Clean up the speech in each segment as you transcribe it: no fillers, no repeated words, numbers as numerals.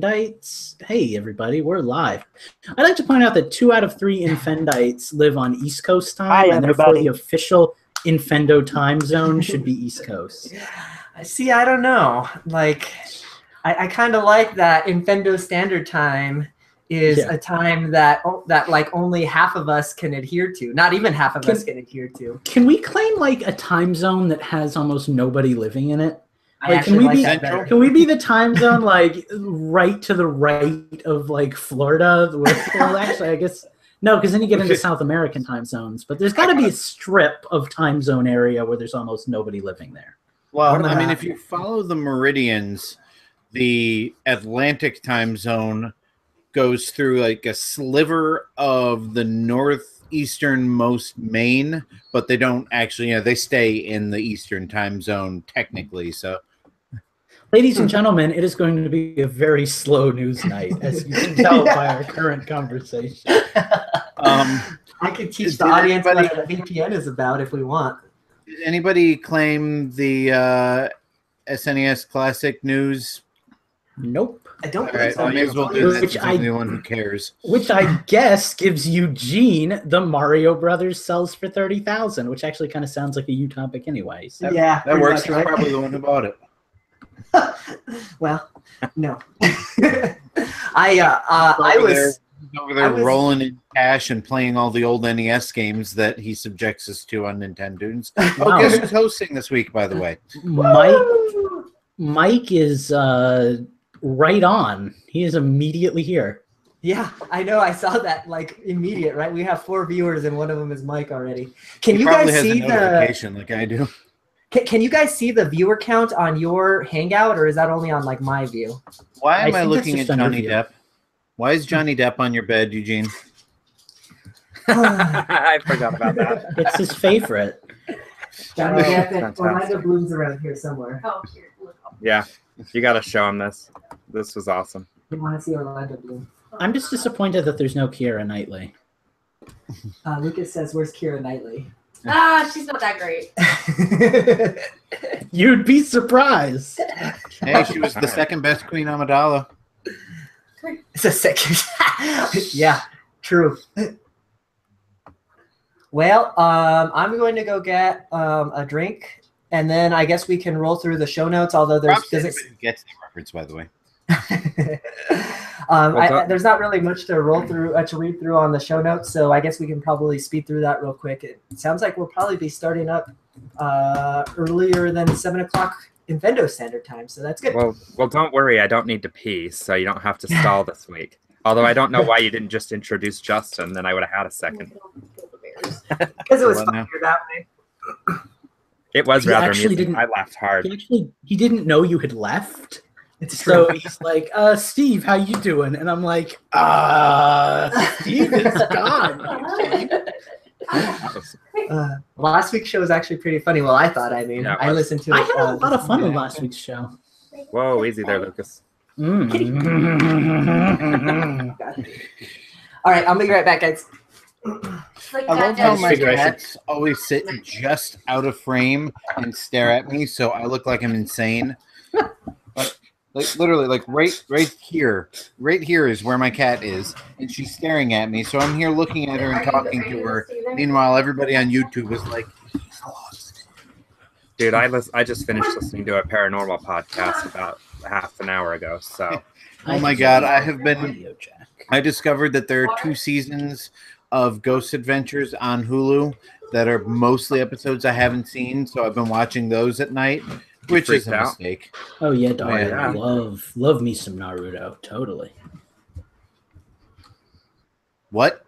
Infendites. Hey, everybody, we're live. I'd like to point out that 2 out of 3 Infendites live on East Coast time, Hi, and therefore everybody. the official Infendo time zone should be East Coast. See, I don't know. Like, I kind of like that Infendo Standard Time is a time that like only half of us can adhere to. Not even half of us can adhere to. Can we claim like a time zone that has almost nobody living in it? Like, can we be the time zone like right to the right of like Florida? Well, actually, I guess no, because then you get into South American time zones. But there's got to be a strip of time zone area where there's almost nobody living there. Well, I mean, if you follow the meridians, the Atlantic time zone goes through like a sliver of the northeasternmost Maine, but they don't actually, they stay in the Eastern time zone technically. So, ladies and gentlemen, it is going to be a very slow news night, as you can tell by our current conversation. I could teach the audience what a VPN is about if we want. Did anybody claim the SNES Classic news? Nope. I don't think so. I may as well do that since I'm the one who cares. Which I guess gives Eugene the Mario Brothers sells for 30,000, which actually kind of sounds like a U topic anyway. So. Yeah, that works. Right? Probably the one who bought it. Well, no. I was over there rolling in cash and playing all the old NES games that he subjects us to on Nintendo's. Wow. Oh, guess who's hosting this week, by the way? Mike is right on. He is immediately here. Yeah, I know. I saw that like immediate. Right, we have 4 viewers and one of them is Mike already. Can you guys see the notification like I do? Can you guys see the viewer count on your Hangout, or is that only on like my view? Why am I looking at Johnny Depp? Why is Johnny Depp on your bed, Eugene? I forgot about that. It's his favorite. Johnny Depp and Orlando Bloom's around here somewhere. Oh, here. Yeah, you got to show him this. This was awesome. We want to see Orlando Bloom. I'm just disappointed that there's no Keira Knightley. Lucas says, "Where's Keira Knightley?" She's not that great. You'd be surprised. Hey, she was the second best Queen Amidala. It's a second. Yeah, true. Well, I'm going to go get a drink, and then I guess we can roll through the show notes. Although there's gets the reference, by the way. There's not really much to roll through to read through on the show notes, so I guess we can probably speed through that real quick. It sounds like we'll probably be starting up earlier than 7 o'clock Infendo Standard Time, so that's good. Well, don't worry. I don't need to pee, so you don't have to stall this week. Although I don't know why you didn't just introduce Justin, then I would have had a second. Because it was funnier that way. It was rather amusing. I laughed hard. He didn't know you had left. So he's like, Steve, how you doing? And I'm like, Steve is gone. Last week's show was actually pretty funny. Well, I thought. I mean, I listened to it. I had a lot of fun with last week's show. Whoa, easy there, Lucas. All right, I'll be right back, guys. Like I love how my cats always sit just out of frame and stare at me, so I look like I'm insane. Like literally, like right here is where my cat is, and she's staring at me. So I'm here looking at her and talking to her. Meanwhile, everybody on YouTube is like, "He's lost." Dude, I just finished listening to a paranormal podcast about half an hour ago. So, oh my god, I discovered that there are 2 seasons of Ghost Adventures on Hulu that are mostly episodes I haven't seen. So I've been watching those at night. Which is a mistake. Oh yeah, dog. I love me some Naruto. Totally. What?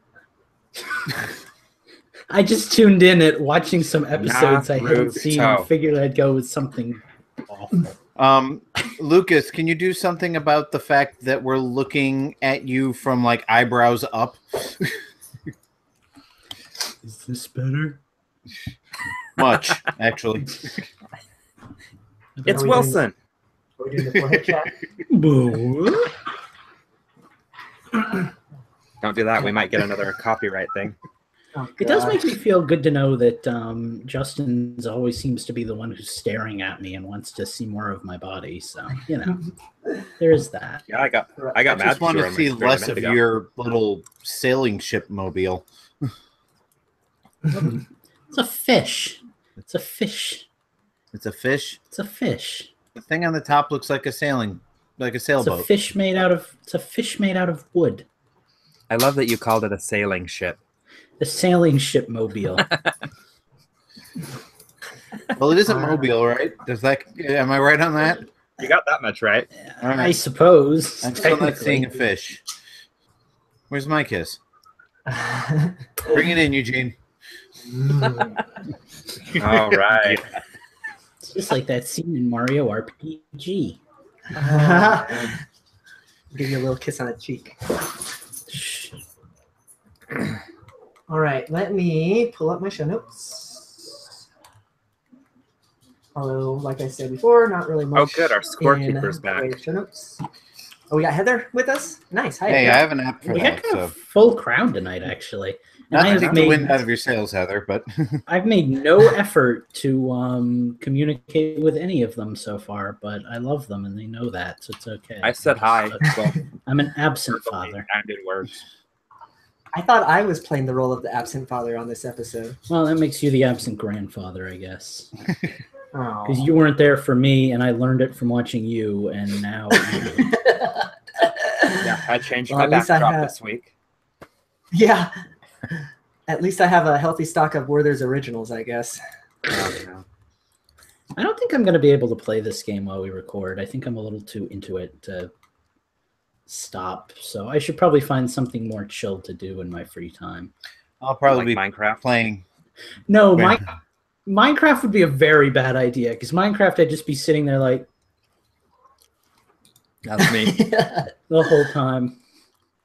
I just tuned in at watching some episodes I hadn't seen and figured I'd go with something awful. Lucas, can you do something about the fact that we're looking at you from like eyebrows up? Is this better? Much, actually. It's Wilson. Are we doing the forehead chat? Don't do that. We might get another copyright thing. Oh, It does make gosh. me feel good to know that Justin always seems to be the one who's staring at me and wants to see more of my body. So, there is that. Yeah, I got I mad just want to at see you a less minute of ago. your little sailing ship mobile. It's a fish. It's a fish. It's a fish. It's a fish. The thing on the top looks like a sailboat. It's a fish made out of wood. I love that you called it a sailing ship. A sailing ship mobile. Well, it is a mobile, right? Am I right on that? You got that much right. All right. I suppose. I'm still not technically. seeing a fish. Where's my kiss? Bring it in, Eugene. All right. It's just like that scene in Mario RPG. Give you a little kiss on the cheek. All right, let me pull up my show notes. Although, like I said before, not really much. Oh, good. Our scorekeeper's in the way back. of show notes. Oh, we got Heather with us. Nice. Hi. Hey, I Heather. have an app for We got that. kind So of full crowd tonight, actually. And not I to have take the wind made, out of your sails, Heather, but I've made no effort to communicate with any of them so far, but I love them and they know that, so it's okay. I said hi. Well, I'm an absent father. and in words. I thought I was playing the role of the absent father on this episode. Well, that makes you the absent grandfather, I guess. Oh. Because you weren't there for me, and I learned it from watching you, and now Yeah, I changed Well, my at least I backdrop have- this week. Yeah. At least I have a healthy stock of Werther's originals, I guess. No. I don't think I'm going to be able to play this game while we record. I think I'm a little too into it to stop. So I should probably find something more chill to do in my free time. I'll probably be Like Minecraft. playing. No, Well, Minecraft would be a very bad idea because Minecraft, I'd just be sitting there like That's me. the whole time.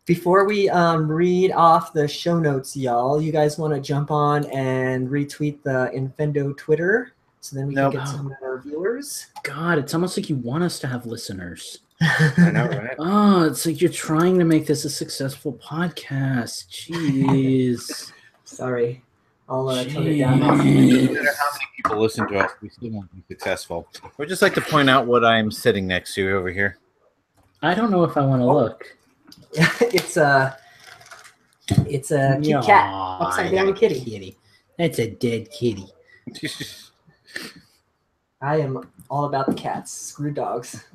Before we read off the show notes, y'all, you guys want to jump on and retweet the Infendo Twitter so then we Nope. can get some more viewers? God, it's almost like you want us to have listeners. I know, right? Oh, it's like you're trying to make this a successful podcast. Jeez. Sorry. I'll tone it down. no matter how many people listen to us, we still won't be successful. I would just like to point out what I'm sitting next to over here. I don't know if I want to look. It's a Kit Kat, upside down kitty. That's a dead kitty. I am all about the cats. Screw dogs.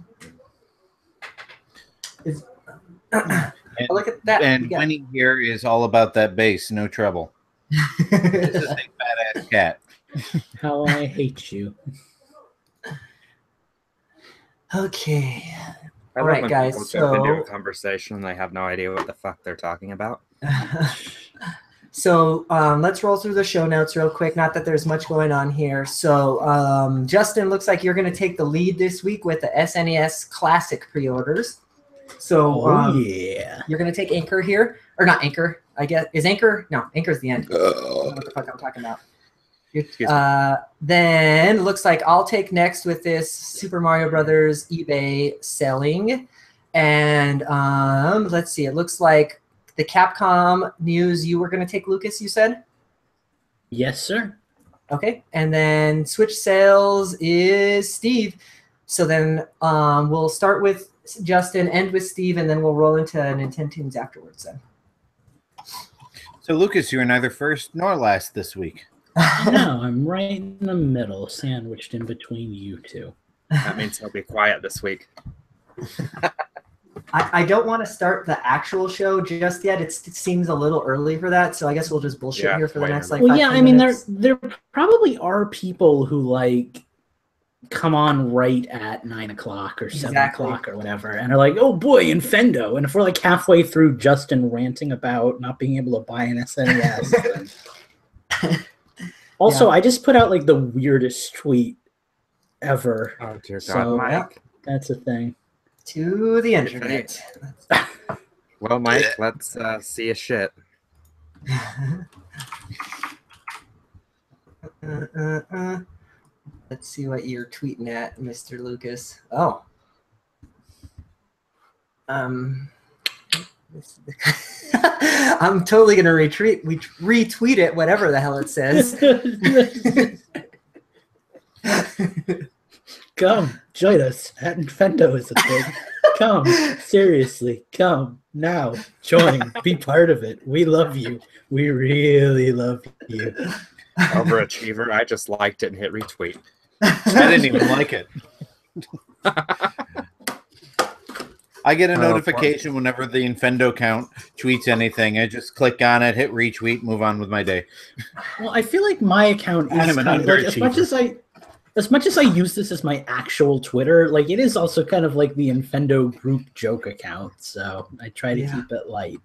Look at that. And We got- Winnie here is all about that bass, no trouble. This is a fat ass cat. How I hate you. Okay. I All love right, when guys, people jump into so- a conversation and they have no idea what the fuck they're talking about. So let's roll through the show notes real quick. Not that there's much going on here. So Justin, looks like you're going to take the lead this week with the SNES Classic pre-orders. So yeah. you're going to take Anchor here. Or not Anchor, I guess. Is Anchor? No, Anchor's the end. I don't know what the fuck I'm talking about. Excuse me. Then looks like I'll take next with this Super Mario Brothers eBay selling. And let's see. It looks like the Capcom news you were going to take, Lucas, you said? Yes, sir. Okay. And then Switch sales is Steve. So then we'll start with Justin, end with Steve, and then we'll roll into Nintendo Tunes afterwards then. So, Lucas, you were neither first nor last this week. No, I'm right in the middle, sandwiched in between you two. That means he'll be quiet this week. I don't want to start the actual show just yet. It seems a little early for that, so I guess we'll just bullshit Yeah, here for the wait a next minute. like. Well, 5 yeah, I mean, minutes. there probably are people who like come on right at 9 o'clock or 7 Exactly. o'clock or whatever, and are like, "Oh boy, Infendo!" And if we're like halfway through Justin ranting about not being able to buy an SNES, then... Also, I just put out like the weirdest tweet ever. Oh, dear God, So, Mike. That's a thing. To the internet. Well, Mike, let's see a shit. Let's see what you're tweeting at, Mr. Lucas. Oh. I'm totally gonna retweet it, whatever the hell it says. Come, join us at Infendo is a thing. Come, seriously, come now, join, be part of it. We love you. We really love you. Overachiever. I just liked it and hit retweet. I didn't even like it. I get a notification whenever the Infendo account tweets anything. I just click on it, hit retweet, move on with my day. Well, I feel like my account is kind of like, as much as I use this as my actual Twitter, like it is also kind of like the Infendo group joke account. So I try to keep it light.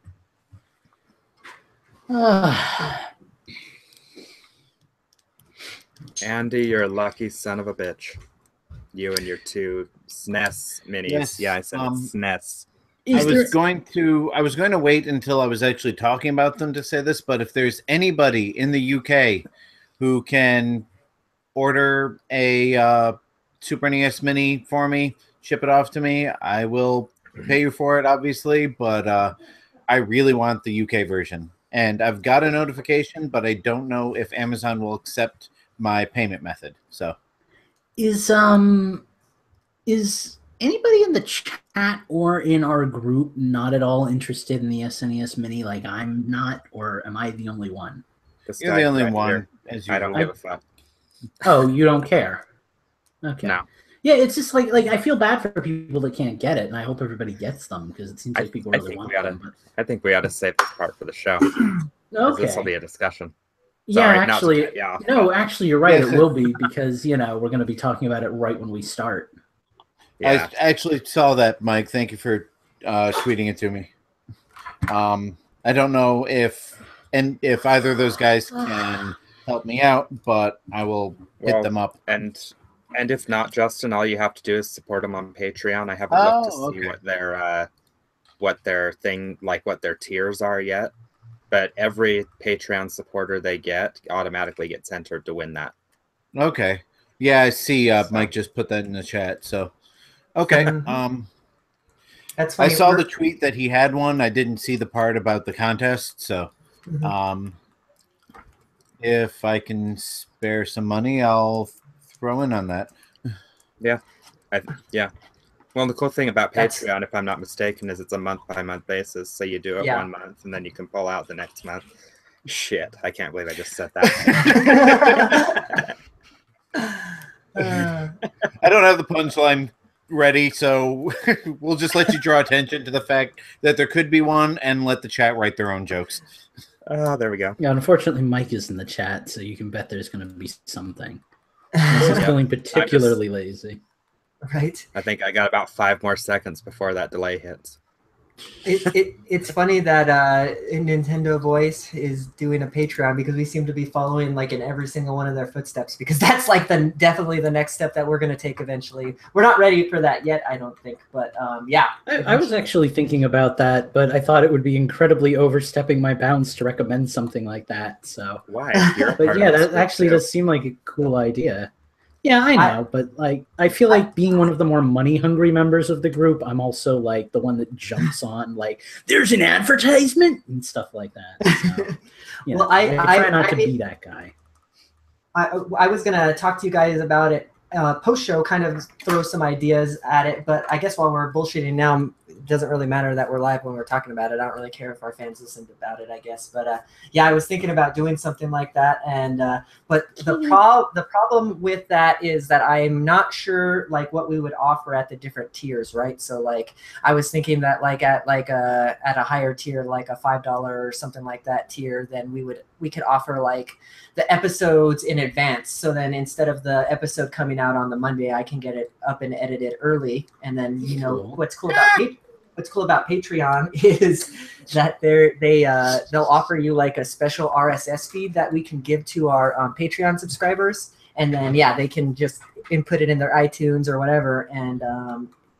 Andy, you're a lucky son of a bitch. You and your two SNES minis. Yes, Yeah, I said SNES. I was going to wait until I was actually talking about them to say this, but if there's anybody in the UK who can order a Super NES Mini for me, ship it off to me, I will pay you for it, obviously, but I really want the UK version. And I've got a notification, but I don't know if Amazon will accept my payment method. So is anybody in the chat or in our group not at all interested in the SNES Mini? Like I'm not, or am I the only one? You're the only one. As I don't give a fuck. Oh, you don't care? Okay. No. Yeah, it's just like I feel bad for people that can't get it, and I hope everybody gets them because it seems like people really want them. I think we ought to save this part for the show. Okay. This will be a discussion. Sorry, yeah, actually, you're right. It will be because we're going to be talking about it right when we start. Yeah. I actually saw that, Mike. Thank you for tweeting it to me. I don't know if either of those guys can help me out, but I will hit them up. And if not, Justin, all you have to do is support them on Patreon. I haven't looked to see what their tiers are yet. But every Patreon supporter they get automatically gets entered to win that. Okay. Yeah, I see. Mike just put that in the chat. So, okay. That's funny. I saw the tweet that he had one. I didn't see the part about the contest. So, if I can spare some money, I'll throw in on that. Yeah. Well, the cool thing about Patreon, if I'm not mistaken, is it's a month-by-month basis. So you do it 1 month, and then you can pull out the next month. Shit, I can't believe I just said that. I don't have the punchline ready, so we'll just let you draw attention to the fact that there could be one and let the chat write their own jokes. Oh, there we go. Yeah, unfortunately, Mike is in the chat, so you can bet there's going to be something. This is feeling particularly lazy. Right. I think I got about 5 more seconds before that delay hits. It's funny that Nintendo Voice is doing a Patreon because we seem to be following like in every single one of their footsteps because that's like definitely the next step that we're going to take eventually. We're not ready for that yet, I don't think, but yeah. I was actually thinking about that, but I thought it would be incredibly overstepping my bounds to recommend something like that. So why? But yeah, that actually does seem like a cool idea. Yeah, I know, but like I feel like being one of the more money-hungry members of the group, I'm also like the one that jumps on like there's an advertisement and stuff like that. So, well, I try not to be that guy. I was gonna talk to you guys about it post-show, kind of throw some ideas at it, but I guess while we're bullshitting now, it doesn't really matter that we're live when we're talking about it. I don't really care if our fans listen about it, I guess. But yeah, I was thinking about doing something like that, and but the problem with that is that I'm not sure like what we would offer at the different tiers, right? So like I was thinking that like at a higher tier, like a $5 or something like that tier, then we could offer like the episodes in advance. So then instead of the episode coming out on the Monday, I can get it up and edited early. And then what's cool about Patreon is that they'll offer you like a special RSS feed that we can give to our Patreon subscribers, and then they can just input it in their iTunes or whatever, and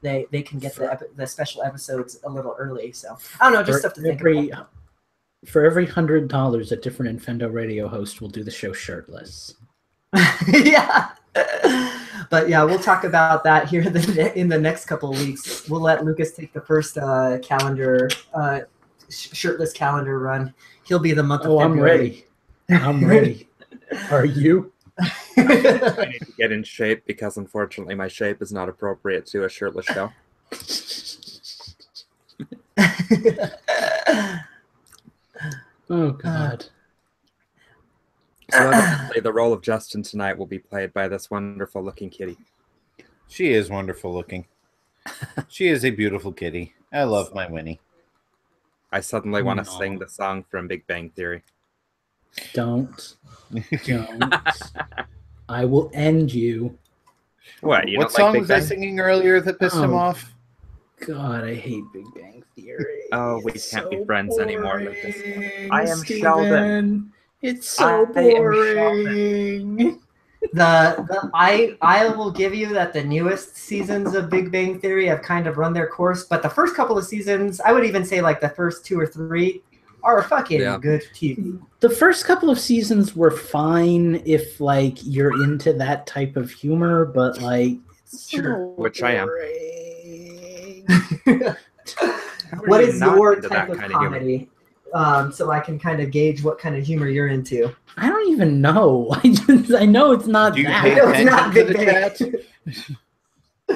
they can get the special episodes a little early. So I don't know, just stuff to think about. For every $100, a different Infendo Radio host will do the show shirtless. Yeah. But yeah, we'll talk about that here in the next couple of weeks. We'll let Lucas take the first calendar shirtless calendar run. He'll be the month of Oh, I'm February. ready. I'm ready. Are you? I need to get in shape because unfortunately my shape is not appropriate to a shirtless show. Oh God. So evidently the role of Justin tonight will be played by this wonderful looking kitty. She is wonderful looking. She is a beautiful kitty. I love my Winnie. I suddenly want to sing the song from Big Bang Theory. Don't. I will end you. What? You What don't song like Big was I Bang? singing earlier that pissed him off? God, I hate Big Bang Theory. Oh, we It's can't be so friends anymore, boring, Lucas. I am Steven. Sheldon. It's so I am Sheldon. boring. I will give you that the newest seasons of Big Bang Theory have kind of run their course, but the first couple of seasons, I would even say like the first 2 or 3, are fucking good TV. The first couple of seasons were fine if like you're into that type of humor, but like it's so Which I am. boring. What is not your into type that of kind of humor? comedy? So I can kind of gauge what kind of humor you're into. I don't even know. I know it's not Do you that. pay No, it's not attention to the Big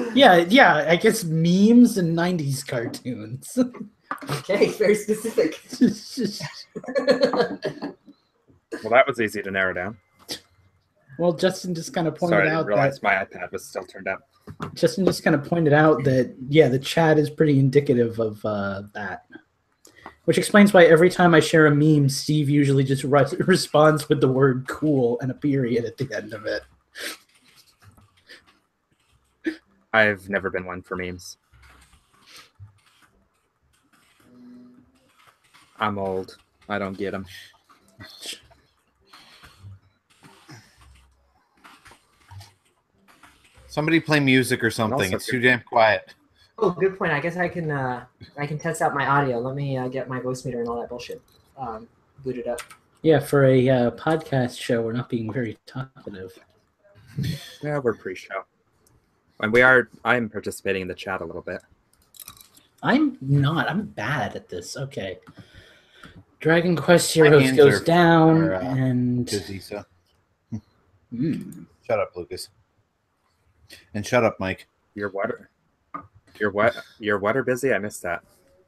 chat? Yeah, I guess memes and 90s cartoons. Okay, very specific. Well, that was easy to narrow down. Well, Justin just kind of pointed Sorry, I didn't out realize that my iPad was still turned up. the chat is pretty indicative of that. Which explains why every time I share a meme, Steve usually just responds with the word cool and a period at the end of it. I've never been one for memes. I'm old. I don't get them. Somebody play music or something. It's too damn quiet. Oh, good point. I guess I can test out my audio. Let me get my voice meter and all that bullshit booted up. Yeah, for a podcast show, we're not being very talkative. Yeah, we're pre-show. And we are. I'm participating in the chat a little bit. I'm not. I'm bad at this. Okay. Dragon Quest Heroes goes down, and... Busy, so. Mm. Shut up, Lucas. And shut up, Mike. You're what are busy? I missed that.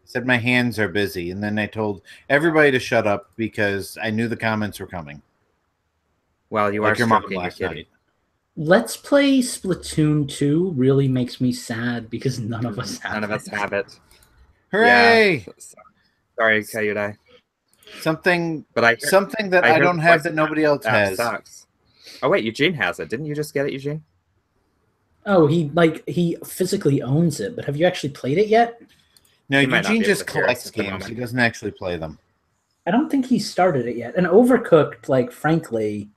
Said my hands are busy, and then I told everybody to shut up because I knew the comments were coming. Well, you Like are your mom stroking your last kitty. night. Let's Play Splatoon 2 really makes me sad because none of us have None of us have it. Hooray! Yeah. Sorry, Kayudai. Something But something that I don't have that nobody else that has. sucks. Oh wait, Eugene has it. Didn't you just get it, Eugene? Oh, he physically owns it, but have you actually played it yet? No, He might not Eugene be able just to hear us collects at the games. moment. He doesn't actually play them. I don't think he started it yet. And Overcooked, like, frankly,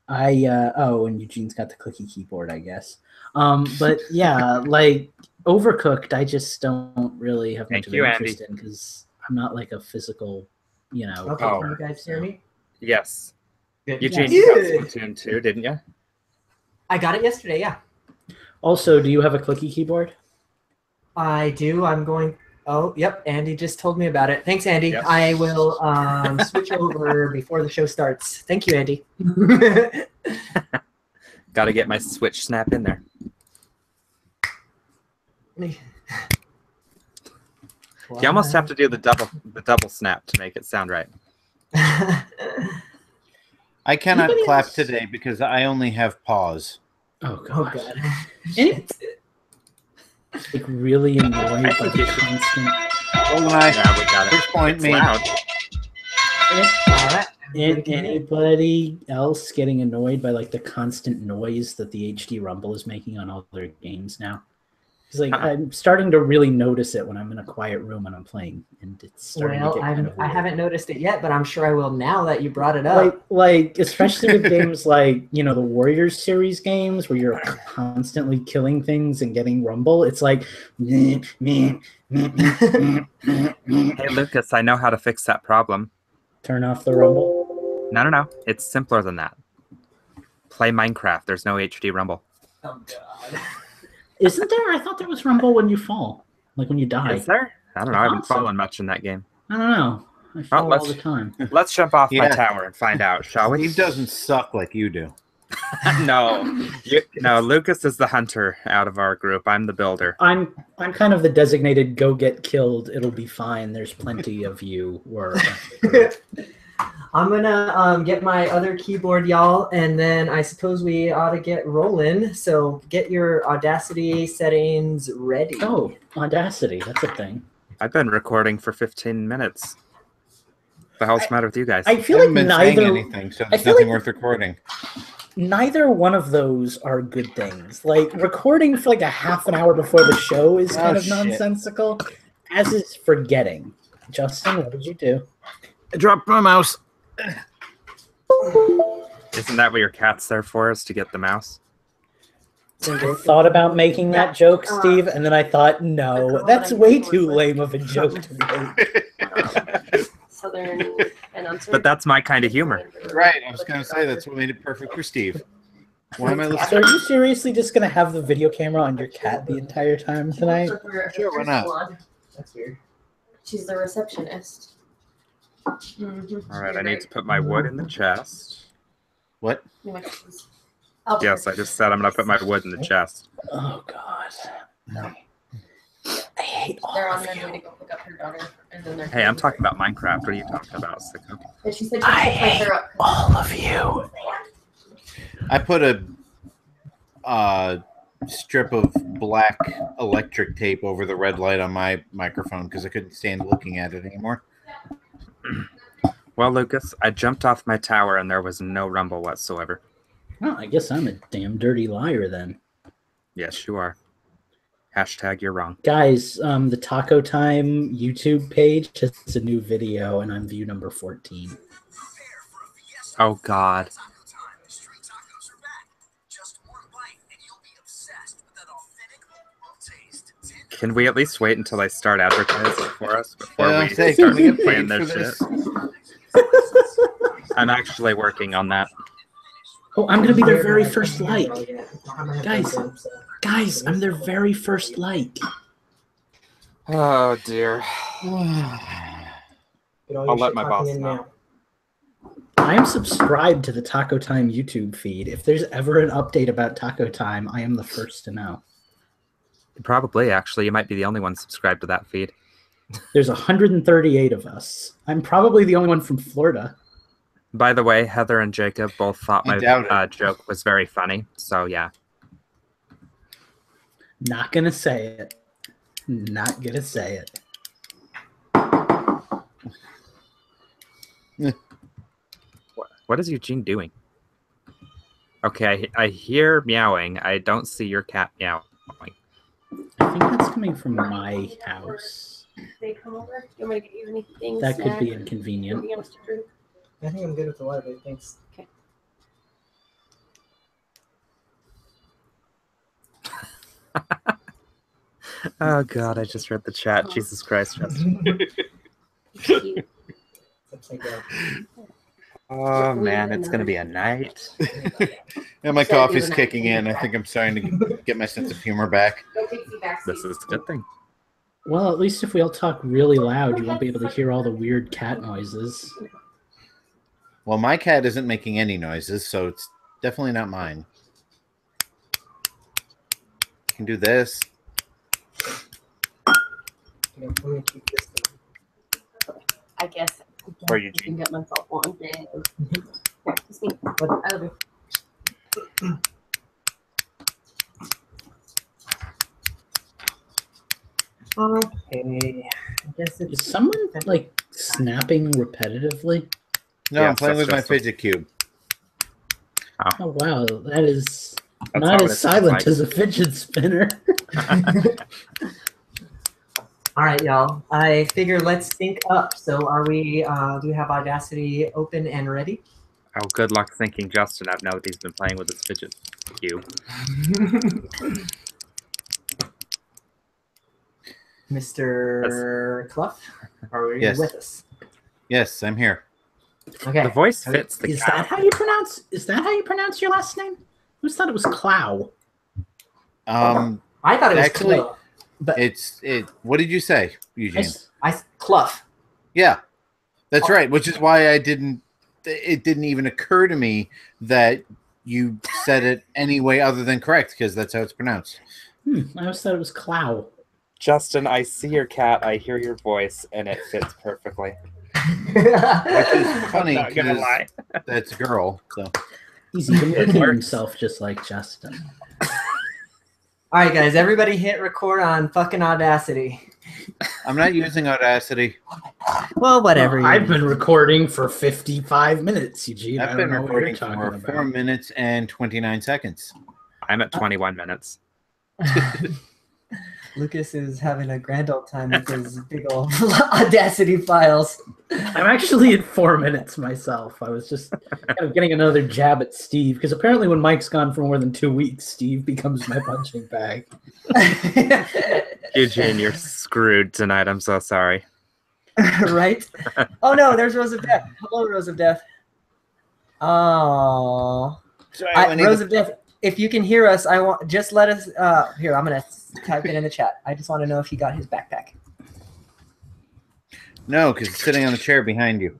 and Eugene's got the clicky keyboard, I guess. But yeah, like, Overcooked, I just don't really have much of an interest in because I'm not like a physical, Okay, Oh. can you guys hear me? Yes. Good. Eugene, Yeah. you got Splatoon 2, didn't you? I got it yesterday, yeah. Also, do you have a clicky keyboard? I do. I'm going... Oh, yep. Andy just told me about it. Thanks, Andy. Yep. I will switch over before the show starts. Thank you, Andy. Got to get my Switch snap in there. You almost have to do the double snap to make it sound right. I cannot Anybody clap else? today because I only have paws. Oh, Oh, God. God. Like, really annoyed by the constant... GoldenEye, Yeah, we got it. First point It's me. loud. All right. Anybody else getting annoyed by like the constant noise that the HD Rumble is making on all their games now? It's like I'm starting to really notice it when I'm in a quiet room and I'm playing, and it's starting to Well, get kind of I weird. haven't noticed it yet, but I'm sure I will now that you brought it up. Like especially with games like the Warriors series games where you're constantly killing things and getting rumble. It's like Hey, Lucas, I know how to fix that problem. turn off the rumble. No. It's simpler than that. Play Minecraft. There's no HD rumble. Oh, God. Isn't there? I thought there was rumble when you fall, like when you die. Is there? I don't know. I haven't thought so. fallen much in that game. I don't know. I fall all the time. Let's jump off my tower and find out, shall we? Steve doesn't suck like you do. No, Lucas is the hunter out of our group. I'm the builder. I'm kind of the designated go get killed. It'll be fine. There's plenty of you. I'm gonna get my other keyboard, y'all, and then I suppose we ought to get rolling. So get your Audacity settings ready. Oh, Audacity, that's a thing. I've been recording for 15 minutes. The hell's the matter with you guys? I feel like neither. Anything, so there's nothing worth recording. Neither one of those are good things. Like, recording for like a half an hour before the show is kind of nonsensical, as is forgetting. Justin, what did you do? I dropped my mouse. Isn't that what your cat's there for, is to get the mouse? I thought about making that joke, Steve, and then I thought, no, that's way too lame of a joke to make. Southern announcer. But that's my kind of humor. Right, I was going to say that's what made it perfect for Steve. Why am I listening? So are you seriously just going to have the video camera on your cat the entire time tonight? Sure, why not? That's weird. She's the receptionist. All right, I need to put my wood in the chest. What? Yes, I just said I'm going to put my wood in the chest. Oh, God. No. I hate all They're on of their you. way to go pick up her daughter. And then they're Hey, I'm talking about Minecraft. What are you talking about, sicko? And she said I she'd pick hate her up. all of you. I put a strip of black electric tape over the red light on my microphone because I couldn't stand looking at it anymore. Well, Lucas, I jumped off my tower and there was no rumble whatsoever. Well, I guess I'm a damn dirty liar then. Yes, you are. Hashtag you're wrong. Guys, the Taco Time YouTube page has a new video, and I'm view number 14. Oh, God. Can we at least wait until they start advertising for us before we start playing their shit? I'm actually working on that. Oh, I'm going to be their very first like. Guys, I'm their very first like. Oh, dear. I'll let my boss know. I am subscribed to the Taco Time YouTube feed. If there's ever an update about Taco Time, I am the first to know. Probably, actually. You might be the only one subscribed to that feed. There's 138 of us. I'm probably the only one from Florida. By the way, Heather and Jacob both thought my joke was very funny. So, yeah. Not going to say it. Not going to say it. What is Eugene doing? Okay, I hear meowing. I don't see your cat meowing. I think that's coming from my house. They come over. You want me to get you anything? That could be inconvenient. Anything else to drink? I think I'm good with the water, babe. Thanks. Okay. Oh, God, I just read the chat. Oh. Jesus Christ. Oh, man, it's going to be a night. And my coffee's kicking in. I think I'm starting to get my sense of humor back. This is a good thing. Well, at least if we all talk really loud, you won't be able to hear all the weird cat noises. Well, my cat isn't making any noises, so it's definitely not mine. I can do this. I guess Or you can get myself one. Here, kiss me. I love you. Okay. I guess Is someone like snapping repetitively? No, Yes, I'm playing that's with my Justin. fidget cube. Oh wow, that is That's not how as it sounds silent like. as a fidget spinner. All right, y'all. I figure let's sync up. So are we, do we have Audacity open and ready? Oh, good luck thinking Justin out now that he's been playing with his fidget cube. Mr. Clough, are you Yes. with us? Yes, I'm here. Okay. The voice fits the Is cat. that how you pronounce? Is that how you pronounce your last name? I always thought it was Clow. I thought it was actually, Clough. But What did you say, Eugene? Clough. Yeah, that's right. Which is why it didn't even occur to me that you said it any way other than correct, because that's how it's pronounced. I always thought it was Clow. Justin, I see your cat, I hear your voice, and it fits perfectly. Which is funny Not gonna because lie. that's a girl. So He's even looking at himself just like Justin. All right, guys, everybody hit record on fucking Audacity. I'm not using Audacity. Well, whatever. I've been recording for 55 minutes, Eugene. I've been recording for 4 minutes and 29 seconds. I'm at 21 minutes. Lucas is having a grand old time with his big old Audacity files. I'm actually at 4 minutes myself. I was just kind of getting another jab at Steve, because apparently when Mike's gone for more than 2 weeks, Steve becomes my punching bag. Eugene, you're screwed tonight. I'm so sorry. Right? Oh no, there's Rose of Death. Hello, Rose of Death. Oh, Rose of Death. If you can hear us, I want just let us. Here, I'm gonna type it in the chat. I just want to know if he got his backpack. No, because it's sitting on the chair behind you.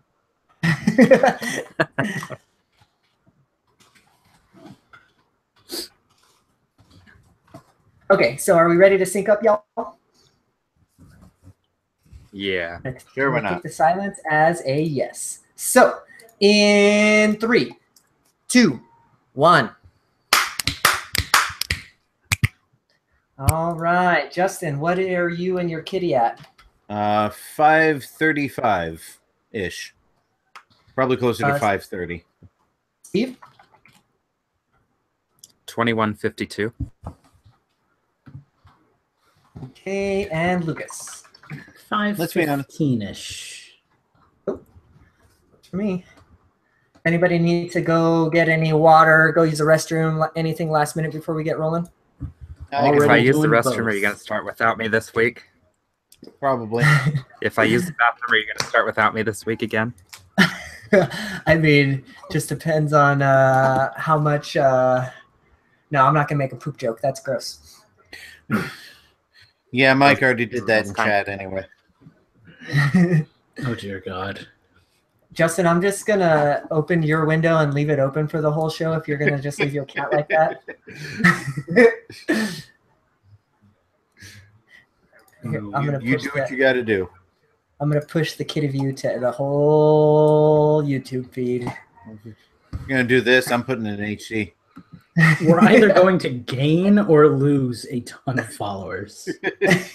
Okay, so are we ready to sync up, y'all? Yeah. Sure, why Keep not? the silence as a yes. So, in 3, 2, 1. All right, Justin, what are you and your kitty at? 5:35-ish. Probably closer to 5:30. Steve? 21:52. Okay, and Lucas. 5:15-ish. For me. Anybody need to go get any water, go use the restroom, anything last minute before we get rolling? If I use the doing restroom, both. are you going to start without me this week? Probably. If I use the bathroom, are you going to start without me this week again? I mean, just depends on how much. No, I'm not gonna make a poop joke. That's gross. Yeah, Mike already did that in chat anyway. Oh, dear God. Justin, I'm just gonna open your window and leave it open for the whole show if you're gonna just leave your cat like that. Here, I'm gonna You push do that. what you got to do. I'm gonna push the kitty view to the whole YouTube feed. You're gonna do this. I'm putting it in HD. We're either going to gain or lose a ton of followers.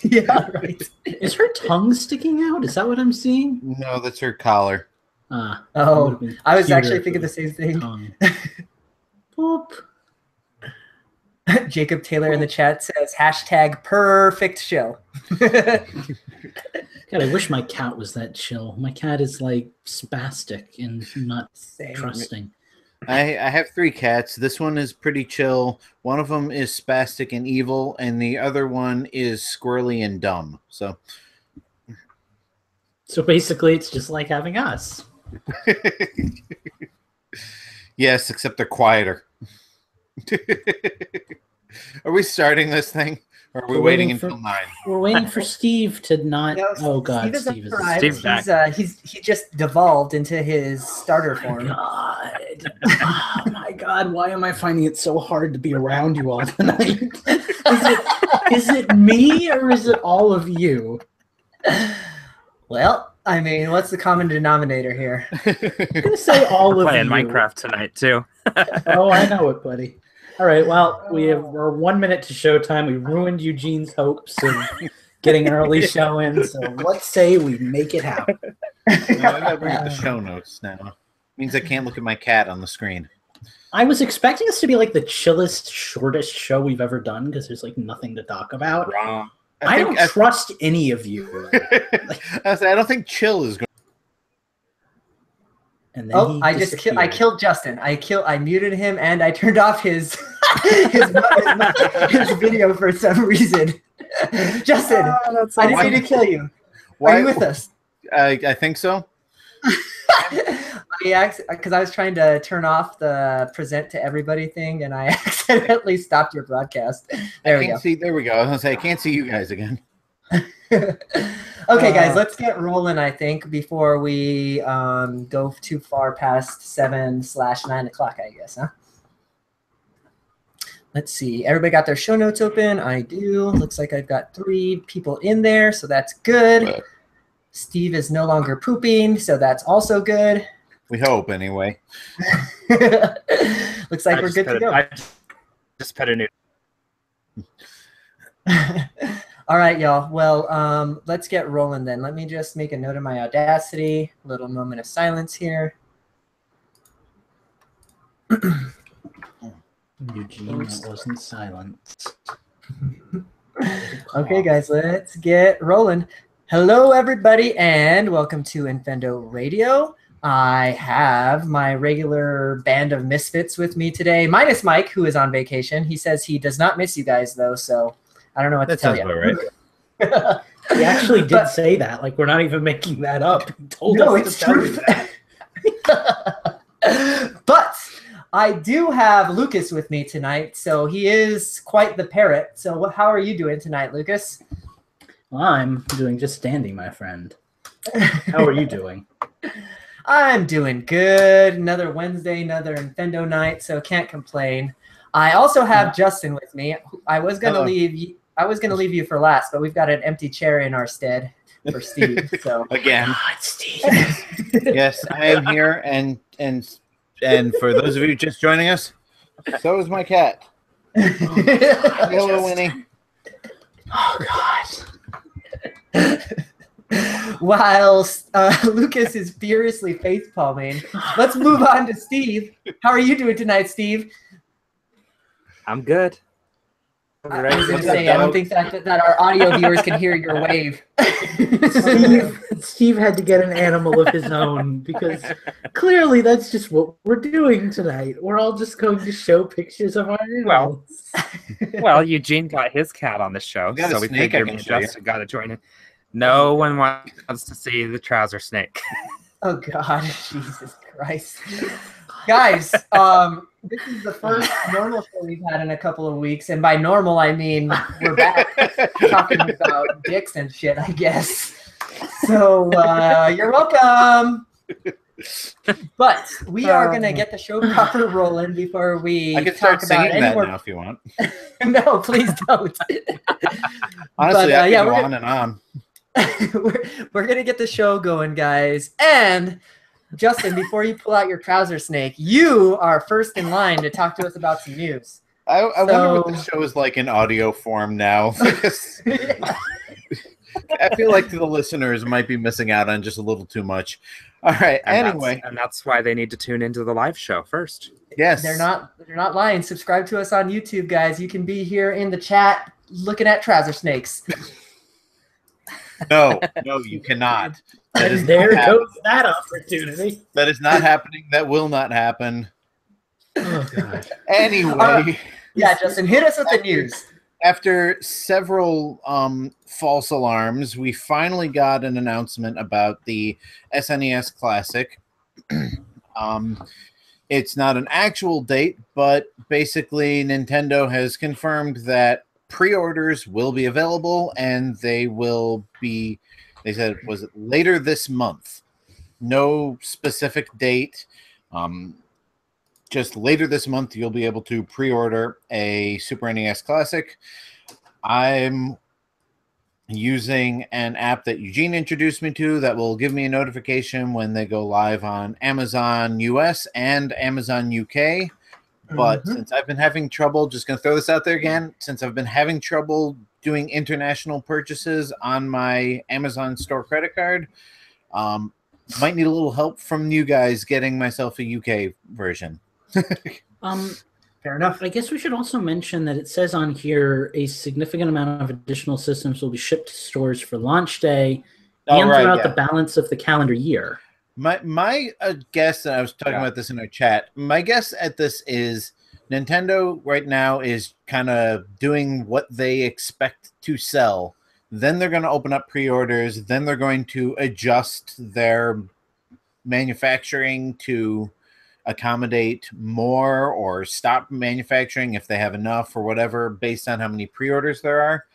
Yeah, right. Is her tongue sticking out? Is that what I'm seeing? No, that's her collar. Oh, I was actually thinking the same thing. Boop. Jacob Taylor in the chat says #perfect show. God, I wish my cat was that chill. My cat is like spastic and not trusting. I have 3 cats. This one is pretty chill. One of them is spastic and evil, and the other one is squirrely and dumb. So basically, it's just like having us. yes, except they're quieter. Are we starting this thing? Or are we waiting until 9? We're waiting for Steve to not. No, oh God, Steve Steve arrived. Steve's back. He just devolved into his starter form. God. Oh my God, why am I finding it so hard to be around you all tonight? Is it me or is it all of you? Well, I mean, what's the common denominator here? I'm gonna say all of Playing you. Minecraft tonight too. Oh, I know it, buddy. All right, well, we're 1 minute to showtime. We ruined Eugene's hopes of getting an early show in, so let's say we make it happen. No, I gotta bring up the show notes now. Means I can't look at my cat on the screen. I was expecting this to be like the chillest, shortest show we've ever done because there's like nothing to talk about. Wrong. I don't trust any of you. I don't think chill is going. And then I killed Justin. I muted him and I turned off his his video for some reason. Justin, I didn't mean to kill you. Are you with us? I think so. Because I was trying to turn off the present to everybody thing, and I accidentally stopped your broadcast. There we go. There we go. I was gonna say I can't see you guys again. Okay, guys, let's get rolling, I think, before we go too far past 7/9 o'clock, I guess, huh? Let's see. Everybody got their show notes open? I do. Looks like I've got 3 people in there, so that's good. Steve is no longer pooping, so that's also good. We hope, anyway. Looks like we're good to go. I just put a new. All right, y'all. Well, let's get rolling then. Let me just make a note of my Audacity. A little moment of silence here. Eugene, that wasn't silent. Okay, guys, let's get rolling. Hello, everybody, and welcome to Infendo Radio. I have my regular band of misfits with me today, minus Mike, who is on vacation. He says he does not miss you guys, though, so I don't know what to tell you. Right. He actually did say that. Like, we're not even making that up. He told us to tell you that. But I do have Lucas with me tonight, so he is quite the parrot. So how are you doing tonight, Lucas? Well, I'm doing just standing, my friend. How are you doing? I'm doing good. Another Wednesday, another Infendo night, so can't complain. I also have Justin with me. I was gonna leave you for last, but we've got an empty chair in our stead for Steve. So Again. God, Steve. Yes, I am here, and for those of you just joining us, so is my cat. Hello, Winnie. Oh, God. While Lucas is furiously facepalming, let's move on to Steve. How are you doing tonight, Steve? I'm good. I was going to say, I don't think that our audio viewers can hear your wave. Steve had to get an animal of his own because clearly that's just what we're doing tonight. We're all just going to show pictures of our animals. Well, Eugene got his cat on the show, so we figured Justin got to join in. No one wants to see the trouser snake. Oh, God. Jesus Christ. Guys, this is the first normal show we've had in a couple of weeks, and by normal I mean we're back talking about dicks and shit, I guess. So you're welcome. But we are gonna get the show proper rolling before we I can talk start about singing any that more. now if you want. No, please don't. Honestly, But, I yeah, can go we're on and on. we're gonna get the show going, guys. And Justin, before you pull out your trouser snake, you are first in line to talk to us about some news. I wonder what this show is like in audio form now. I feel like the listeners might be missing out on just a little too much. All right. Anyway, that's why they need to tune into the live show first. Yes. They're not lying. Subscribe to us on YouTube, guys. You can be here in the chat looking at trouser snakes. No, you cannot. That is there goes that opportunity. That is not happening. That will not happen. Oh, God. Anyway. Yeah, Justin, hit us with the news. After several false alarms, we finally got an announcement about the SNES Classic. It's not an actual date, but basically Nintendo has confirmed that pre-orders will be available, and they said, was it later this month? No specific date. Just later this month, you'll be able to pre-order a Super NES Classic. I'm using an app that Eugene introduced me to that will give me a notification when they go live on Amazon US and Amazon UK. But since I've been having trouble, just going to throw this out there again, since I've been having trouble doing international purchases on my Amazon store credit card, might need a little help from you guys getting myself a UK version. Fair enough. I guess we should also mention that it says on here a significant amount of additional systems will be shipped to stores for launch day and throughout the balance of the calendar year. My guess, and I was talking about this in our chat, my guess at this is Nintendo right now is kind of doing what they expect to sell. Then they're going to open up pre-orders. Then they're going to adjust their manufacturing to accommodate more or stop manufacturing if they have enough or whatever based on how many pre-orders there are.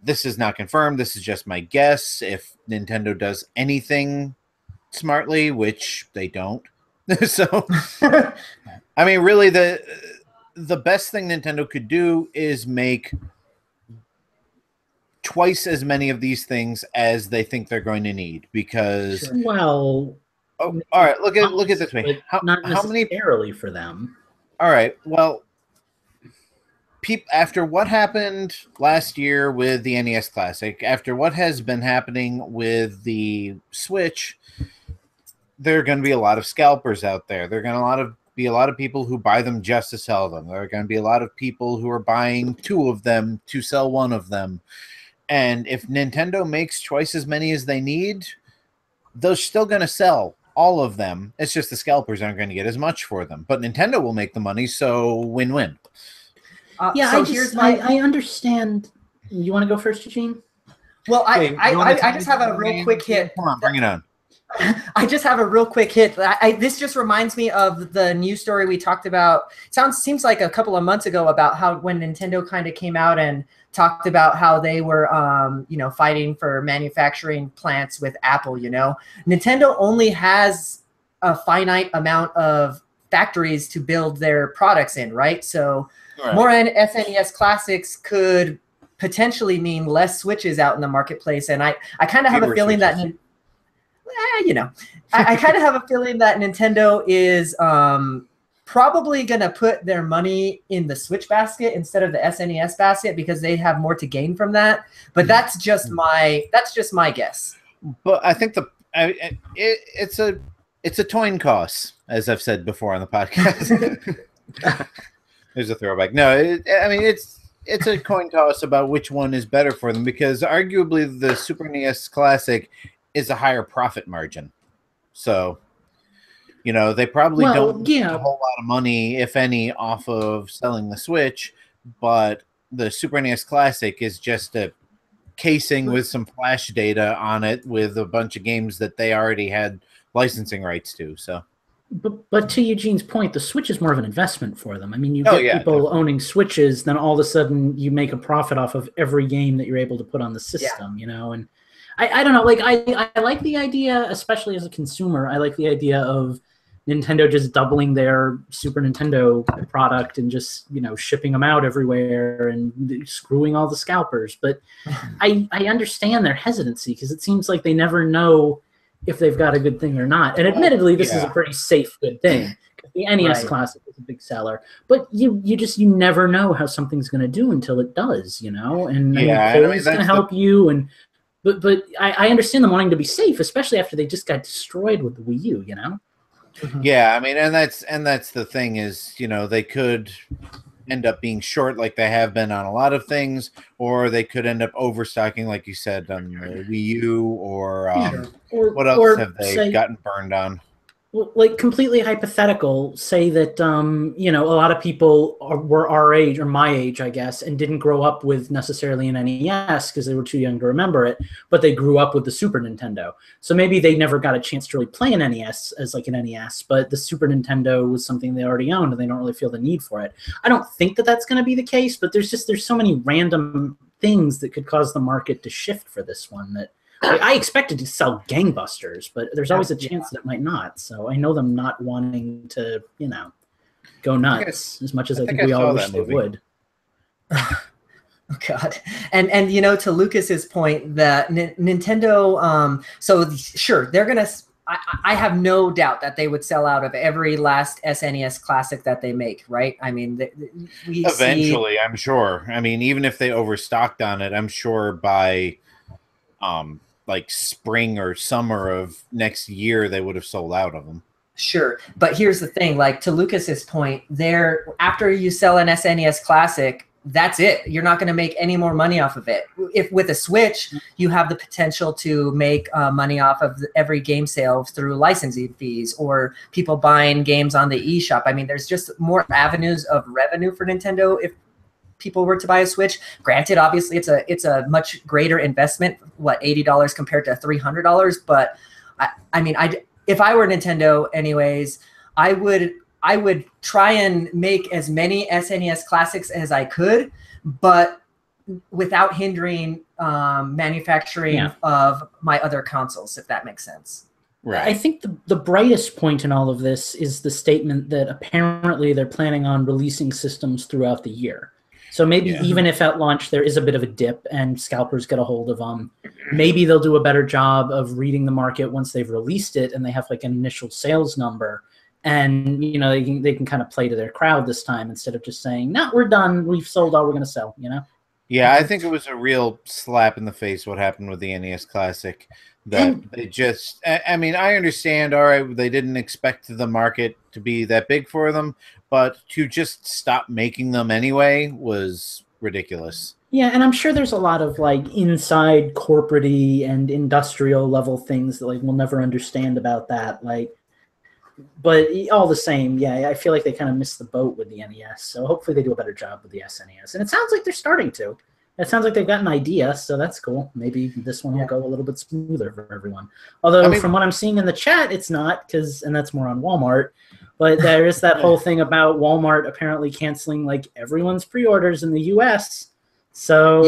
this is not confirmed. This is just my guess. If Nintendo does anything smartly, which they don't. So, I mean, really, the best thing Nintendo could do is make twice as many of these things as they think they're going to need. Because, well, all right, look at it this way. Not how many necessarily for them? All right, well, after what happened last year with the NES Classic, after what has been happening with the Switch, there are going to be a lot of scalpers out there. There are going to be a lot of people who buy them just to sell them. There are going to be a lot of people who are buying 2 of them to sell 1 of them. And if Nintendo makes twice as many as they need, they're still going to sell all of them. It's just the scalpers aren't going to get as much for them. But Nintendo will make the money, so win-win. Yeah, so I understand. You want to go first, Eugene? Well, I just have a real quick hit. Come on, bring it on. I just have a real quick hit. This just reminds me of the news story we talked about. Seems like a couple of months ago about how when Nintendo kind of came out and talked about how they were, fighting for manufacturing plants with Apple. Nintendo only has a finite amount of factories to build their products in, right? So more SNES Classics could potentially mean less Switches out in the marketplace, and I kind of have a feeling that. I kind of have a feeling that Nintendo is probably going to put their money in the Switch basket instead of the SNES basket because they have more to gain from that. But that's just my guess. But I think it's a coin toss, as I've said before on the podcast. There's a throwback. No, it's a coin toss about which one is better for them because arguably the Super NES Classic is a higher profit margin. So, they probably don't get a whole lot of money, if any, off of selling the Switch, but the Super NES Classic is just a casing with some flash data on it with a bunch of games that they already had licensing rights to. So, but to Eugene's point, the Switch is more of an investment for them. I mean, you get people owning Switches, then all of a sudden you make a profit off of every game that you're able to put on the system, and I don't know, like I like the idea, especially as a consumer. I like the idea of Nintendo just doubling their Super Nintendo product and just shipping them out everywhere and screwing all the scalpers. But I understand their hesitancy because it seems like they never know if they've got a good thing or not. And admittedly, this is a pretty safe good thing. The NES Classic is a big seller, but you never know how something's going to do until it does, and it's going to help you But I understand them wanting to be safe, especially after they just got destroyed with the Wii U, Yeah, I mean, and that's the thing is, they could end up being short like they have been on a lot of things, or they could end up overstocking, like you said, on the Wii U, or what else have they gotten burned on? Well, like completely hypothetical, say that, a lot of people were our age or my age, I guess, and didn't grow up with necessarily an NES because they were too young to remember it, but they grew up with the Super Nintendo. So maybe they never got a chance to really play an NES as like an NES, but the Super Nintendo was something they already owned and they don't really feel the need for it. I don't think that that's going to be the case, but there's so many random things that could cause the market to shift for this one that I expected to sell gangbusters, but there's always a chance that it might not. So I know them not wanting to, go nuts as much as I think we all wish they would. Oh God. And to Lucas's point, that Nintendo, so sure, they're going to, I have no doubt that they would sell out of every last SNES Classic that they make, right? I mean, eventually, I'm sure. I mean, even if they overstocked on it, I'm sure by like spring or summer of next year, they would have sold out of them. Sure. But here's the thing, like to Lucas's point, after you sell an SNES Classic, that's it. You're not going to make any more money off of it. If with a Switch, you have the potential to make money off of every game sale through licensing fees or people buying games on the eShop. I mean, there's just more avenues of revenue for Nintendo if people were to buy a Switch. Granted, obviously, it's a much greater investment. What, $80 compared to $300? But I mean, if I were Nintendo, anyways, I would try and make as many SNES Classics as I could, but without hindering manufacturing of my other consoles, if that makes sense. Right. I think the brightest point in all of this is the statement that apparently they're planning on releasing systems throughout the year. So maybe even if at launch there is a bit of a dip and scalpers get a hold of them, maybe they'll do a better job of reading the market once they've released it and they have like an initial sales number. And, you know, they can kind of play to their crowd this time instead of just saying, no, we're done. We've sold all we're going to sell, you know? Yeah, I think it was a real slap in the face what happened with the NES Classic. That they just, I mean, I understand, all right, they didn't expect the market to be that big for them, but to just stop making them anyway was ridiculous. Yeah, and I'm sure there's a lot of like inside corporate-y and industrial level things that like we'll never understand about that. Like, but all the same, yeah, I feel like they kind of missed the boat with the NES. So hopefully they do a better job with the SNES. And it sounds like they're starting to. It sounds like they've got an idea, so that's cool. Maybe this one will go a little bit smoother for everyone. Although from what I'm seeing in the chat, it's not, and that's more on Walmart. But there is that whole thing about Walmart apparently canceling like everyone's pre-orders in the U.S. So,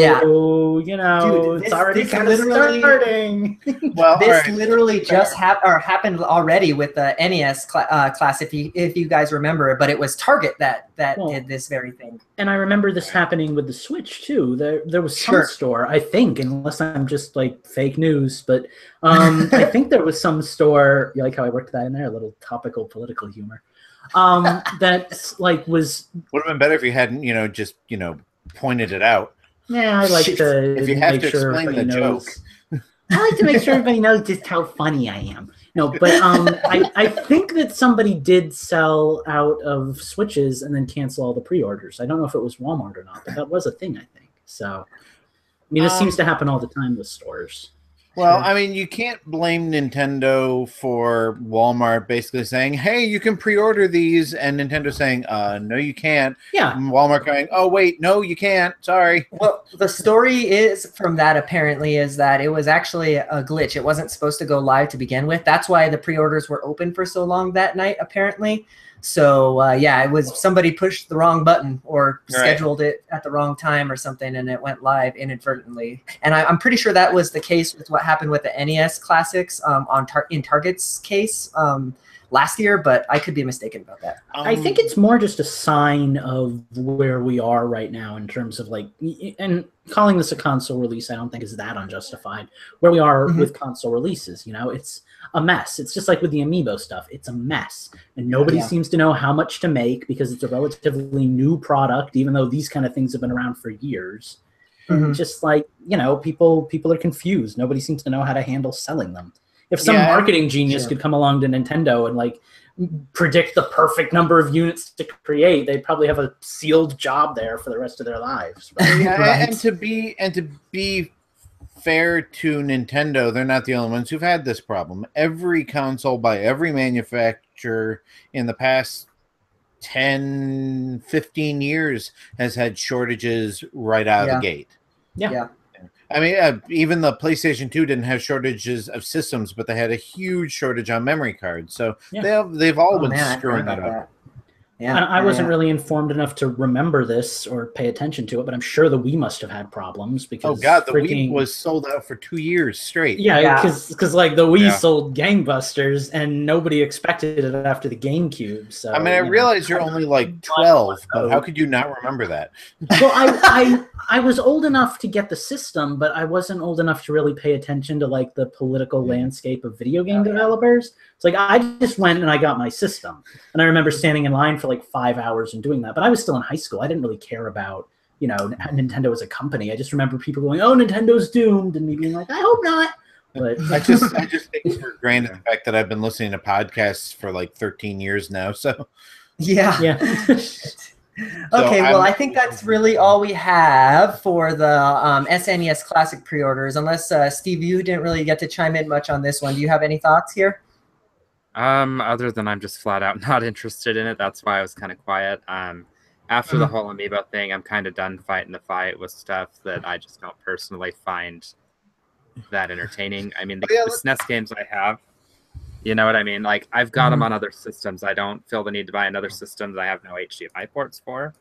you know, dude, it's already kind of starting. Well, this literally just happened already with the NES class, if you guys remember. But it was Target that did this very thing. And I remember this happening with the Switch too. There was some store, I think, unless I'm just like fake news, but I think there was some store. You like how I worked that in there? A little topical political humor. That like would have been better if you hadn't, just pointed it out. Yeah, I like to if you have to sure explain the joke. I like to make sure everybody knows just how funny I am. No, but I think that somebody did sell out of Switches and then cancel all the pre-orders. I don't know if it was Walmart or not, but that was a thing, I think. So, I mean, this seems to happen all the time with stores. Well, I mean, you can't blame Nintendo for Walmart basically saying, hey, you can pre-order these, and Nintendo saying, no, you can't. Yeah. And Walmart going, oh, wait, no, you can't. Sorry. Well, the story is from that apparently is that it was actually a glitch. It wasn't supposed to go live to begin with. That's why the pre-orders were open for so long that night, apparently. So, yeah, it was somebody pushed the wrong button or scheduled it at the wrong time or something, and it went live inadvertently. And I'm pretty sure that was the case with what happened with the NES Classics in Target's case last year, but I could be mistaken about that. I think it's more just a sign of where we are right now in terms of like, and calling this a console release, I don't think is that unjustified. Where we are with console releases, it's a mess. It's just like with the Amiibo stuff. It's a mess. And nobody seems to know how much to make because it's a relatively new product, even though these kind of things have been around for years. And just like, people are confused. Nobody seems to know how to handle selling them. If some marketing genius could come along to Nintendo and like predict the perfect number of units to create, they'd probably have a sealed job there for the rest of their lives. Right? And to be fair to Nintendo, they're not the only ones who've had this problem. Every console by every manufacturer in the past 10, 15 years has had shortages right out of the gate. Yeah. I mean, even the PlayStation 2 didn't have shortages of systems, but they had a huge shortage on memory cards. So they've all been screwing that up. Yeah, and I wasn't really informed enough to remember this or pay attention to it, but I'm sure the Wii must have had problems because the Wii was sold out for 2 years straight. Yeah, because like the Wii sold gangbusters and nobody expected it after the GameCube. So I mean, I realize you're only like 12, but how could you not remember that? Well, I was old enough to get the system, but I wasn't old enough to really pay attention to like the political landscape of video game developers. It's like I just went and I got my system, and I remember standing in line for like 5 hours and doing that. But I was still in high school. I didn't really care about Nintendo as a company. I just remember people going, "Oh, Nintendo's doomed," and me being like, "I hope not." But I just take for granted the fact that I've been listening to podcasts for like 13 years now. So yeah. Okay, So well, I think that's really all we have for the SNES Classic pre-orders. Unless, Steve, you didn't really get to chime in much on this one. Do you have any thoughts here? Other than I'm just flat out not interested in it. That's why I was kind of quiet. After the whole Amiibo thing, I'm kind of done fighting the fight with stuff that I just don't personally find that entertaining. I mean, the SNES games I have, you know what I mean? Like, I've got them on other systems. I don't feel the need to buy another system that I have no HDMI ports for.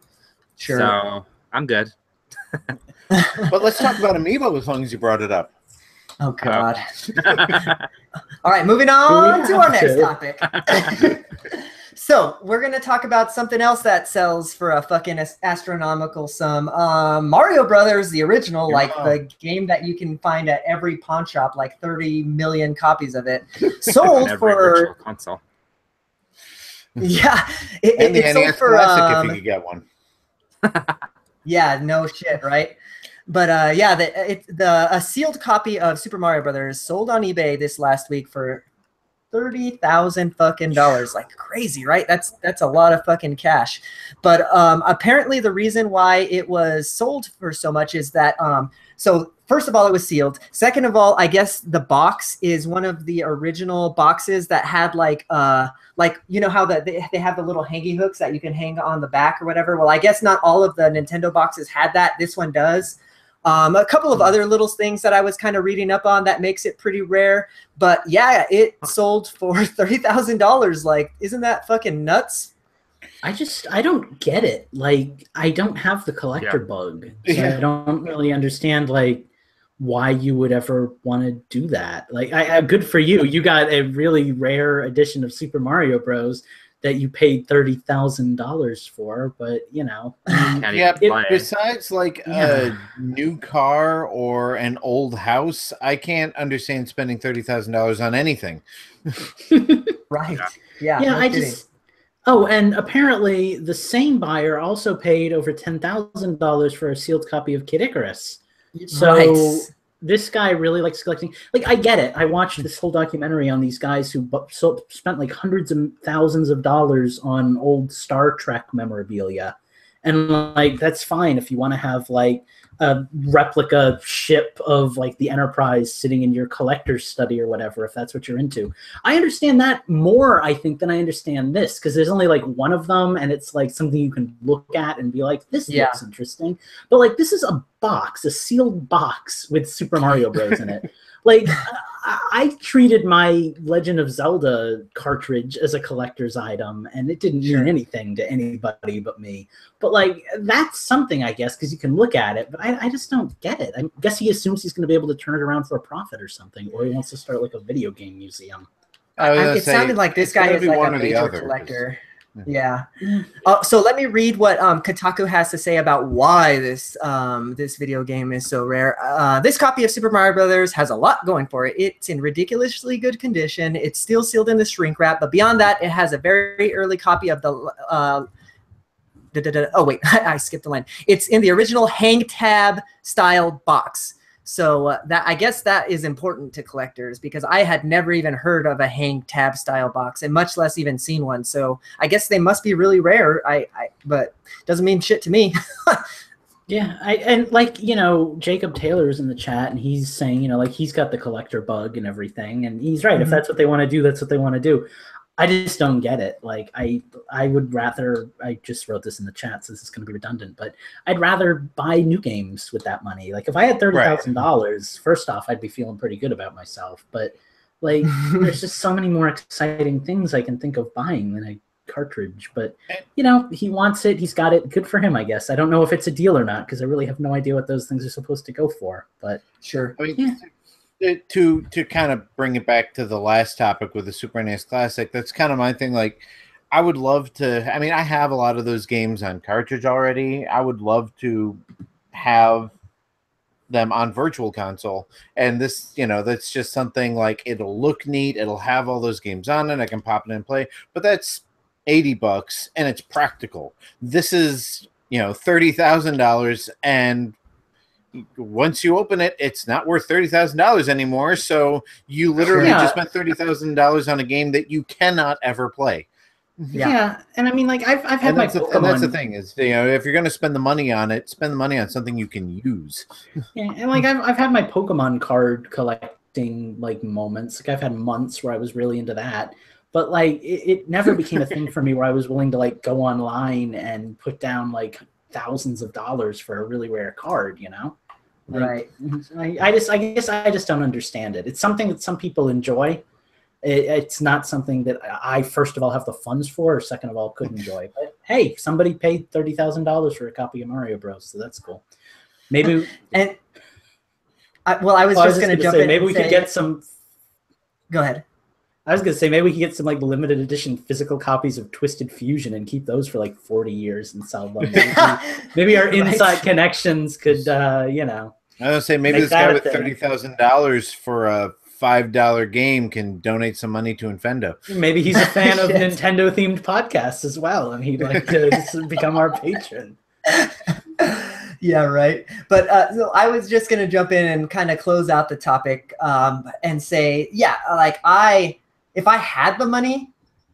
Sure. So I'm good. But let's talk about Amiibo as long as you brought it up. Oh God! All right, moving on to our next topic. So we're gonna talk about something else that sells for a fucking astronomical sum. Mario Brothers, the original, like the game that you can find at every pawn shop, like 30 million copies of it, sold for console. Yeah, And the it sold NES for Classic if you could get one. yeah, no shit, right? But yeah, a sealed copy of Super Mario Brothers sold on eBay this last week for $30,000 fucking dollars. Like crazy, right? That's a lot of fucking cash. But apparently the reason why it was sold for so much is that so first of all, it was sealed. Second of all, I guess the box is one of the original boxes that had like you know how they have the little hangy hooks that you can hang on the back or whatever. Well, I guess not all of the Nintendo boxes had that. This one does. A couple of other little things that I was kind of reading up on that makes it pretty rare. But yeah, it sold for $30,000. Like, isn't that fucking nuts? I don't get it. Like, I don't have the collector bug. So I don't really understand, like, why you would ever want to do that. Like, good for you. You got a really rare edition of Super Mario Bros. That you paid $30,000 for, but you know, besides like a new car or an old house, I can't understand spending $30,000 on anything. Right? Yeah. No, Oh, and apparently the same buyer also paid over $10,000 for a sealed copy of Kid Icarus. So this guy really likes collecting. Like, I get it. I watched this whole documentary on these guys who spent like hundreds of thousands of dollars on old Star Trek memorabilia. And like, that's fine if you want to have like a replica ship of like the Enterprise sitting in your collector's study or whatever, if that's what you're into. I understand that more, I think, than I understand this, because there's only like one of them and it's like something you can look at and be like, this looks interesting. But like, this is a box, a sealed box with Super Mario Bros. In it. Like, I treated my Legend of Zelda cartridge as a collector's item, and it didn't mean anything to anybody but me. But, like, that's something, I guess, because you can look at it, but I just don't get it. I guess he assumes he's going to be able to turn it around for a profit or something, or he wants to start, like, a video game museum. It sounded like this guy is like a major collector. Yeah. So let me read what Kotaku has to say about why this video game is so rare. This copy of Super Mario Brothers has a lot going for it. It's in ridiculously good condition. It's still sealed in the shrink wrap, but beyond that, it has a very early copy of the oh wait, I skipped a line. It's in the original hang tab style box. So that, I guess that is important to collectors, because I had never even heard of a hang tab style box, and much less even seen one. So I guess they must be really rare. But doesn't mean shit to me. Yeah, and like, you know, Jacob Taylor is in the chat, and he's saying, you know, like, he's got the collector bug and everything, and he's right. If that's what they want to do, that's what they want to do. I just don't get it. Like, I would rather, I just wrote this in the chat, so this is going to be redundant, but I'd rather buy new games with that money. Like, if I had $30,000, first off, I'd be feeling pretty good about myself. But, like, there's just so many more exciting things I can think of buying than a cartridge. But, you know, he wants it. He's got it. Good for him, I guess. I don't know if it's a deal or not, because I really have no idea what those things are supposed to go for. But sure. I mean, to kind of bring it back to the last topic with the Super NES Classic, that's kind of my thing. Like, I would love to, I mean, I have a lot of those games on cartridge already. I would love to have them on Virtual Console, and this, you know, that's just something like, it'll look neat, it'll have all those games on it, I can pop it in and play, but that's $80 and it's practical. This is, you know, $30,000, and once you open it, it's not worth $30,000 anymore. So you literally just spent $30,000 on a game that you cannot ever play. Yeah, and I mean, like, I've had my Pokemon. And that's the thing is, you know, if you're going to spend the money on it, spend the money on something you can use. Yeah, and like, I've had my Pokemon card collecting like moments. Like, I've had months where I was really into that. But like, it never became a thing for me where I was willing to like go online and put down like thousands of dollars for a really rare card, you know? Like, right. I guess I just don't understand it. It's something that some people enjoy. It's not something that I, first of all, have the funds for, or second of all, could enjoy. But hey, somebody paid $30,000 for a copy of Mario Bros, so that's cool. Maybe. And I was just going to jump in. Maybe we could get some. Go ahead. I was going to say maybe we could get some like limited edition physical copies of Twisted Fusion and keep those for like 40 years and sell them. Maybe our inside connections could, you know. I was going to say maybe this guy with $30,000 for a $5 game can donate some money to Infendo. Maybe he's a fan of Nintendo-themed podcasts as well, and he'd like to become our patron. Yeah, right. But so I was just going to jump in and kind of close out the topic and say, yeah, like if I had the money,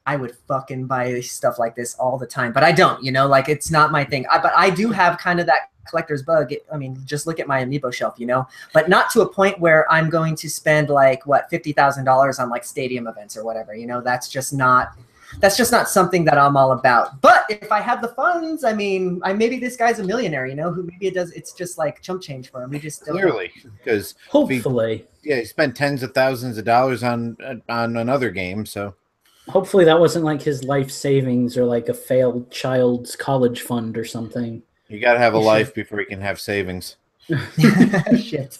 I would fucking buy stuff like this all the time. But I don't, you know, like it's not my thing. But I do have kind of that collector's bug. I mean, just look at my amiibo shelf, you know, but not to a point where I'm going to spend like what $50,000 on like stadium events or whatever. You know, that's just not something that I'm all about. But if I have the funds, I mean, maybe this guy's a millionaire, you know, who maybe it's just like chump change for him. We just don't clearly, because hopefully, he spent tens of thousands of dollars on another game. So hopefully that wasn't like his life savings or like a failed child's college fund or something. You got to have a life before you can have savings. Shit.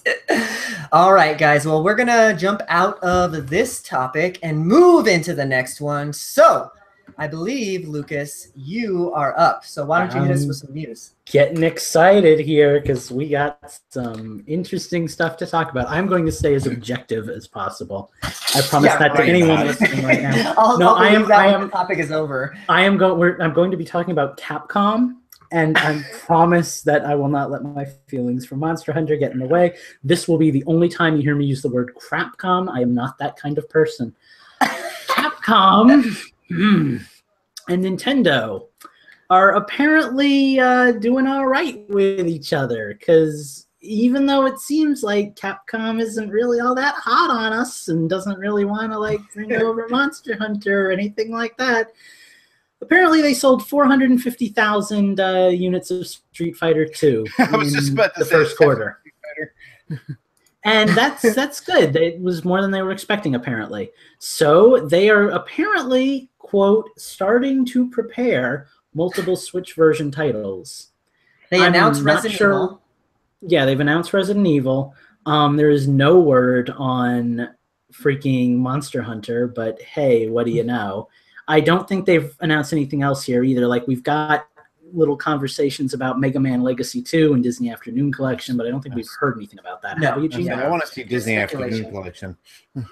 All right, guys. Well, we're going to jump out of this topic and move into the next one. So I believe, Lucas, you are up. So why don't you hit us with some news? Getting excited here because we got some interesting stuff to talk about. I'm going to stay as objective as possible. I promise that to anyone listening right now. The topic is over. I'm going to be talking about Capcom. And I promise that I will not let my feelings for Monster Hunter get in the way. This will be the only time you hear me use the word crapcom. I am not that kind of person. Capcom and Nintendo are apparently doing all right with each other, because even though it seems like Capcom isn't really all that hot on us and doesn't really want to like bring over Monster Hunter or anything like that, apparently, they sold 450,000 units of Street Fighter 2 I was just about to the say first quarter. And that's good. It was more than they were expecting, apparently. So they are apparently, quote, starting to prepare multiple Switch version titles. They announced Resident Evil. Yeah, they've announced Resident Evil. There is no word on freaking Monster Hunter, but hey, what do you know? I don't think they've announced anything else here either. Like, we've got little conversations about Mega Man Legacy 2 and Disney Afternoon Collection, but I don't think we've heard anything about that. No, I want to see Disney Afternoon Collection.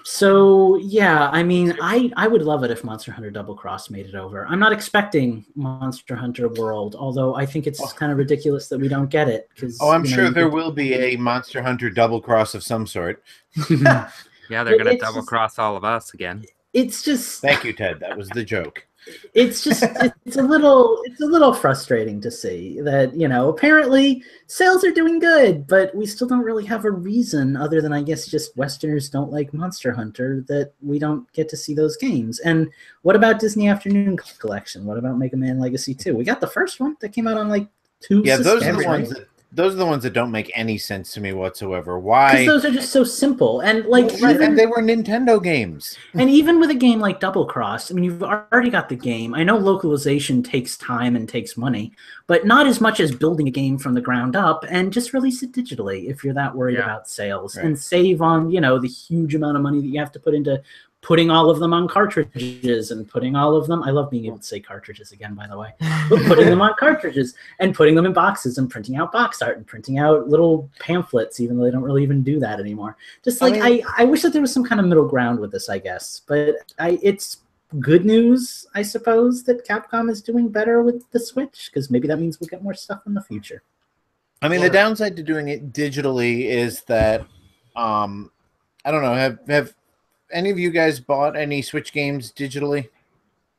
So, yeah, I mean, I would love it if Monster Hunter Double Cross made it over. I'm not expecting Monster Hunter World, although I think it's kind of ridiculous that we don't get it. I'm sure there will be a Monster Hunter Double Cross of some sort. Yeah, they're going to double cross all of us again. It's just. Thank you, Ted. That was the joke. It's just it's a little frustrating to see that, you know, apparently sales are doing good, but we still don't really have a reason other than, I guess, just Westerners don't like Monster Hunter, that we don't get to see those games. And what about Disney Afternoon Collection? What about Mega Man Legacy 2? We got the first one that came out on like 2 Yeah, systems, those are the ones that. Those are the ones that don't make any sense to me whatsoever. Why? Because those are just so simple. And like, and they were Nintendo games. And even with a game like Double Cross, I mean, you've already got the game. I know localization takes time and takes money, but not as much as building a game from the ground up and just release it digitally if you're that worried about sales, and save on, you know, the huge amount of money that you have to put into putting all of them on cartridges and putting all of them. I love being able to say cartridges again, by the way. But putting them on cartridges and putting them in boxes and printing out box art and printing out little pamphlets, even though they don't really even do that anymore. Just like, I wish that there was some kind of middle ground with this, I guess. But it's good news, I suppose, that Capcom is doing better with the Switch, because maybe that means we'll get more stuff in the future. I mean, the downside to doing it digitally is that, I don't know, have any of you guys bought any Switch games digitally?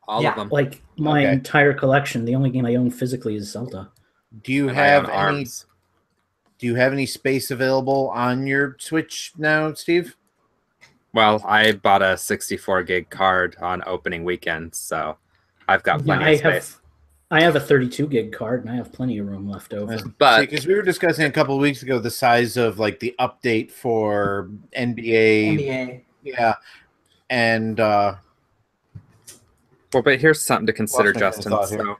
All of them. Like my entire collection. The only game I own physically is Zelda. Do you have any? Do you have any space available on your Switch now, Steve? Well, I bought a 64 gig card on opening weekend, so I've got plenty of space. I have a 32 gig card, and I have plenty of room left over. But because we were discussing a couple of weeks ago the size of like the update for NBA. Yeah, and well, but here's something to consider, Justin. So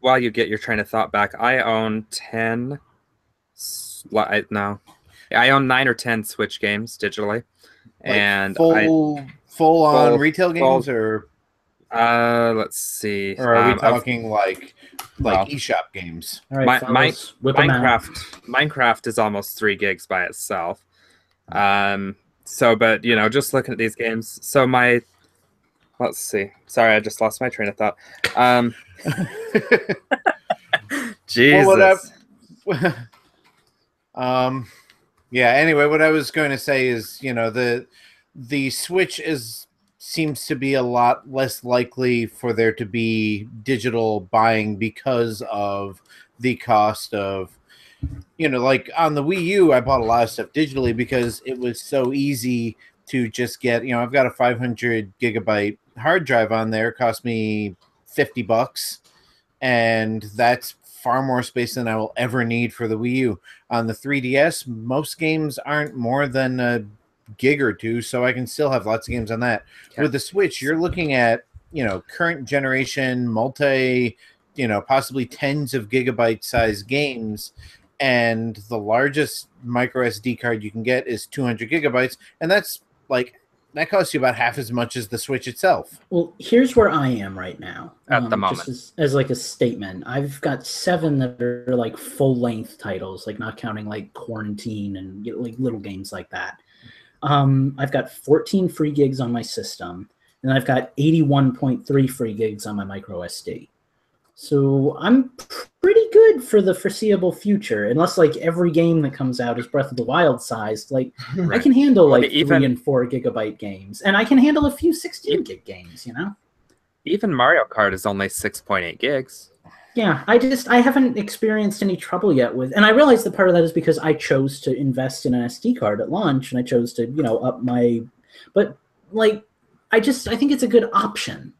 while you get your train of thought back, I own 10 no. I own 9 or 10 Switch games digitally, and full on retail games, or let's see. Or are we talking like eShop games? All right, Minecraft is almost 3 gigs by itself. So, but just looking at these games. So let's see. Sorry, I just lost my train of thought. Jesus. Yeah. Anyway, what I was going to say is, the Switch seems to be a lot less likely for there to be digital buying because of the cost of, like on the Wii U, I bought a lot of stuff digitally because it was so easy to just get, I've got a 500 gigabyte hard drive on there. It cost me $50, and that's far more space than I will ever need for the Wii U. On the 3DS, most games aren't more than a gig or two, so I can still have lots of games on that. Okay. With the Switch, you're looking at, current generation, possibly tens of gigabyte size games, and the largest micro SD card you can get is 200 gigabytes, and that costs you about half as much as the Switch itself. Well, here's where I am right now. At the moment. Just as like a statement, I've got 7 that are like full-length titles, like not counting like Quarantine and like little games like that. I've got 14 free gigs on my system, and I've got 81.3 free gigs on my micro SD. So I'm pretty good for the foreseeable future, unless like every game that comes out is Breath of the Wild sized. Like right. I can handle like 3 and 4 gigabyte games, and I can handle a few 16 gig games. Even Mario Kart is only 6.8 gigs. Yeah, I haven't experienced any trouble yet with, and I realize that part of that is because I chose to invest in an SD card at launch, and I chose to up my, but like I think it's a good option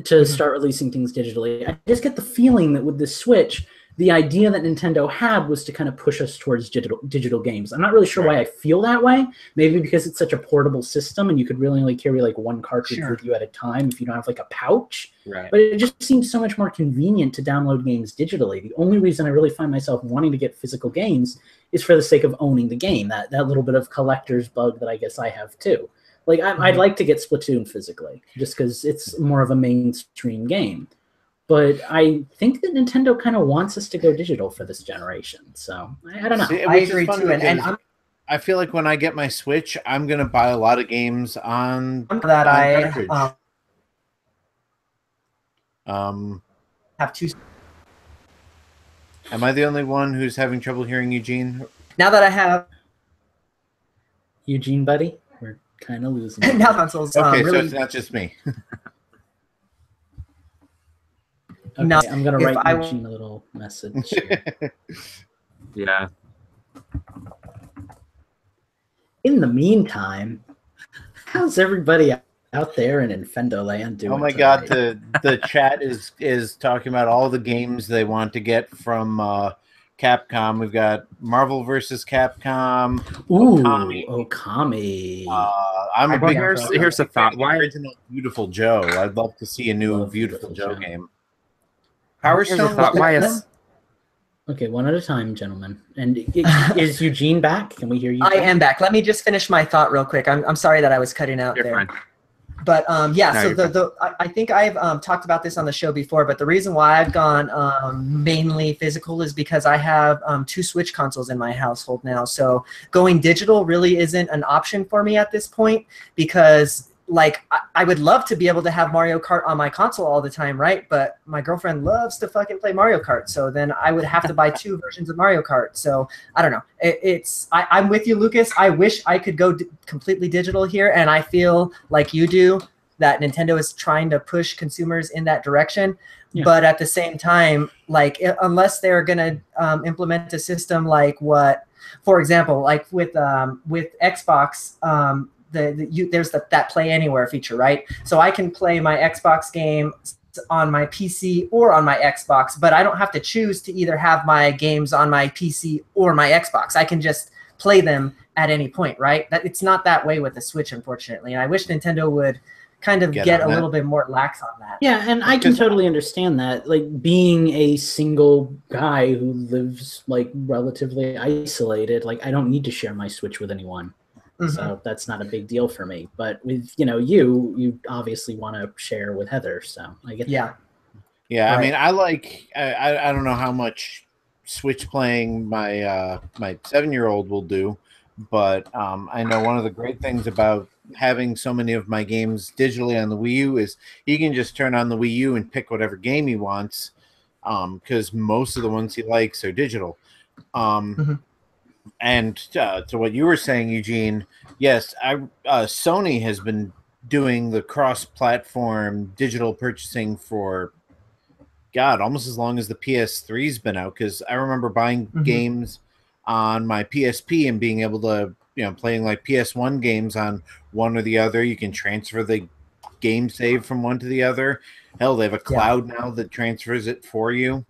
to start releasing things digitally. I just get the feeling that with the Switch, the idea that Nintendo had was to kind of push us towards digital games. I'm not really sure why I feel that way. Maybe because it's such a portable system and you could really only carry like one cartridge with you at a time if you don't have like a pouch. Right. But it just seems so much more convenient to download games digitally. The only reason I really find myself wanting to get physical games is for the sake of owning the game, that little bit of collector's bug that I guess I have too. Like I'd like to get Splatoon physically just because it's more of a mainstream game. But I think that Nintendo kind of wants us to go digital for this generation. So I don't know. See, I agree too. And I feel like when I get my Switch, I'm going to buy a lot of games on that. Have 2. Am I the only one who's having trouble hearing Eugene? Now that I have Eugene, buddy, we're kind of losing. Now consoles. Okay, so it's not just me. Okay, no, I'm going to write Eugene a little message. Yeah. In the meantime, how's everybody out there in Infendo land doing? Oh my God, the chat is talking about all the games they want to get from Capcom. We've got Marvel vs. Capcom. Ooh, Okami. I'm a big. Here's a thought. Why original Beautiful Joe? I'd love to see a new Beautiful Joe game. Power Stone. Why is? Okay, one at a time, gentlemen. And is Eugene back? Can we hear you? I am back. Let me just finish my thought real quick. I'm sorry that I was cutting out there. Fine. But yeah, no, so I think I've talked about this on the show before, but the reason why I've gone mainly physical is because I have 2 Switch consoles in my household now. So going digital really isn't an option for me at this point because like I would love to be able to have Mario Kart on my console all the time, right? But my girlfriend loves to fucking play Mario Kart, so then I would have to buy 2 versions of Mario Kart. So I don't know. I'm with you, Lucas. I wish I could go completely digital here, and I feel like you do that Nintendo is trying to push consumers in that direction. Yeah. But at the same time, like unless they're gonna implement a system like what, for example, like with Xbox. There's that Play Anywhere feature, right? So I can play my Xbox game on my PC or on my Xbox, but I don't have to choose to either have my games on my PC or my Xbox. I can just play them at any point, right? It's not that way with the Switch, unfortunately. And I wish Nintendo would kind of Get get on a that. little bit more lax on that. Yeah, and I can totally understand that. Like being a single guy who lives like relatively isolated, like I don't need to share my Switch with anyone. Mhm. So that's not a big deal for me. But with, you know, you obviously want to share with Heather, so I get Yeah. Yeah, I Right. mean, I don't know how much Switch playing my 7-year-old will do, but I know one of the great things about having so many of my games digitally on the Wii U is he can just turn on the Wii U and pick whatever game he wants, because most of the ones he likes are digital. Mhm. And to what you were saying, Eugene, yes, Sony has been doing the cross-platform digital purchasing for God, almost as long as the PS3's been out. Because I remember buying Mhm. games on my PSP and being able to, playing like PS1 games on one or the other. You can transfer the game save from one to the other. Hell, they have a cloud now that transfers it for you.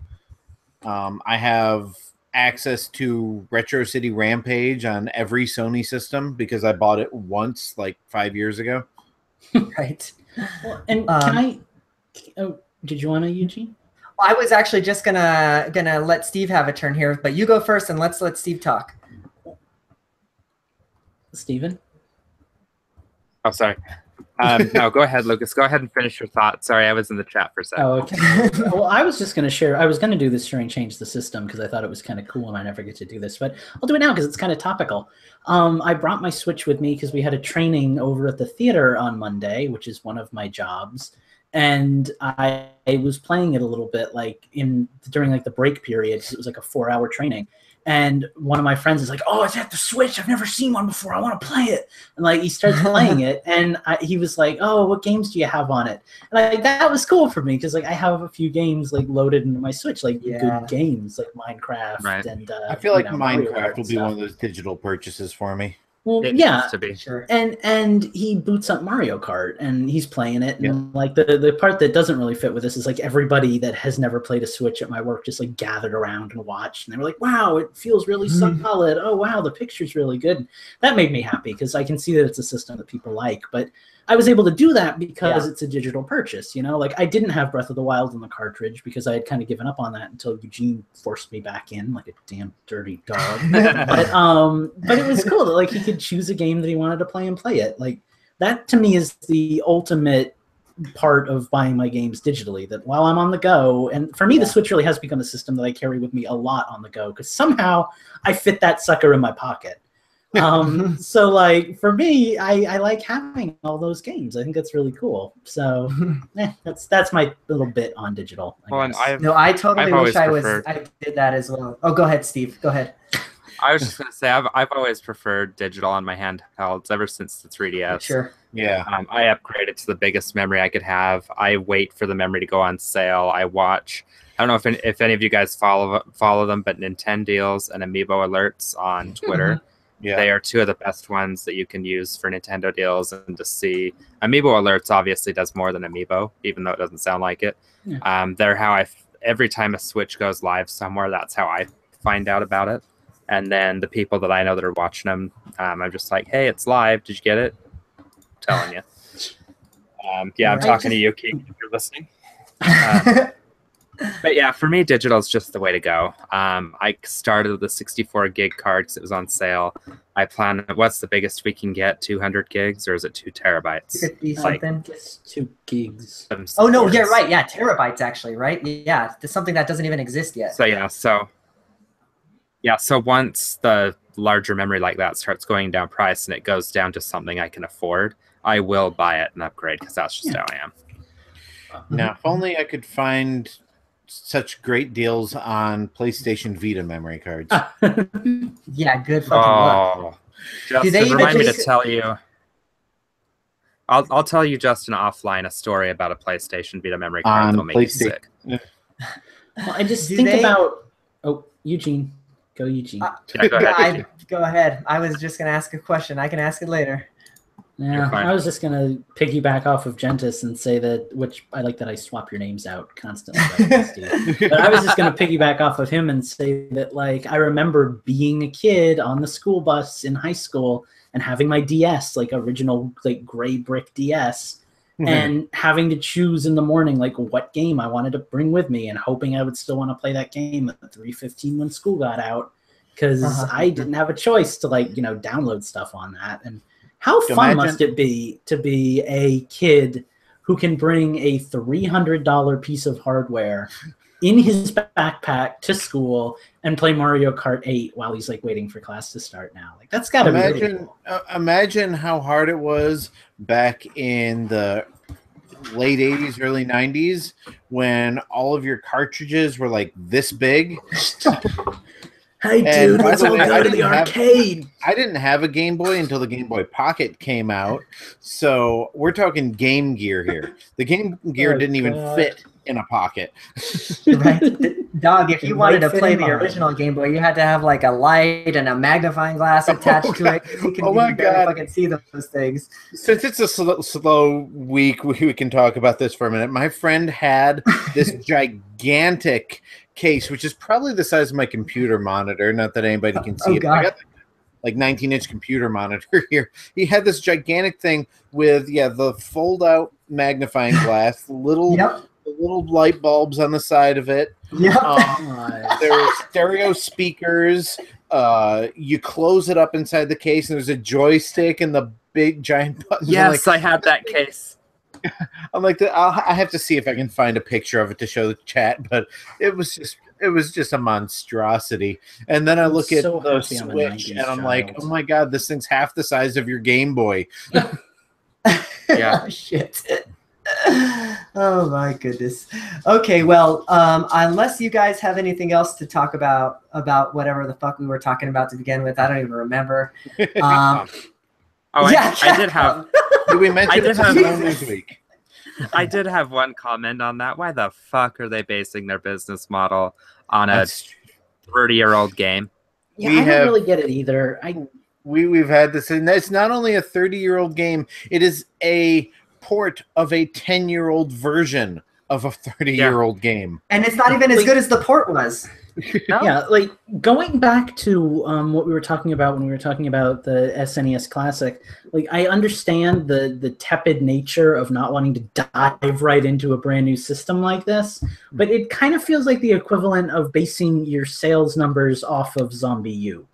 I have access to Retro City Rampage on every Sony system because I bought it once like 5 years ago. Right. Well, and can I? Oh, did you want to, Eugene? I was actually just gonna let Steve have a turn here, but you go first and let's let Steve talk. Steven? Oh, sorry. No, go ahead, Lucas. Go ahead and finish your thought. Sorry, I was in the chat for a second. Oh, okay. Well, I was just going to share. I was going to do this during Change the System because I thought it was kind of cool and I never get to do this. But I'll do it now because it's kind of topical. I brought my Switch with me because we had a training over at the theater on Monday, which is one of my jobs. And I was playing it a little bit like during like the break period because it was like a 4-hour training. And one of my friends is like, "Oh, it's at the Switch. I've never seen one before. I want to play it." And like he starts playing it, and he was like, "Oh, what games do you have on it?" And like that was cool for me because like I have a few games like loaded into my Switch, like good games like Minecraft, Right. and I feel like Mario Kart Minecraft will be stuff. one of those digital purchases for me. Well, It yeah, needs to be. Sure. and he boots up Mario Kart and he's playing it, and like the part that doesn't really fit with this is like everybody that has never played a Switch at my work just like gathered around and watched, and they were like, "Wow, it feels really solid. Oh wow, the picture's really good." That made me happy because I can see that it's a system that people like, but I was able to do that because it's a digital purchase, you know? Like I didn't have Breath of the Wild in the cartridge because I had kind of given up on that until Eugene forced me back in like a damn dirty dog. But it was cool that like he could choose a game that he wanted to play and play it. Like that to me is the ultimate part of buying my games digitally, that while I'm on the go, and for me the Switch really has become a system that I carry with me a lot on the go because somehow I fit that sucker in my pocket. So like for me, I like having all those games. I think that's really cool. So that's my little bit on digital. I totally wish I did that as well. Oh, go ahead, Steve. Go ahead. I was just going to say I've always preferred digital on my handhelds ever since the 3DS. Sure. Yeah. I upgraded to the biggest memory I could have. I wait for the memory to go on sale. I watch. I don't know if any of you guys follow them, but Nintendo Deals and Amiibo Alerts on Twitter. They are two of the best ones that you can use for Nintendo deals and to see. Amiibo Alerts obviously does more than Amiibo, even though it doesn't sound like it. They're how every time a Switch goes live somewhere, that's how I find out about it. And then the people that I know that are watching them, I'm just like, "Hey, it's live. Did you get it?" I'm telling you. I'm talking to you, Keith, if you're listening. But yeah, for me, digital is just the way to go. I started with the 64 gig card because it was on sale. I plan, what's the biggest we can get? 200 gigs, or is it 2 terabytes? 50 something. It's 2 gigs. Oh no, yeah, right, yeah, terabytes actually, right? Yeah, it's something that doesn't even exist yet. So once the larger memory like that starts going down price and it goes down to something I can afford, I will buy it and upgrade because that's just how I am. Now, if only I could find such great deals on PlayStation Vita memory cards. Yeah, good fucking luck. Justin, remind me to tell you. I'll tell you, Justin, offline a story about a PlayStation Vita memory card that'll make you sick. Well, I just think about. Oh, Eugene, go Eugene. Go ahead. Go ahead. I was just gonna ask a question. I can ask it later. Yeah, I was just gonna piggyback off of Gentis and say that, which I like that I swap your names out constantly. But I was just gonna piggyback off of him and say that, like, I remember being a kid on the school bus in high school and having my DS, like original, like gray brick DS, and having to choose in the morning like what game I wanted to bring with me, and hoping I would still want to play that game at 3:15 when school got out, because I didn't have a choice to download stuff on that. And how fun must it be to be a kid who can bring a $300 piece of hardware in his backpack to school and play Mario Kart 8 while he's waiting for class to start now. That's got to be really cool. Imagine how hard it was back in the late 80s, early 90s when all of your cartridges were this big. Hey, dude, let's all go to the arcade. I didn't have a Game Boy until the Game Boy Pocket came out. So we're talking Game Gear here. The Game Gear didn't even fit in a pocket. Right? Dog, if you wanted to play the original Game Boy, you had to have a light and a magnifying glass attached to it. You can fucking see those things. Since it's a slow week, we can talk about this for a minute. My friend had this gigantic case, which is probably the size of my computer monitor. Not that anybody can see it. God. I got 19-inch computer monitor here. He had this gigantic thing with the fold-out magnifying glass, the little light bulbs on the side of it. There were stereo speakers. You close it up inside the case, and there's a joystick and the big giant buttons. Yes, I had that case. I'm I have to see if I can find a picture of it to show the chat, but it was just a monstrosity. And then I look at the Switch, and I'm like, oh my god, this thing's half the size of your Game Boy. Yeah. Shit. Oh my goodness. Okay, well, unless you guys have anything else to talk about whatever the fuck we were talking about to begin with, I don't even remember. I did have. Did we mention this week? I did have one comment on that. Why the fuck are they basing their business model on a 30-year-old game? Yeah, I don't really get it either. We've had this, and it's not only a 30-year-old game; it is a port of a 10-year-old version of a 30-year-old game, and it's not even as good as the port was. No? Yeah, going back to what we were talking about when we were talking about the SNES Classic, I understand the tepid nature of not wanting to dive right into a brand new system like this, but it kind of feels like the equivalent of basing your sales numbers off of Zombie U.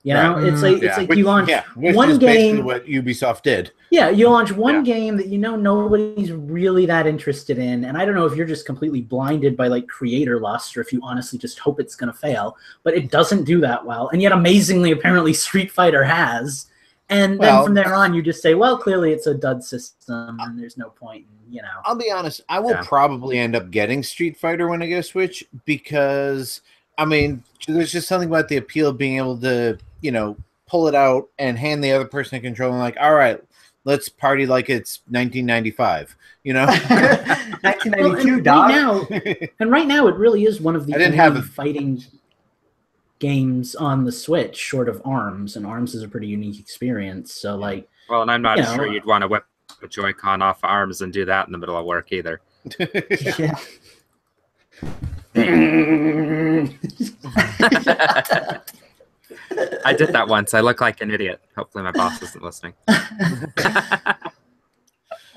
You know, it's like you launch one game. What Ubisoft did. Yeah, you launch one game that nobody's really that interested in, and I don't know if you're just completely blinded by creator lust, or if you honestly just hope it's going to fail. But it doesn't do that well, and yet amazingly, apparently, Street Fighter has. And then from there on, you just say, well, clearly it's a dud system, and there's no point in, I'll be honest. I will probably end up getting Street Fighter when I get a Switch because, there's just something about the appeal of being able to, pull it out and hand the other person a controller and all right, let's party like it's 1995, 1992, dog. Right now, it really is one of the only fighting games on the Switch, short of ARMS, and ARMS is a pretty unique experience. So, well, and I'm not sure you'd want to whip a Joy-Con off ARMS and do that in the middle of work either. Yeah. I did that once. I look like an idiot. Hopefully my boss isn't listening.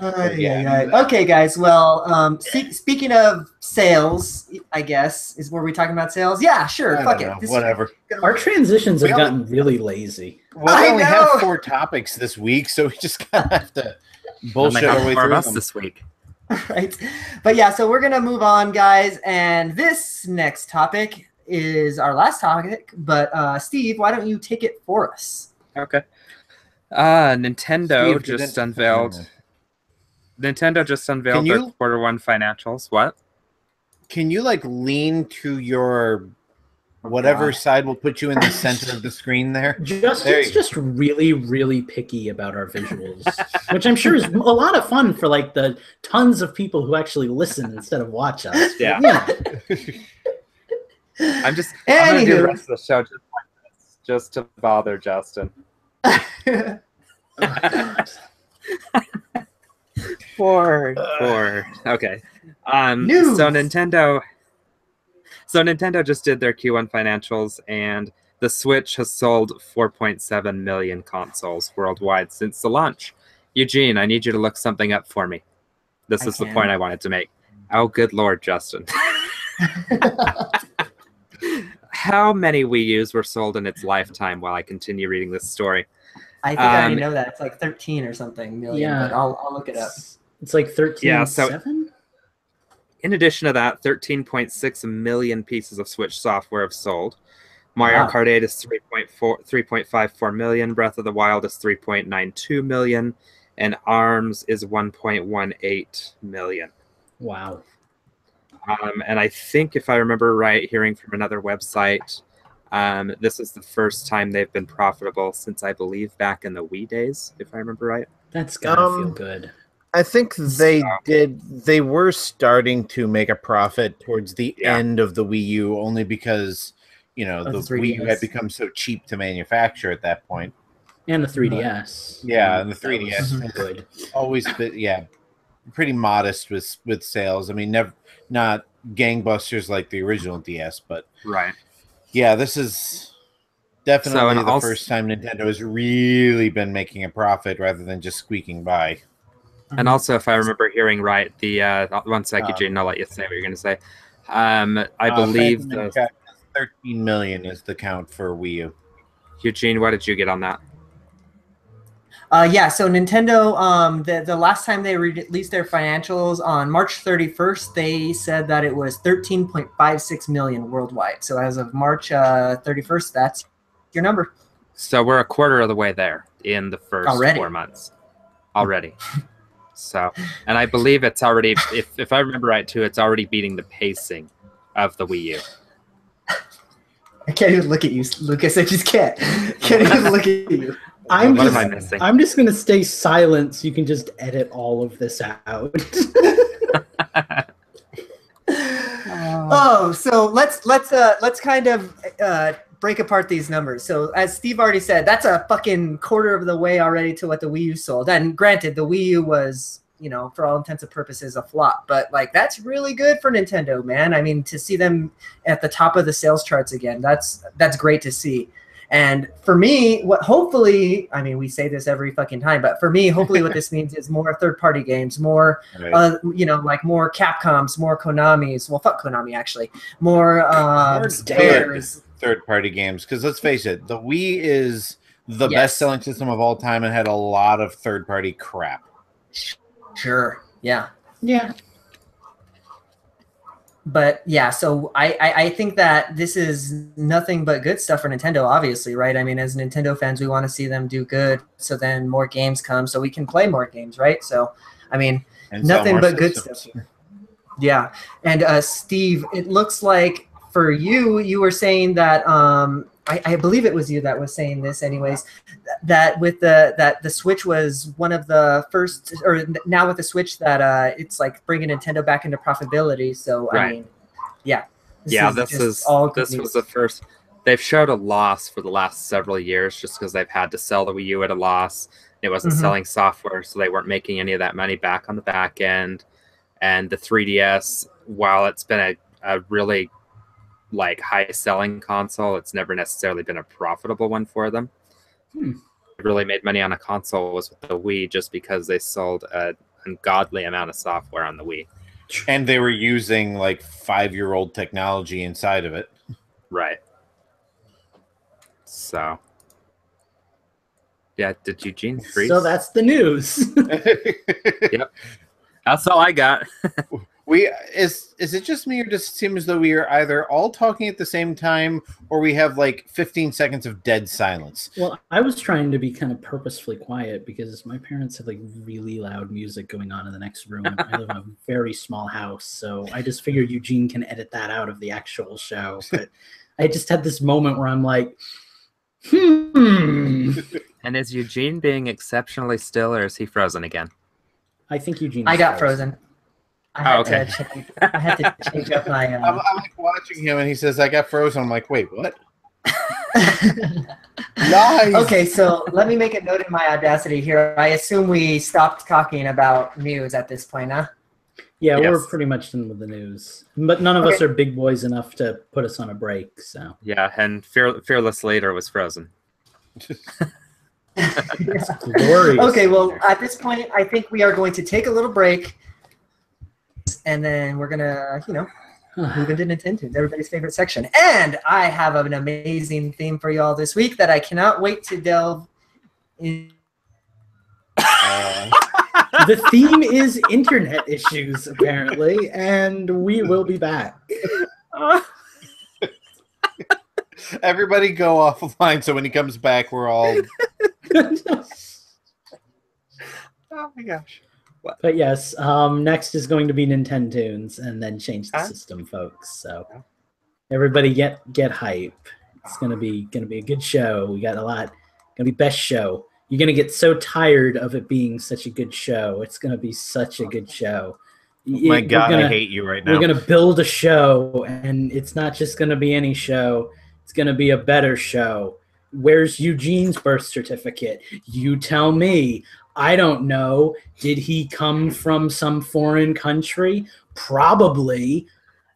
Okay, guys. Well, speaking of sales, I guess, were we talking about sales? Yeah, sure. Fuck it. Whatever. Our transitions have gotten really lazy. Well, we only have 4 topics this week, so we just kind of have to bullshit our way through them this week. Right. But yeah, so we're going to move on, guys. And this next topic is our last topic. But Steve, why don't you take it for us? Okay. Nintendo just unveiled their quarter 1 financials. What? Can you like lean to your whatever side will put you in the center of the screen there? Justin's just really, really picky about our visuals, which I'm sure is a lot of fun for like the tons of people who actually listen instead of watch us. Yeah. I'm gonna do the rest of the show just like this, just to bother Justin. Poor. Okay. News. So Nintendo just did their Q1 financials, and the Switch has sold 4.7 million consoles worldwide since the launch. Eugene, I need you to look something up for me. This is the point I wanted to make. Oh, good Lord, Justin. How many Wii U's were sold in its lifetime while I continue reading this story? I think I already know that. It's like 13 or something million, but I'll look it up. It's like 13.7? Yeah, so in addition to that, 13.6 million pieces of Switch software have sold. Mario Kart 8 is 3.54 million, Breath of the Wild is 3.92 million, and ARMS is 1.18 million. Wow. And I think, if I remember right, hearing from another website, this is the first time they've been profitable since, I believe, back in the Wii days, if I remember right. That's gotta feel good. I think they were starting to make a profit towards the end of the Wii U, only because, you know, the Wii U had become so cheap to manufacture at that point. And the 3DS. Yeah, and the 3DS was good. Always been, pretty modest with sales. I mean, not gangbusters like the original DS, but yeah, this is definitely the first time Nintendo has really been making a profit rather than just squeaking by. And also, if I remember hearing right, the 1 second, Eugene, I'll let you say what you're going to say. I believe the 13 million is the count for Wii U. Eugene, what did you get on that? So Nintendo, the last time they released their financials on March 31st, they said that it was 13.56 million worldwide. So as of March 31st, that's your number. So we're a quarter of the way there in the first 4 months already. So, and I believe it's already, if I remember right too, it's already beating the pacing of the Wii U. I can't even look at you, Lucas. I just can't. Can't even look at you. I'm just going to stay silent so you can just edit all of this out. So let's kind of break apart these numbers. So as Steve already said, that's a fucking quarter of the way already to what the Wii U sold. And granted, the Wii U was, you know, for all intents and purposes, a flop. But like, that's really good for Nintendo, man. I mean, to see them at the top of the sales charts again, that's great to see. And for me, hopefully, I mean, we say this every fucking time, but for me, hopefully what this means is more third-party games, more, you know, like more Capcoms, more Konamis. Well, fuck Konami, actually. More third-party games, because let's face it, the Wii is the best-selling system of all time and had a lot of third-party crap. Sure, yeah. Yeah. But yeah, so I think that this is nothing but good stuff for Nintendo, obviously, right? I mean, as Nintendo fans, we want to see them do good, so then more games come, so we can play more games, right? So, I mean, nothing but good stuff here. Yeah, and Steve, it looks like for you were saying that I believe it was you that was saying this, anyways. That with the Switch was one of the first, or now with the Switch that it's like bringing Nintendo back into profitability. So I mean, this was the first. They've showed a loss for the last several years just because they've had to sell the Wii U at a loss. It wasn't selling software, so they weren't making any of that money back on the back end. And the 3DS, while it's been a really like high selling console, it's never necessarily been a profitable one for them. They really made money on a console was with the Wii just because they sold an ungodly amount of software on the Wii. And they were using like 5-year-old technology inside of it. Right. So yeah, did Eugene freeze? So that's the news. Yep. That's all I got. Is it just me, or does it seem as though we are either all talking at the same time or we have like 15 seconds of dead silence? Well, I was trying to be kind of purposefully quiet because my parents have like really loud music going on in the next room. I live in a very small house, so I just figured Eugene can edit that out of the actual show. But I just had this moment where I'm like, And is Eugene being exceptionally still, or is he frozen again? I think Eugene. I got frozen. I had to change up my. I'm like watching him, and he says, "I got frozen." I'm like, "Wait, what?" Nice. Okay, so let me make a note in my Audacity here. I assume we stopped talking about news at this point, huh? Yeah, we're pretty much done with the news, but none of us are big boys enough to put us on a break. So yeah, and Fearless Leader was frozen. It's glorious. Okay, well, at this point, I think we are going to take a little break. and then we're gonna, move into Nintendo, everybody's favorite section. And I have an amazing theme for y'all this week that I cannot wait to delve in. The theme is internet issues, apparently, and we will be back. Everybody go offline so when he comes back, we're all... Oh my gosh. What? But yes, next is going to be Nintendoons, and then change the system, folks. So everybody get hype. It's gonna be a good show. We got a lot. Gonna be best show. You're gonna get so tired of it being such a good show. It's gonna be such a good show. My God, I hate you right now. We're gonna build a show, and it's not just gonna be any show. It's gonna be a better show. Where's Eugene's birth certificate? You tell me. I don't know. Did he come from some foreign country? Probably.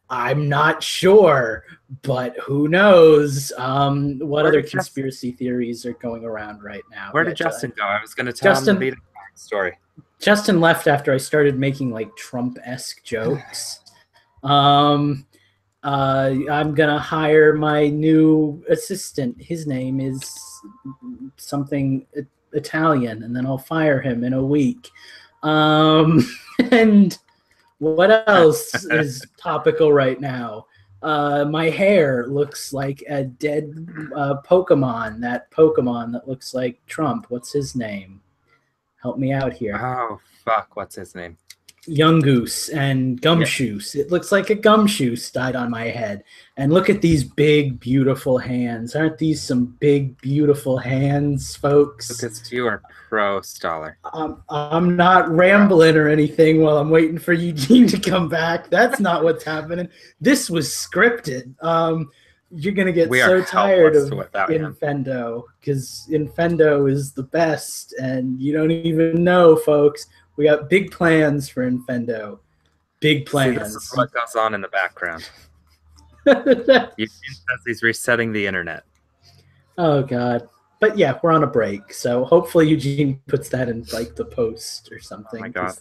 I'm not sure, but who knows? What other conspiracy theories are going around right now? Where did Justin go? I was going to tell him the story. Justin left after I started making like Trump-esque jokes. I'm gonna hire my new assistant. His name is something Italian, and then I'll fire him in a week. And what else is topical right now? My hair looks like a dead Pokemon. That Pokemon that looks like Trump. What's his name? Help me out here. Oh, fuck. What's his name? Young Goose and Gumshoos. Yeah. It looks like a Gumshoos died on my head. And look at these big, beautiful hands. Aren't these some big, beautiful hands, folks? Because you are pro Staller. I'm not rambling or anything while I'm waiting for Eugene to come back. That's not what's happening. This was scripted. You're going to get so tired of Infendo because Infendo is the best, and you don't even know, folks. We got big plans for Infendo. Big plans. See, this is what goes on in the background. Eugene says he's resetting the internet. Oh, God. But yeah, we're on a break, so hopefully Eugene puts that in like the post or something. Oh my God.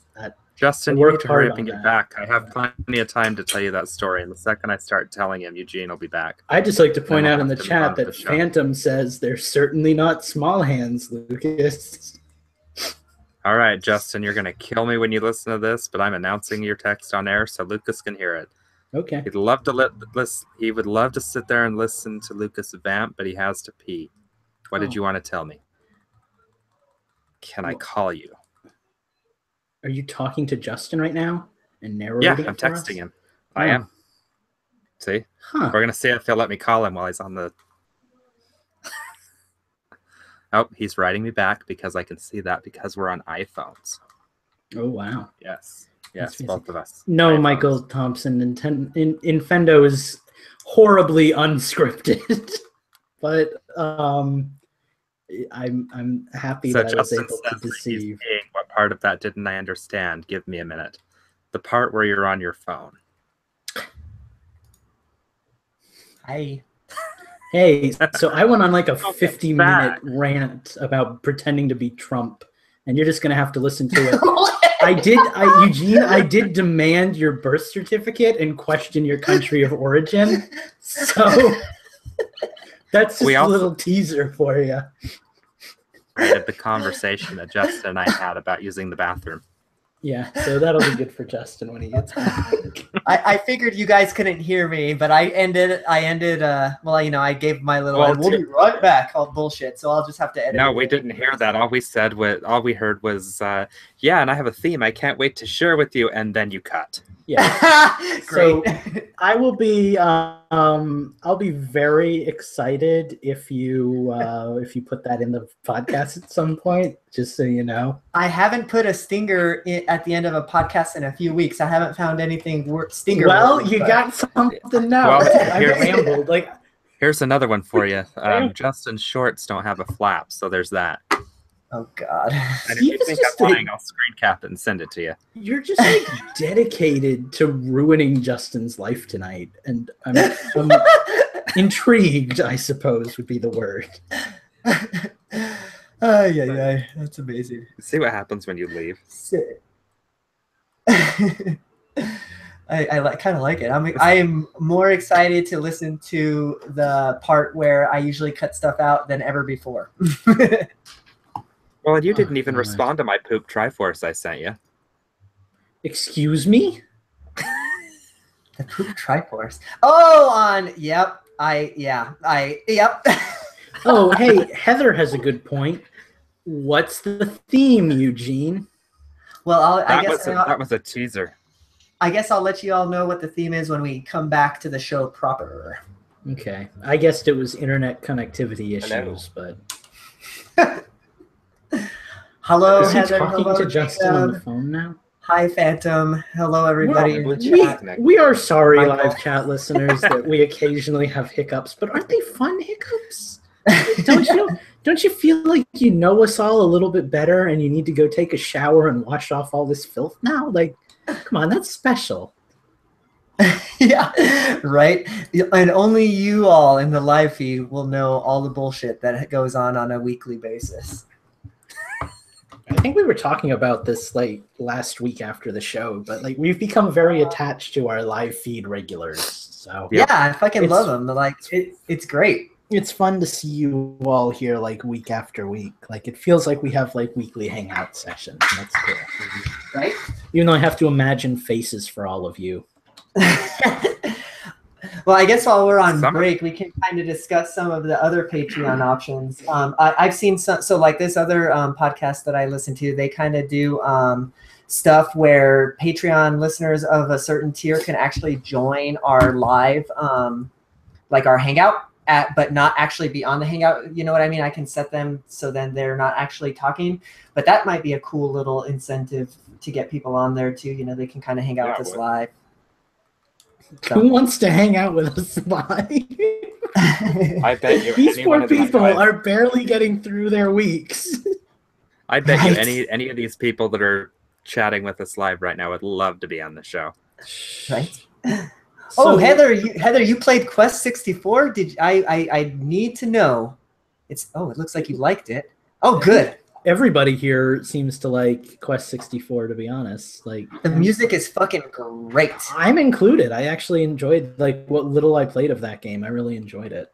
Justin, you need to hurry up and get back. I have plenty of time to tell you that story, and the second I start telling him, Eugene will be back. I'd just like to point out in the chat that Phantom says they're certainly not small hands, Lucas. All right, Justin, you're going to kill me when you listen to this, but I'm announcing your text on air so Lucas can hear it. Okay. He'd love to he would love to sit there and listen to Lucas vamp, but he has to pee. What did you want to tell me? Can I call you? Are you talking to Justin right now and narrating? Yeah, I'm texting him. I am. See? Huh. We're going to see if he'll let me call him while he's on the... Oh, he's writing me back because I can see that because we're on iPhones. Oh, wow. Yes. Yes, both of us. No, iPhones. Michael Thompson. Infendo is horribly unscripted. But I'm happy that I was able to deceive. What part of that didn't I understand? Give me a minute. The part where you're on your phone. Hi. Hey, so I went on like a 50-minute rant about pretending to be Trump, and you're just gonna have to listen to it. Eugene, I did demand your birth certificate and question your country of origin. So that's just a little teaser for you. Of the conversation that Justin and I had about using the bathroom. Yeah, so that'll be good for Justin when he gets back. I figured you guys couldn't hear me, but I ended. I gave my little. We'll be right back. All bullshit. So I'll just have to edit. No, we didn't hear that. All we heard was, yeah, and I have a theme I can't wait to share with you, and then you cut. Yeah. Great. So I will be. I'll be very excited if you put that in the podcast at some point. Just so you know. I haven't put a stinger at the end of a podcast in a few weeks. I haven't found anything stinger. Well, you got something now. I rambled. Here's another one for you. Justin's shorts don't have a flap, so there's that. Oh God! And if you think I'm lying, I'll screen cap it and send it to you. You're just like dedicated to ruining Justin's life tonight, and I'm intrigued, I suppose would be the word. Yeah, that's amazing. See what happens when you leave. I kind of like it. I am more excited to listen to the part where I usually cut stuff out than ever before. Well, and you didn't even respond to my poop Triforce I sent you. Excuse me? The poop Triforce. Oh, yep. Yep. Oh, hey, Heather has a good point. What's the theme, Eugene? Well, that was a teaser. I guess I'll let you all know what the theme is when we come back to the show proper. Okay. I guessed it was internet connectivity issues, but... Hello, Is he Heather. talking Hello, to Justin Jacob. on the phone now? Hi, Phantom. Hello, everybody in the chat. We are sorry, Michael. live chat listeners, that we occasionally have hiccups, but aren't they fun hiccups? Don't you feel like you know us all a little bit better and you need to go take a shower and wash off all this filth now? Like, come on, that's special. Yeah, right? And only you all in the live feed will know all the bullshit that goes on a weekly basis. I think we were talking about this like last week after the show, but like we've become very attached to our live feed regulars. So yeah, I fucking love them. Like it's great. It's fun to see you all here like week after week. Like it feels like we have like weekly hangout sessions. And that's cool. Right? Even though I have to imagine faces for all of you. Well, I guess while we're on break, we can kind of discuss some of the other Patreon options. I've seen some, so like this other podcast that I listen to, they kind of do stuff where Patreon listeners of a certain tier can actually join our live, like our hangout, but not actually be on the hangout. You know what I mean? I can set them so then they're not actually talking, but that might be a cool little incentive to get people on there too. You know, they can kind of hang out with us live. So. Who wants to hang out with us live? I bet you these poor people are barely getting through their weeks. I bet you any of these people that are chatting with us live right now would love to be on the show. Right. So, Heather, you played Quest 64. Did I need to know? It looks like you liked it. Oh, good. Everybody here seems to like Quest 64, to be honest. Like the music is fucking great. I'm included. I actually enjoyed like what little I played of that game. I really enjoyed it.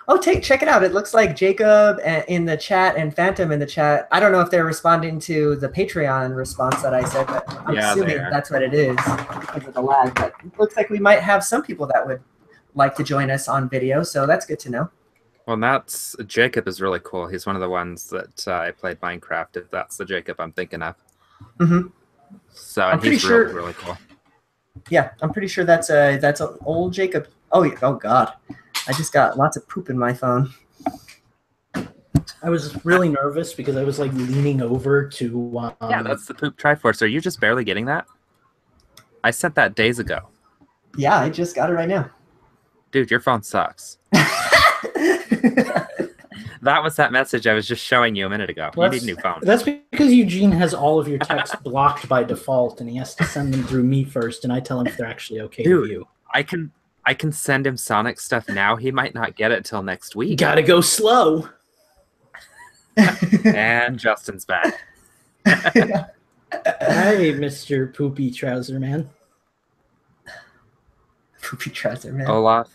Oh, check it out. It looks like Jacob in the chat and Phantom in the chat. I don't know if they're responding to the Patreon response that I said, but I'm assuming that's what it is because of the lag. But it looks like we might have some people that would like to join us on video, so that's good to know. Well, Jacob is really cool. He's one of the ones that I played Minecraft. If that's the Jacob I'm thinking of. Mm-hmm. So and he's really, really cool. Yeah, I'm pretty sure that's an old Jacob. Oh God, I just got lots of poop in my phone. I was really nervous because I was like leaning over to. Yeah, that's the poop Triforce. Are you just barely getting that? I sent that days ago. Yeah, I just got it right now. Dude, your phone sucks. That was that message I was just showing you a minute ago. You need a new phone. That's because Eugene has all of your texts blocked by default, and he has to send them through me first, and I tell him if they're actually okay with you. I can send him Sonic stuff now. He might not get it till next week. Gotta go slow. And Justin's back. Hi, Mr. Poopy Trouser Man. Poopy Trouser Man. Olaf.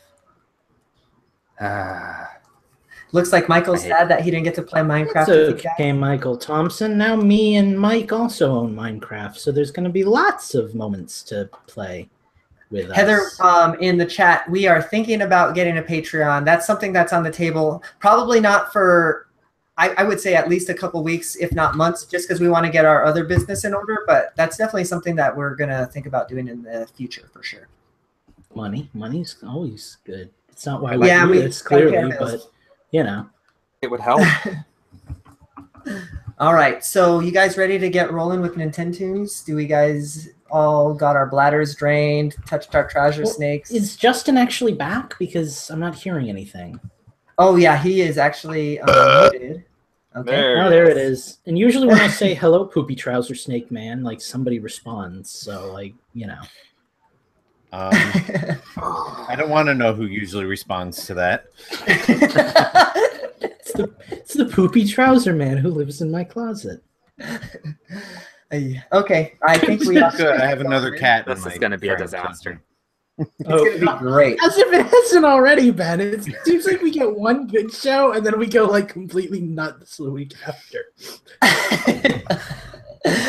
Looks like Michael's sad that he didn't get to play Minecraft. It's okay, Michael Thompson. Now me and Mike also own Minecraft, so there's going to be lots of moments to play with Heather, us. In the chat, we are thinking about getting a Patreon. That's something that's on the table. Probably not for, I would say at least a couple weeks, if not months, just because we want to get our other business in order. But that's definitely something that we're going to think about doing in the future for sure. Money's always good. It's not why we do this, clearly, but... You know, it would help. All right, so you guys ready to get rolling with Nintendo's? Do we guys all got our bladders drained, touched our trouser snakes? Is Justin actually back? Because I'm not hearing anything. Oh yeah, he is actually muted. Okay. There it is. And usually when I say hello, Poopy Trouser Snake Man, like somebody responds. So like, you know. I don't want to know who usually responds to that. It's the Poopy Trouser Man who lives in my closet. Okay, I think we. Good. I have another cat. This is going to be a disaster. It's gonna be great. As if it hasn't already been. It seems like we get one good show and then we go like completely nuts the week after.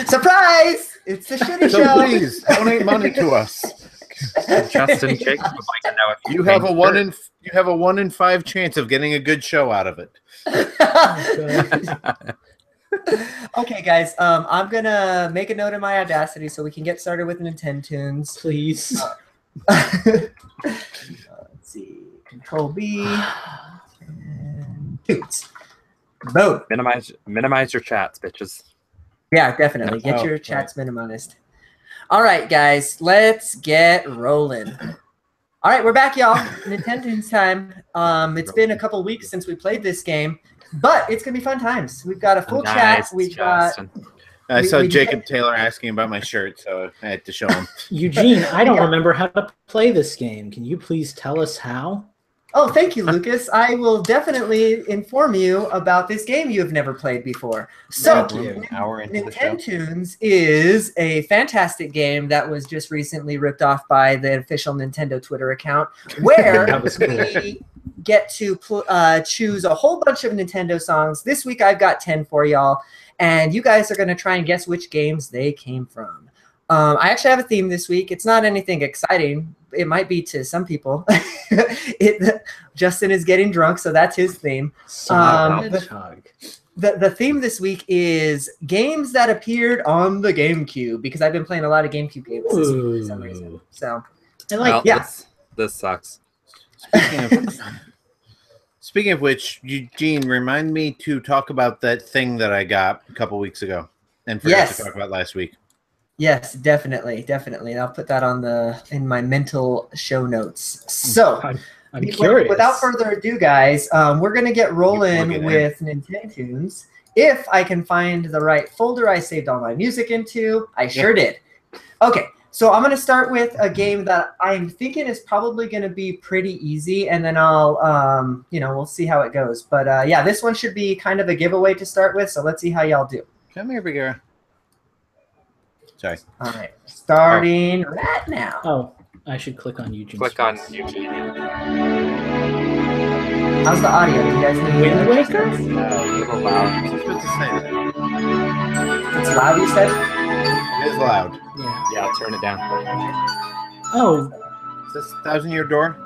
Surprise! It's a shitty So show. please donate money to us. Justin Jake would like to know if You have a 1 in 5 chance of getting a good show out of it. Okay, guys. I'm gonna make a note in my Audacity so we can get started with Nintendo Tunes. Please. Let's see. Control B. And Tunes. Boom. minimize your chats, bitches. Yeah, definitely. Get your chats minimized. All right, guys. Let's get rolling. All right, we're back, y'all. Nintendo Tunes time. It's been a couple weeks since we played this game, but it's gonna be fun times. We've got a full chat. We've Justin. I saw Jacob Taylor asking about my shirt, so I had to show him. Eugene, I don't remember how to play this game. Can you please tell us how? Oh, thank you, Lucas. I will definitely inform you about this game you have never played before. So, An hour into the show. Nintendo Tunes is a fantastic game that was just recently ripped off by the official Nintendo Twitter account, where That was cool. we get to choose a whole bunch of Nintendo songs. This week I've got 10 for y'all, and you guys are going to try and guess which games they came from. I actually have a theme this week. It's not anything exciting. It might be to some people. Justin is getting drunk, so that's his theme. The theme this week is games that appeared on the GameCube, because I've been playing a lot of GameCube games this week for some reason. So, This sucks. Speaking of which, Eugene, remind me to talk about that thing that I got a couple weeks ago and forgot to talk about last week. Yes, definitely. I'll put that in my mental show notes. So, I'm curious. Without further ado, guys, we're gonna get rolling with Nintendo Tunes. If I can find the right folder I saved all my music into, I sure did. Okay, so I'm gonna start with a game that I'm thinking is probably gonna be pretty easy, and then I'll, we'll see how it goes. But yeah, this one should be kind of a giveaway to start with. So let's see how y'all do. Come here, Bagheera. Sorry. All right, starting right now. Oh, I should click on Eugene. Click on Eugene. How's the audio? Do you guys need Wind Waker? A little loud. I was supposed to say that. It's loud, you said? It is loud. Yeah. Yeah, I'll turn it down. Oh, Is this 1,000-Year Door?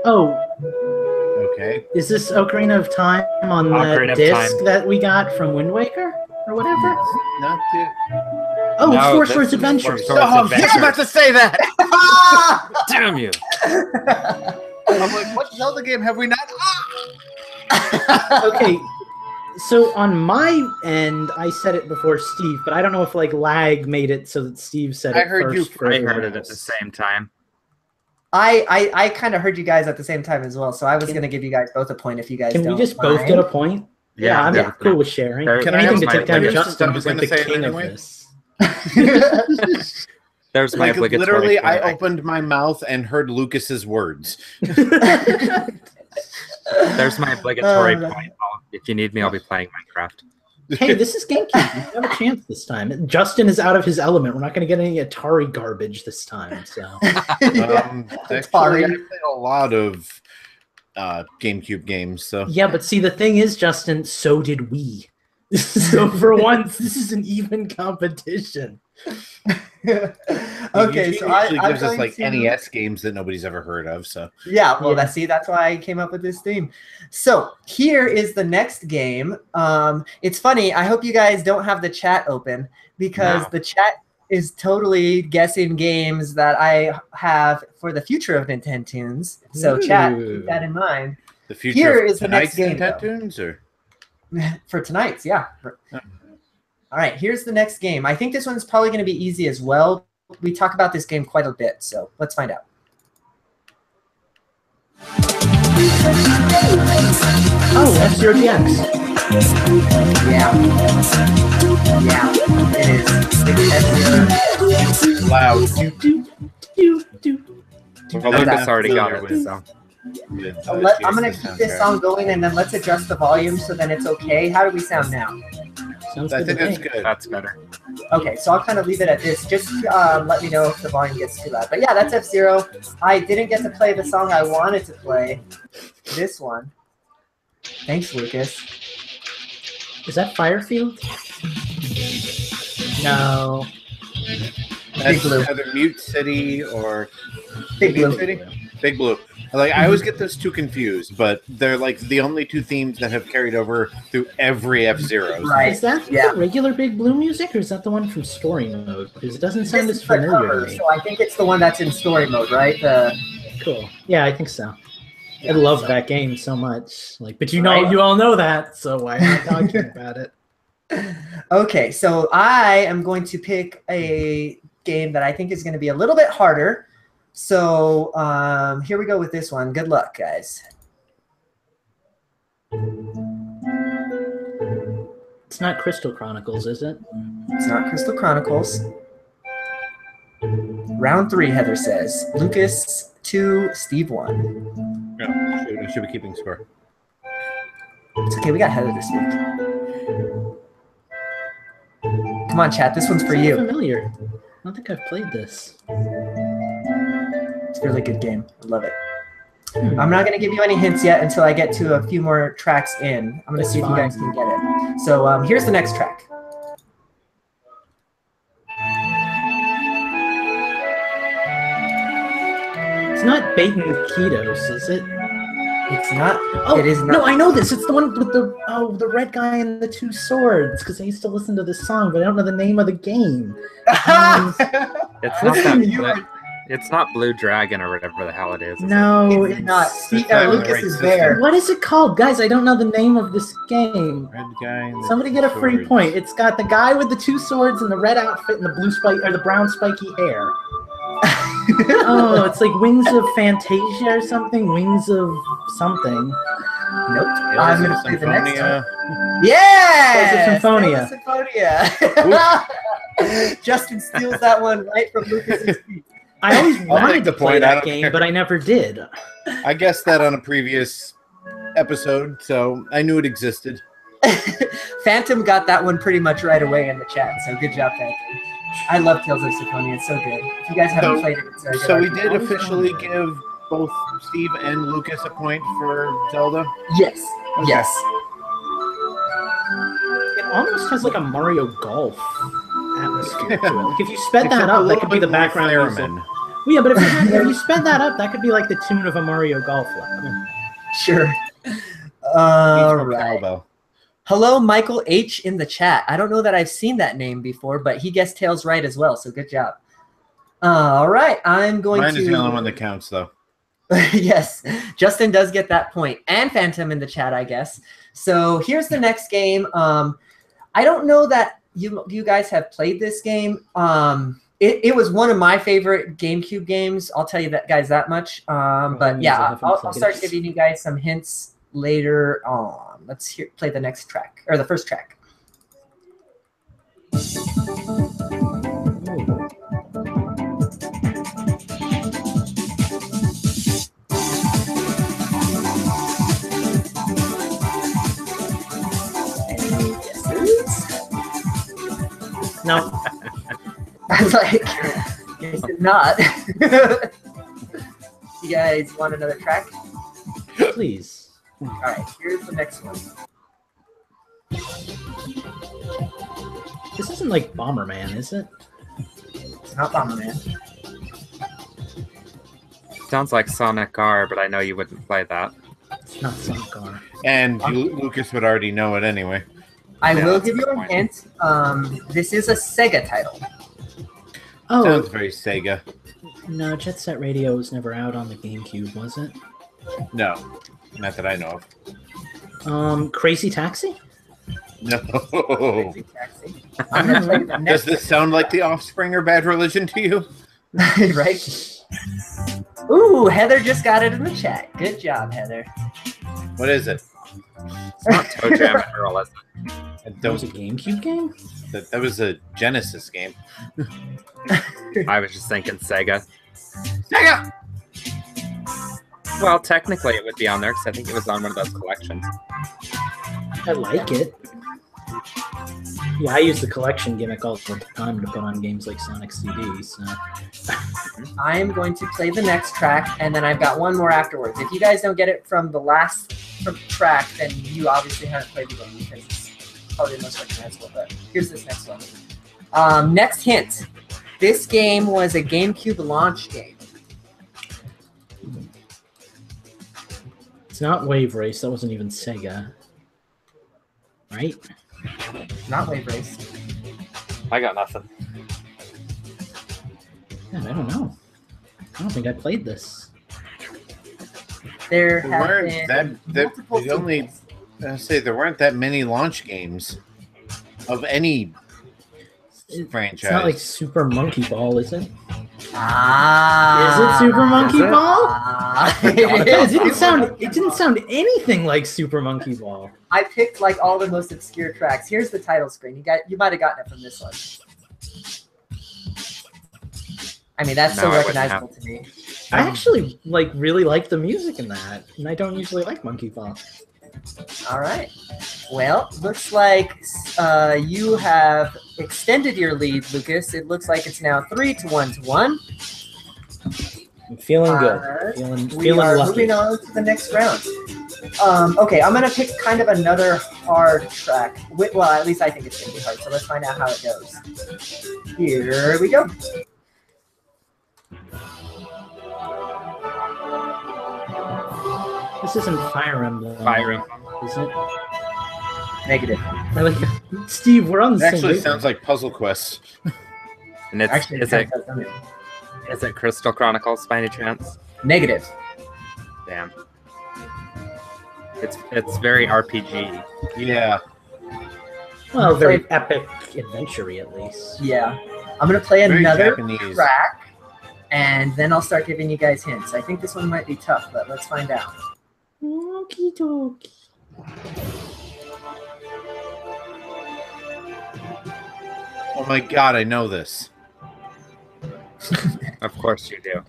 oh, Okay. is this Ocarina of Time on Ocarina the of disc Time. that we got from Wind Waker or whatever? Not too. Oh, No, it's Four this Swords is Adventure. Four Swords Oh, Adventure. I was about to say that. Damn you! I'm like, what Zelda game have we not? Okay, so on my end, I said it before Steve, but I don't know if like lag made it so that Steve said it I heard you first. for I everyone heard it at else. the same time. I kind of heard you guys at the same time as well, so I was going to give you guys both a point if you guys Can don't we just mind. both get a point? Yeah, I'm yeah. cool with sharing. Can I Anything have to my take down opinion? Justin, I who's was like the gonna say it king of anyway. this. There's my Like obligatory literally, point. I opened my mouth and heard Lucas's words. There's my obligatory Oh, point. If you need me, I'll be playing Minecraft. Hey, this is GameCube. You have a chance this time. Justin is out of his element. We're not going to get any Atari garbage this time. So Actually, I played a lot of GameCube games. So yeah, but see, the thing is, Justin, so did we. So for once, this is an even competition. Okay, Eugene so usually I'm gives us going like to- NES games that nobody's ever heard of. So Yeah, well, Yeah. that's why I came up with this theme. So here is the next game. It's funny. I hope you guys don't have the chat open because No. the chat is totally guessing games that I have for the future of Nintendo Tunes. So chat, keep that in mind. the future Here of is the next tonight's game, Nintendo Tunes, or For tonight's, yeah. All right, here's the next game. I think this one's probably going to be easy as well. We talk about this game quite a bit, so let's find out. Oh, F-Zero GX. Yeah. Yeah, it is. It's F-Zero. loud. Do, do, do, do. Well, Lucas already got it, so. with, I'm Jason going to keep this soundtrack. song going, and then let's adjust the volume so then it's okay. How do we sound now? Sounds I good think to that's me. good. That's better. Okay, so I'll kind of leave it at this. Just let me know if the volume gets too loud. But yeah, that's F-Zero. I didn't get to play the song I wanted to play. This one. Thanks, Lucas. Is that Firefield? No. That's Blue. either Mute City or Big Mute Blue. City? Big Blue. Like I always get those two confused, but they're like the only two themes that have carried over through every F-Zero. Right. Is that Yeah. the regular Big Blue music, or is that the one from Story Mode? Because it doesn't sound This as is the familiar cover, to me. so I think it's the one that's in story mode, right? Cool. Yeah, I think so. Yeah, I love so- that game so much. Like, but Right. you all know that, so why am I talking about it? Okay, so I am going to pick a game that I think is going to be a little bit harder. So here we go with this one. Good luck, guys. It's not Crystal Chronicles, is it? It's not Crystal Chronicles. Round 3, Heather says. Lucas 2, Steve 1. Yeah, I should be keeping score. It's okay, we got Heather this week. Come on, chat. This one's for Sounds you. familiar. I don't think I've played this. It's a really good game. I love it. Hmm. I'm not going to give you any hints yet until I get to a few more tracks in. I'm going to see if you guys can get it. So here's the next track. It's not Bait and Ketos, is it? It's not. Oh, it is not. no, I know this. It's the one with the red guy and the two swords. Because I used to listen to this song, but I don't know the name of the game. It's not What's that. the- You It's not Blue Dragon or whatever the hell it is. is No, It's not. Steve, not in the Lucas right is system. there. What is it called, guys? I don't know the name of this game. Red guy. and the Somebody get a free swords. point. It's got the guy with the two swords and the red outfit and the blue spike or the brown spiky hair. Oh, it's like Wings of Fantasia or something. Wings of something. Nope. Tales I'm of going to play the next one. Symphonia. Yeah! Symphonia. Symphonia. Justin steals that one right from Lucas's feet. I always I'll wanted take the to play point, I that don't game, care. but I never did. I guessed that on a previous episode, so I knew it existed. Phantom got that one pretty much right away in the chat, so good job, Phantom. I love Tales of Symphonia. It's so good. If you guys haven't So- played it, it's a good So we RPG. did officially give both Steve and Lucas a point for Zelda. Yes. Yes. It almost has like a Mario Golf atmosphere to it. Like if you sped Except that a up, that little could be bit the more background music. theremin. Well, yeah, but if you sped that up, that could be like the tune of a Mario Golf level. Sure. Needs All more right. cowbell. Hello, Michael H. in the chat. I don't know that I've seen that name before, but he guessed Tails right as well, so good job. All right, I'm going Mine to... is the only one that counts, though. Yes, Justin does get that point. And Phantom in the chat, I guess. So here's the next game. I don't know that you guys have played this game. It was one of my favorite GameCube games. I'll tell you that, guys, that much. But means I yeah, haven't I'll played start it. giving you guys some hints later on. Let's play the next track, or the first track. Any guesses? No, I was like, guess it's not. You guys want another track? please. All right, here's the next one. This isn't like Bomberman, is it? It's not Bomberman. Sounds like Sonic R, but I know you wouldn't play that. It's not Sonic R. And Lucas would already know it anyway. I Yeah, will that's a give you good a point. hint. This is a Sega title. Oh, Sounds very Sega. no, Jet Set Radio was never out on the GameCube, was it? No, not that I know of. Crazy Taxi? No. Crazy Taxi. I'm gonna play the Does next this sound like The Offspring or Bad Religion to you? right? Ooh, Heather just got it in the chat. Good job, Heather. What is it? It's not Toe Jam and Earl, is it? That was a GameCube game? That was a Genesis game. I was just thinking Sega. Sega! Well, technically it would be on there because I think it was on one of those collections. I like it. Yeah, I use the collection gimmick all the time to put on games like Sonic CD. So I am going to play the next track, and then I've got one more afterwards. If you guys don't get it from the last track, then you obviously haven't played the game because it's probably the most recognizable. But here's this next one. Next hint. This game was a GameCube launch game. it's not Wave Race. That wasn't even Sega, right? Not Wave Race. I got nothing. Man, I don't know. I don't think I played this. There There have weren't been multiple there only. sequels. I say there weren't that many launch games of any franchise. It's not like Super Monkey Ball, is it? Ah. Is it Super Monkey Is it? Ball? It is. It didn't sound anything like Super Monkey Ball. I picked like all the most obscure tracks. Here's the title screen. You might have gotten it from this one. I mean, that's so No, I wouldn't recognizable to me. I actually really like the music in that, and I don't usually like Monkey Ball. All right. Well, looks like you have extended your lead, Lucas. It looks like it's now 3-1 to 1. I'm feeling good. We Feeling are lucky. moving on to the next round. Okay, I'm going to pick kind of another hard track. Well, at least I think it's going to be hard, so let's find out how it goes. Here we go. This isn't Fire Emblem. Fire Emblem. Is it? Negative. I like Steve, we're on It the same actually page. sounds like Puzzle Quest. And it's Actually, is it Crystal Chronicles by any chance? negative. Damn. It's very RPG. Yeah. Well, very epic adventure-y at least. Yeah. I'm going to play Very another Japanese. track, and then I'll start giving you guys hints. I think this one might be tough, but let's find out. Okie dokie. Oh my god, I know this. Of course you do.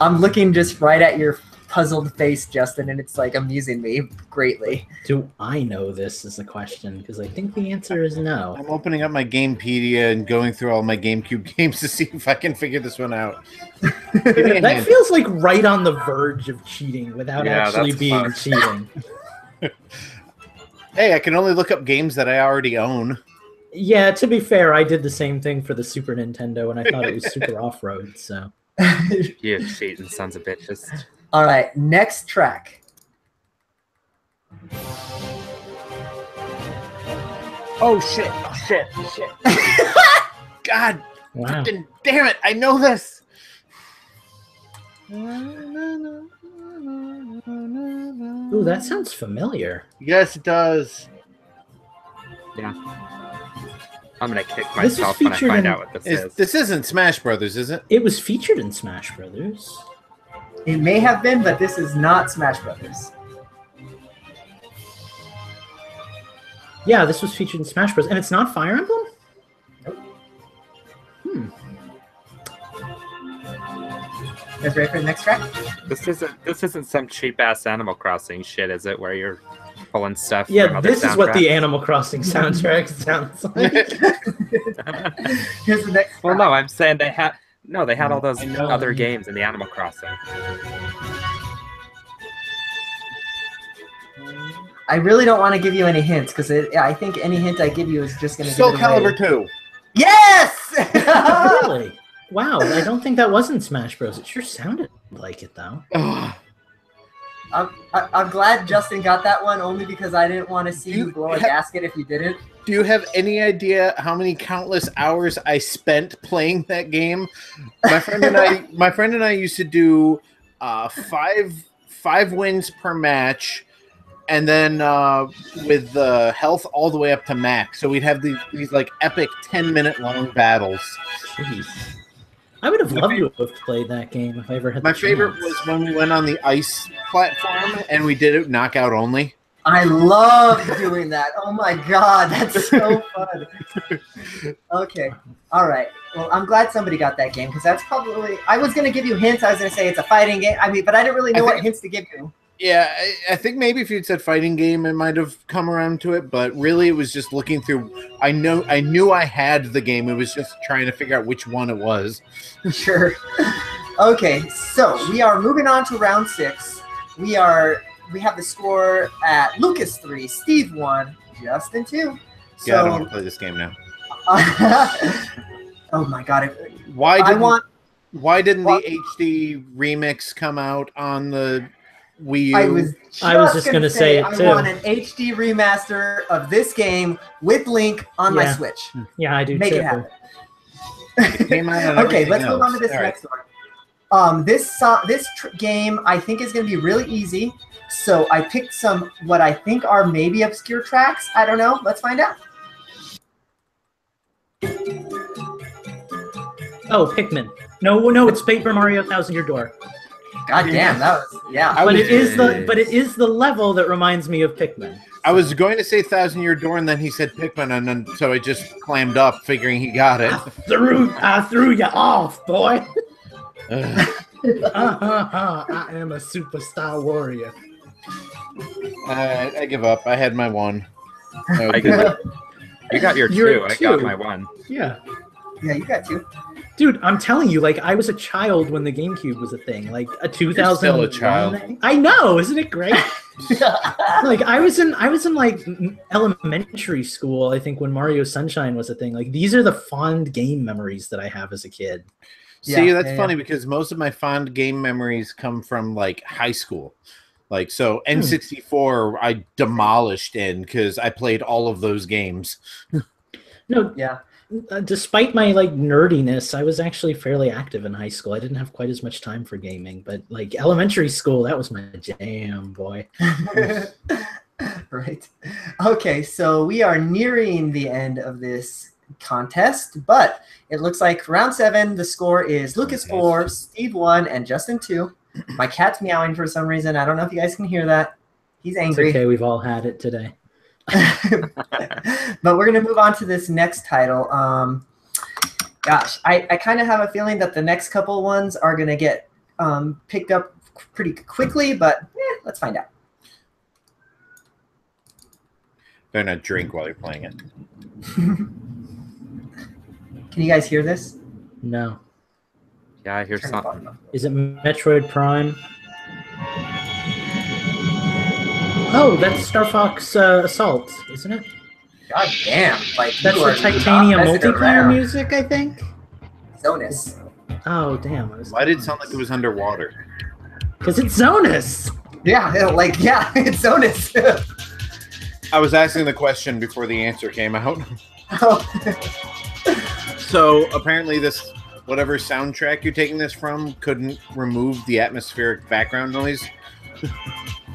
I'm looking just right at your puzzled face, Justin, and it's like amusing me greatly. Do I know this is the question? Because I think the answer is no. I'm opening up my Gamepedia and going through all my GameCube games to see if I can figure this one out. Give me a That hint. feels like right on the verge of cheating without Yeah, actually that's being fun. cheating. Hey, I can only look up games that I already own. Yeah, to be fair, I did the same thing for the Super Nintendo, and I thought it was Super Off-Road, so... You cheating sons of bitches. All right, next track. Oh shit! God, Wow. fucking damn it! I know this. Ooh, that sounds familiar. Yes, it does. Yeah. I'm gonna kick This is myself when I featured find in- out what this is. This isn't Smash Brothers, is it? It was featured in Smash Brothers. It may have been, but this is not Smash Brothers. Yeah, this was featured in Smash Bros. And it's not Fire Emblem? Nope. Hmm. You guys ready for the next track? This isn't some cheap ass Animal Crossing shit, is it? Where you're pulling stuff. from Yeah, other this is what the soundtracks? Animal Crossing soundtrack sounds like. Here's the next Well, track. no, I'm saying they had all those I know. other games in the Animal Crossing. I really don't want to give you any hints because I think any hint I give you is just going to Soul give it away. Calibur 2. Yes! Really? Wow, I don't think that was in Smash Bros. It sure sounded like it, though. Ugh. I'm glad Justin got that one only because I didn't want to see you blow a gasket if you didn't. Do you have any idea how many countless hours I spent playing that game? My friend and I used to do five wins per match, and then with the health all the way up to max. So we'd have these like epic 10-minute long battles. Jeez. I would have loved to have played that game if I ever had My the favorite chance. was when we went on the ice platform and we did it knockout only. I love doing that. Oh my god, that's so fun. Okay, all right. Well, I'm glad somebody got that game because that's probably. I was gonna give you hints. I was gonna say it's a fighting game. I mean, but I didn't really know what hints to give you. Yeah, I think maybe if you'd said fighting game, it might have come around to it. But really, it was just looking through. I knew I had the game. It was just trying to figure out which one it was. Sure. Okay, so we are moving on to round 6. We have the score at Lucas 3, Steve 1, Justin 2. So, Yeah, I don't want to play this game now. oh my god! Why didn't the HD remix come out on the Wii U? I was just gonna say it too. I want an HD remaster of this game with Link on my Switch. Yeah, I do. Make it happen. Okay, let's move on to this next one. This game I think is gonna be really easy. So I picked some what I think are maybe obscure tracks. I don't know. Let's find out. Oh, Pikmin. No, it's Paper Mario Thousand Year Door. God damn, that was But it is the level that reminds me of Pikmin. I was going to say Thousand Year Door, and then he said Pikmin, and then so I just clammed up, figuring he got it. I threw you off, boy. I am a superstar warrior. I give up. I had my one. I give up. You got your 2. I got my 1. Yeah. Yeah, you got 2. Dude, I'm telling you, like, I was a child when the GameCube was a thing. Like, a 2000. You're still a child. I know, isn't it great? Like, I was in like elementary school, I think, when Mario Sunshine was a thing. Like, these are the fond game memories that I have as a kid. See, that's funny because most of my fond game memories come from like high school. Like, so N64 I demolished in because I played all of those games. No, despite my like nerdiness, I was actually fairly active in high school. I didn't have quite as much time for gaming, but like elementary school, that was my jam, boy. Right. Okay, so we are nearing the end of this contest, but it looks like round 7, the score is Lucas 4, Steve 1, and Justin 2. My cat's meowing for some reason. I don't know if you guys can hear that. He's angry. It's okay, we've all had it today. But we're going to move on to this next title. Gosh, I kind of have a feeling that the next couple ones are going to get picked up pretty quickly, but let's find out. Better not drink while you're playing it. Can you guys hear this? No. Yeah, I hear something. Is it Metroid Prime? Oh, that's Star Fox Assault, isn't it? God damn. Like, that's the Titanium multiplayer music, I think? Zonus. Oh, damn. Why did it sound like it was underwater? Because it's Zonus! Yeah, it's Zonus. I was asking the question before the answer came out. Oh. So apparently this, whatever soundtrack you're taking this from, couldn't remove the atmospheric background noise.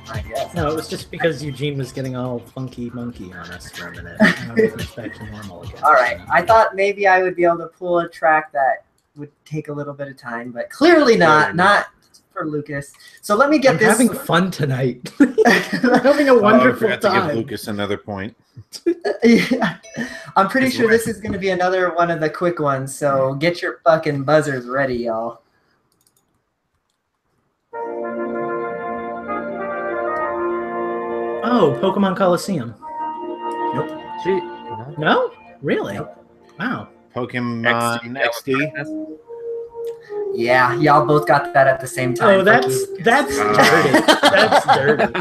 I guess. No, it was just because Eugene was getting all funky monkey on us for a minute. And it was back to normal again. All right. I thought maybe I would be able to pull a track that would take a little bit of time, but clearly not. Not for Lucas. So let me get this. I'm having fun tonight. I'm having a wonderful time. To give Lucas another point. Yeah. I'm pretty sure this is going to be another one of the quick ones, so get your fucking buzzers ready, y'all. Oh, Pokemon Coliseum. Nope. Gee, no? Really? Nope. Wow. Pokemon XD. Yeah, y'all both got that at the same time. Oh, that's dirty. That's dirty.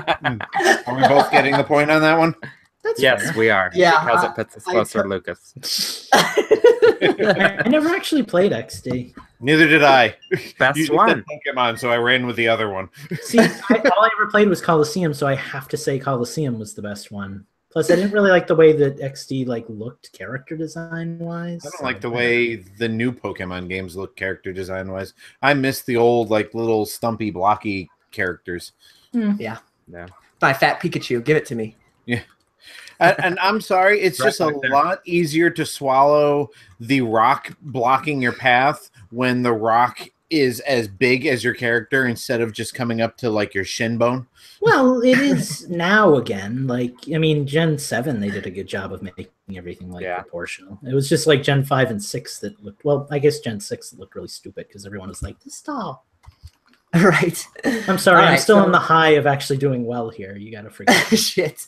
Are we both getting the point on that one? That's yes, fair. we are. Yeah, because it puts us closer to Lucas. I never actually played XD. Neither did I. Best you one. Pokemon, so I ran with the other one. See, all I ever played was Coliseum, so I have to say Coliseum was the best one. Plus, I didn't really like the way that XD like looked character design wise. I don't like the way the new Pokemon games look character design wise. I miss the old like little stumpy blocky characters. Yeah. My fat Pikachu, give it to me. Yeah. And I'm sorry, it's just a lot easier to swallow the rock blocking your path when the rock is as big as your character instead of just coming up to like your shin bone. Well, it is now again. Like, I mean, Gen 7, they did a good job of making everything like proportional. It was just like Gen 5 and 6 that looked, well, I guess Gen 6 looked really stupid because everyone was like, this tall. Right. I'm sorry, I'm still on the high of actually doing well here. You gotta forget. Shit.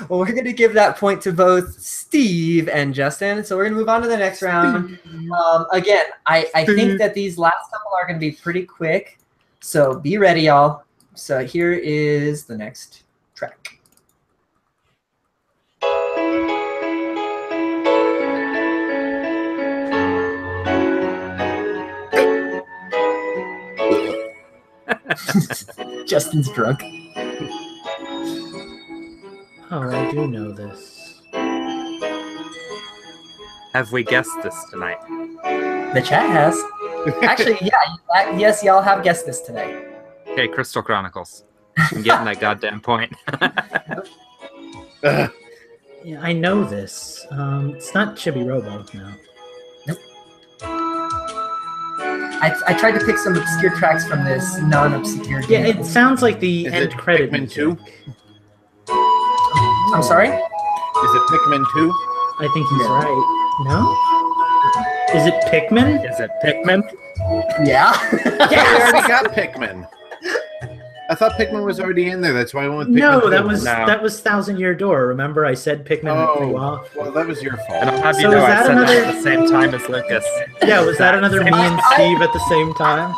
Well, we're gonna give that point to both Steve and Justin. So we're gonna move on to the next round. Again, I think that these last couple are gonna be pretty quick. So be ready, y'all. So here is the next track. Justin's drunk. Oh, I do know this. Have we guessed this tonight? The chat has. Actually, yeah. Yes, y'all have guessed this tonight. Okay, Crystal Chronicles. I'm getting that goddamn point. Yeah, I know this. It's not Chibi Robo, no. I tried to pick some obscure tracks from this non-obscure game. Yeah, it sounds like the Is end it credit. Pikmin 2? I'm sorry? Is it Pikmin 2? I think he's right. No? Is it Pikmin? Is it Pikmin? Yeah. We already got Pikmin. I thought Pikmin was already in there. That's why I went with Pikmin. No, 2. that was Thousand Year Door. Remember, I said Pikmin and threw off. Well, that was your fault. And I'll have you So know is I that said another- that at the same time as Lucas. Yeah, was that another me and Steve at the same time?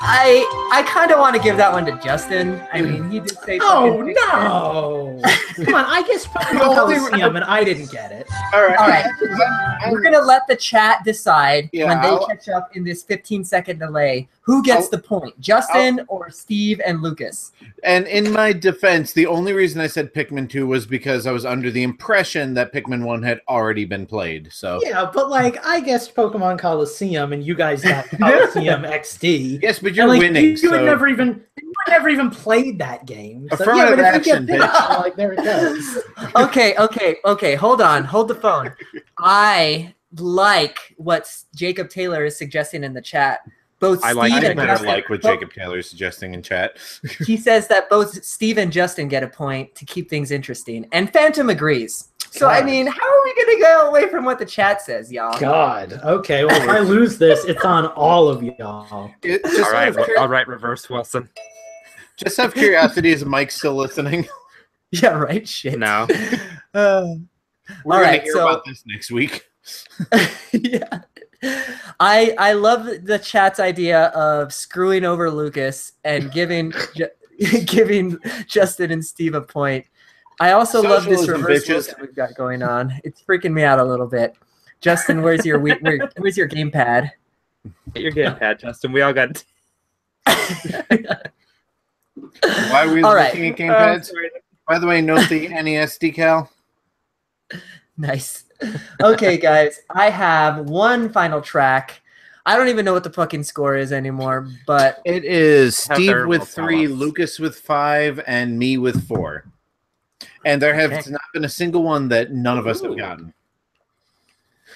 I kind of want to give that one to Justin. I mean, he did say. Oh fucking no! Come on, I guess Pokemon Coliseum and I didn't get it. All right. All right. We're gonna let the chat decide when they I'll- catch up in this 15-second delay who gets the point, Justin or Steve and Lucas. And in my defense, the only reason I said Pikmin 2 was because I was under the impression that Pikmin 1 had already been played. So Yeah, but like I guessed Pokemon Coliseum and you guys got Coliseum XD. yes, but you're And, like, winning. You had so never even played that game. So, Affirmative yeah, but if you action, get this, bitch. like there it goes. Okay. Hold on. Hold the phone. I like what Jacob Taylor is suggesting in the chat. Both I Steve like I it and better Justin. like what Jacob Taylor is suggesting in chat. He says that both Steve and Justin get a point to keep things interesting, and Phantom agrees. So I God. mean, how are we gonna go away from what the chat says, y'all? God. Okay, well if I lose this, it's on all of y'all. All right, Reverse Wilson. Just have curiosity, is Mike still listening? Yeah, right. Shit. No. We're All going right, to hear so- about this next week. Yeah. I love the chat's idea of screwing over Lucas and giving giving Justin and Steve a point. I also love this Socialism, reverse bitches. that we've got going on. It's freaking me out a little bit. Justin, where's your where's your gamepad? Get your gamepad, Justin. We all got. Why are we All right. looking at gamepads? By the way, note the NES decal. Nice. Okay, guys, I have one final track. I don't even know what the fucking score is anymore, but It is Heather Steve will with tell 3, us. Lucas with 5, and me with 4. And there has Okay. not been a single one that none of us have Ooh. gotten.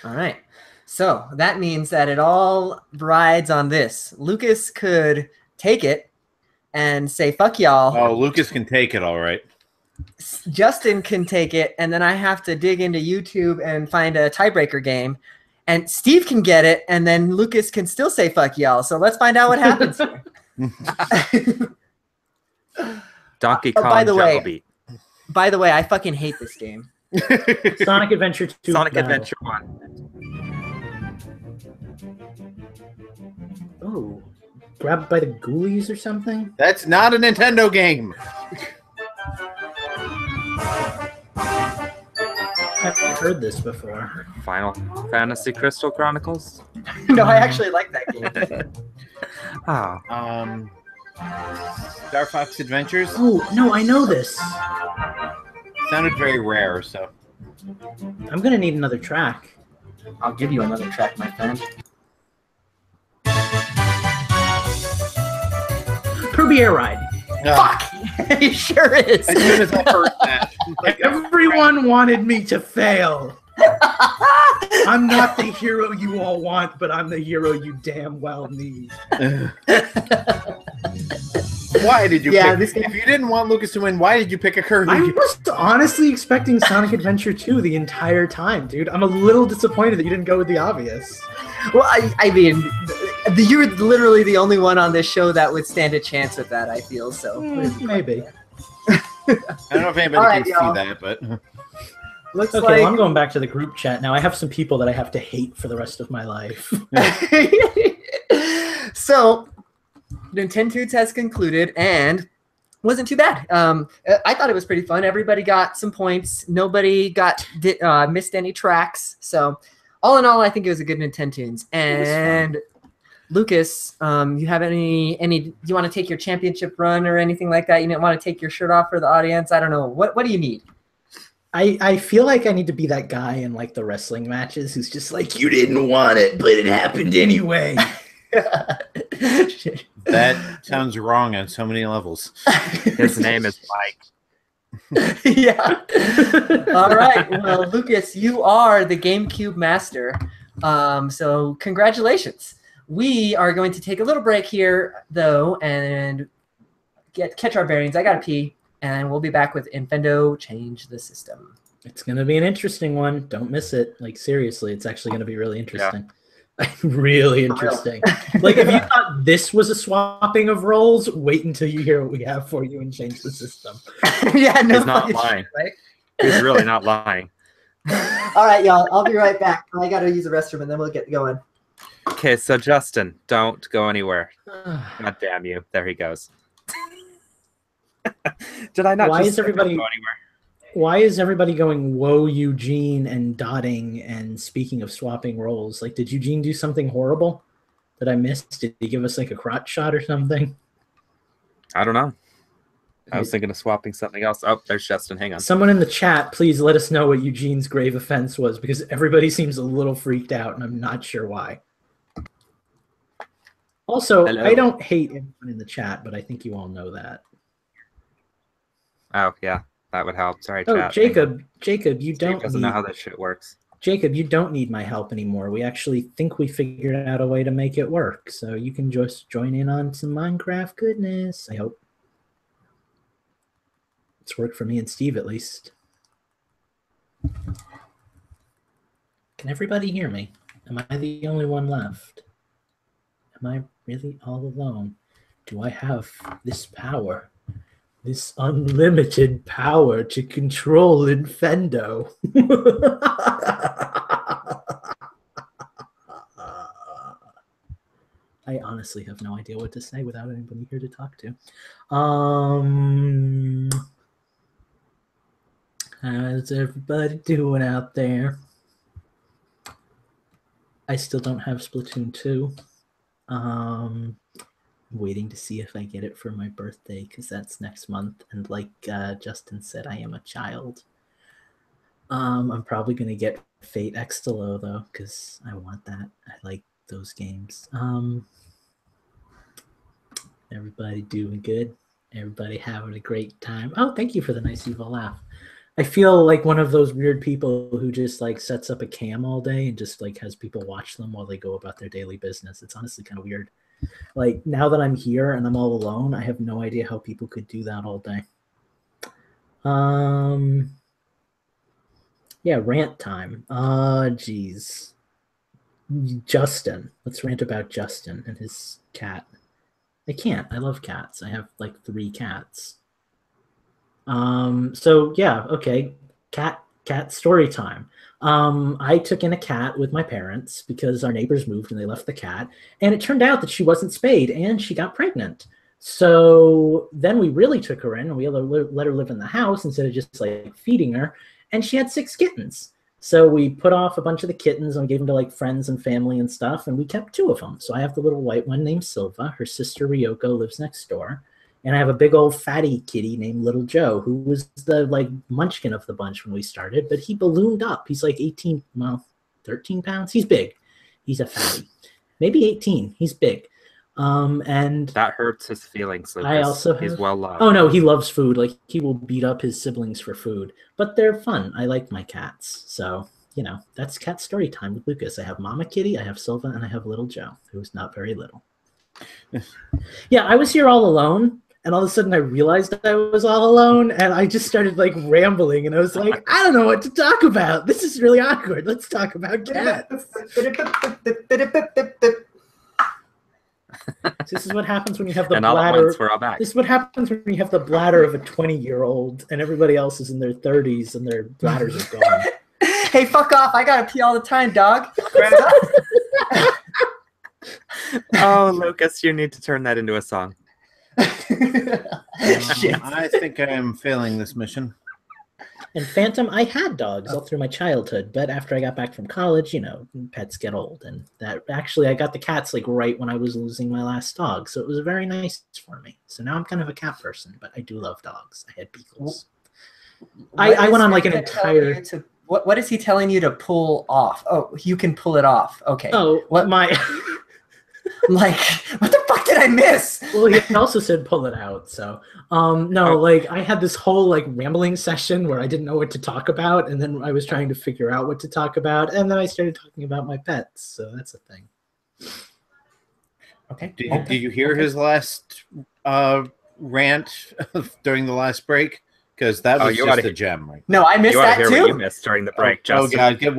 all right. So that means that it all rides on this. Lucas could take it and say, fuck y'all. Oh, Lucas can take it, all right. Justin can take it, and then I have to dig into YouTube and find a tiebreaker game. And Steve can get it, and then Lucas can still say fuck y'all. So let's find out what happens here. Donkey Oh, Kong by the way- Jungle Beat. By the way, I fucking hate this game. Sonic Adventure 2. Sonic Battle. Adventure 1. Oh, grabbed by the ghoulies or something? That's not a Nintendo game. I've heard this before. Final Fantasy Crystal Chronicles. No, I actually like that game. Oh. Star Fox Adventures Oh, no, I know this. sounded very rare, so. I'm going to need another track. I'll give you another track, my friend. Kirby Air Ride. Fuck! He sure is. As soon as I heard that, like, Everyone wanted me to fail. I'm not the hero you all want, but I'm the hero you damn well need. Why did you Yeah, pick? If you didn't want Lucas to win, why did you pick a Kirby? I was honestly expecting Sonic Adventure 2 the entire time, dude. I'm a little disappointed that you didn't go with the obvious. Well, I mean, you're literally the only one on this show that would stand a chance with that, I feel, so. Maybe. I don't know if anybody Right, can y'all. see that, but Looks Okay, like... well, I'm going back to the group chat now. I have some people that I have to hate for the rest of my life. So, Nintendo has concluded, and wasn't too bad. I thought it was pretty fun. Everybody got some points. Nobody got missed any tracks. So, all in all, I think it was a good Nintendo's. And Lucas, you have any? You want to take your championship run or anything like that? You didn't want to take your shirt off for the audience? I don't know. What do you need? I feel like I need to be that guy in like the wrestling matches who's just like, you didn't want it, but it happened anyway. that sounds wrong on so many levels. His name is Mike. Yeah. All right. Well, Lucas, you are the GameCube master. So congratulations. We are going to take a little break here, though, and catch our bearings. I gotta pee, and we'll be back with Infendo Change the System. It's going to be an interesting one. Don't miss it. Like, seriously, it's actually going to be really interesting. Yeah. Really interesting. Like, if you thought this was a swapping of roles, wait until you hear what we have for you and Change the System. Yeah, no, He's not lying. Right? He's really not lying. All right, y'all. I'll be right back. I got to use the restroom, and then we'll get going. Okay, so Justin, don't go anywhere. God damn you. There he goes. Did I not Why just is everybody go anywhere? Why is everybody going, whoa, Eugene, and dotting, and speaking of swapping roles? Like, did Eugene do something horrible that I missed? Did he give us, like, a crotch shot or something? I don't know. I was thinking of swapping something else. Oh, there's Justin. Hang on. Someone in the chat, please let us know what Eugene's grave offense was, because everybody seems a little freaked out, and I'm not sure why. Also, Hello. I don't hate anyone in the chat, but I think you all know that. Oh, yeah. That would help. Sorry, Oh, chat. Jacob, you Steve don't doesn't need, know how this shit works. Jacob, you don't need my help anymore. We actually think we figured out a way to make it work, so you can just join in on some Minecraft goodness, I hope. It's worked for me and Steve, at least. Can everybody hear me? Am I the only one left? Am I really all alone? Do I have this power? This unlimited power to control Infendo? I honestly have no idea what to say without anybody here to talk to. How's everybody doing out there? I still don't have Splatoon 2. Waiting to see if I get it for my birthday, because that's next month. And like Justin said, I am a child. I'm probably going to get Fate Extalo, though, because I want that. I like those games. Everybody doing good? Everybody having a great time? Oh, thank you for the nice evil laugh. I feel like one of those weird people who just like sets up a cam all day and just like has people watch them while they go about their daily business. It's honestly kind of weird. Like, now that I'm here and I'm all alone, I have no idea how people could do that all day. Yeah, rant time. Geez. Justin. Let's rant about Justin and his cat. I can't. I love cats. I have like 3 cats. So yeah, okay. Cat story time. I took in a cat with my parents because our neighbors moved and they left the cat, and it turned out that she wasn't spayed and she got pregnant. So then we really took her in and we let her live in the house instead of just like feeding her, and she had 6 kittens. So we put off a bunch of the kittens and we gave them to like friends and family and stuff, and we kept 2 of them. So I have the little white one named Silva. Her sister Ryoko lives next door. And I have a big old fatty kitty named Little Joe, who was the like munchkin of the bunch when we started, but he ballooned up. He's like 13 pounds. He's big. He's a fatty. Maybe 18. He's big. And that hurts his feelings, Lucas. I also have, he's well loved. Oh no, he loves food. Like, he will beat up his siblings for food, but they're fun. I like my cats. So you know, that's cat story time with Lucas. I have Mama Kitty, I have Silva, and I have Little Joe, who's not very little. Yeah, I was here all alone, and all of a sudden I realized I was all alone, and I just started like rambling, and I was like, I don't know what to talk about. This is really awkward. Let's talk about cats. This is what happens when you have the And all at bladder. once, we're all back. This is what happens when you have the bladder of a 20-year-old, and everybody else is in their 30s, and their bladders are gone. Hey, fuck off! I gotta pee all the time, dog. Oh, Lucas, you need to turn that into a song. Shit. I think I'm failing this mission. And Phantom, I had dogs all through my childhood, but after I got back from college, you know, pets get old, and that actually I got the cats like right when I was losing my last dog, so it was very nice for me. So now I'm kind of a cat person, but I do love dogs. I had beagles. I went on like an entire. What is he telling you to pull off? Oh, you can pull it off. Okay. Oh, what my. Like, what the fuck did I miss? Well, he also said pull it out. So, no, like I had this whole like rambling session where I didn't know what to talk about, and then I was trying to figure out what to talk about, and then I started talking about my pets. So that's a thing. Okay. Did you hear his last rant during the last break? Because that was just a gem. Right? No, I missed you that hear too. What you missed during the break, Justin. Oh God,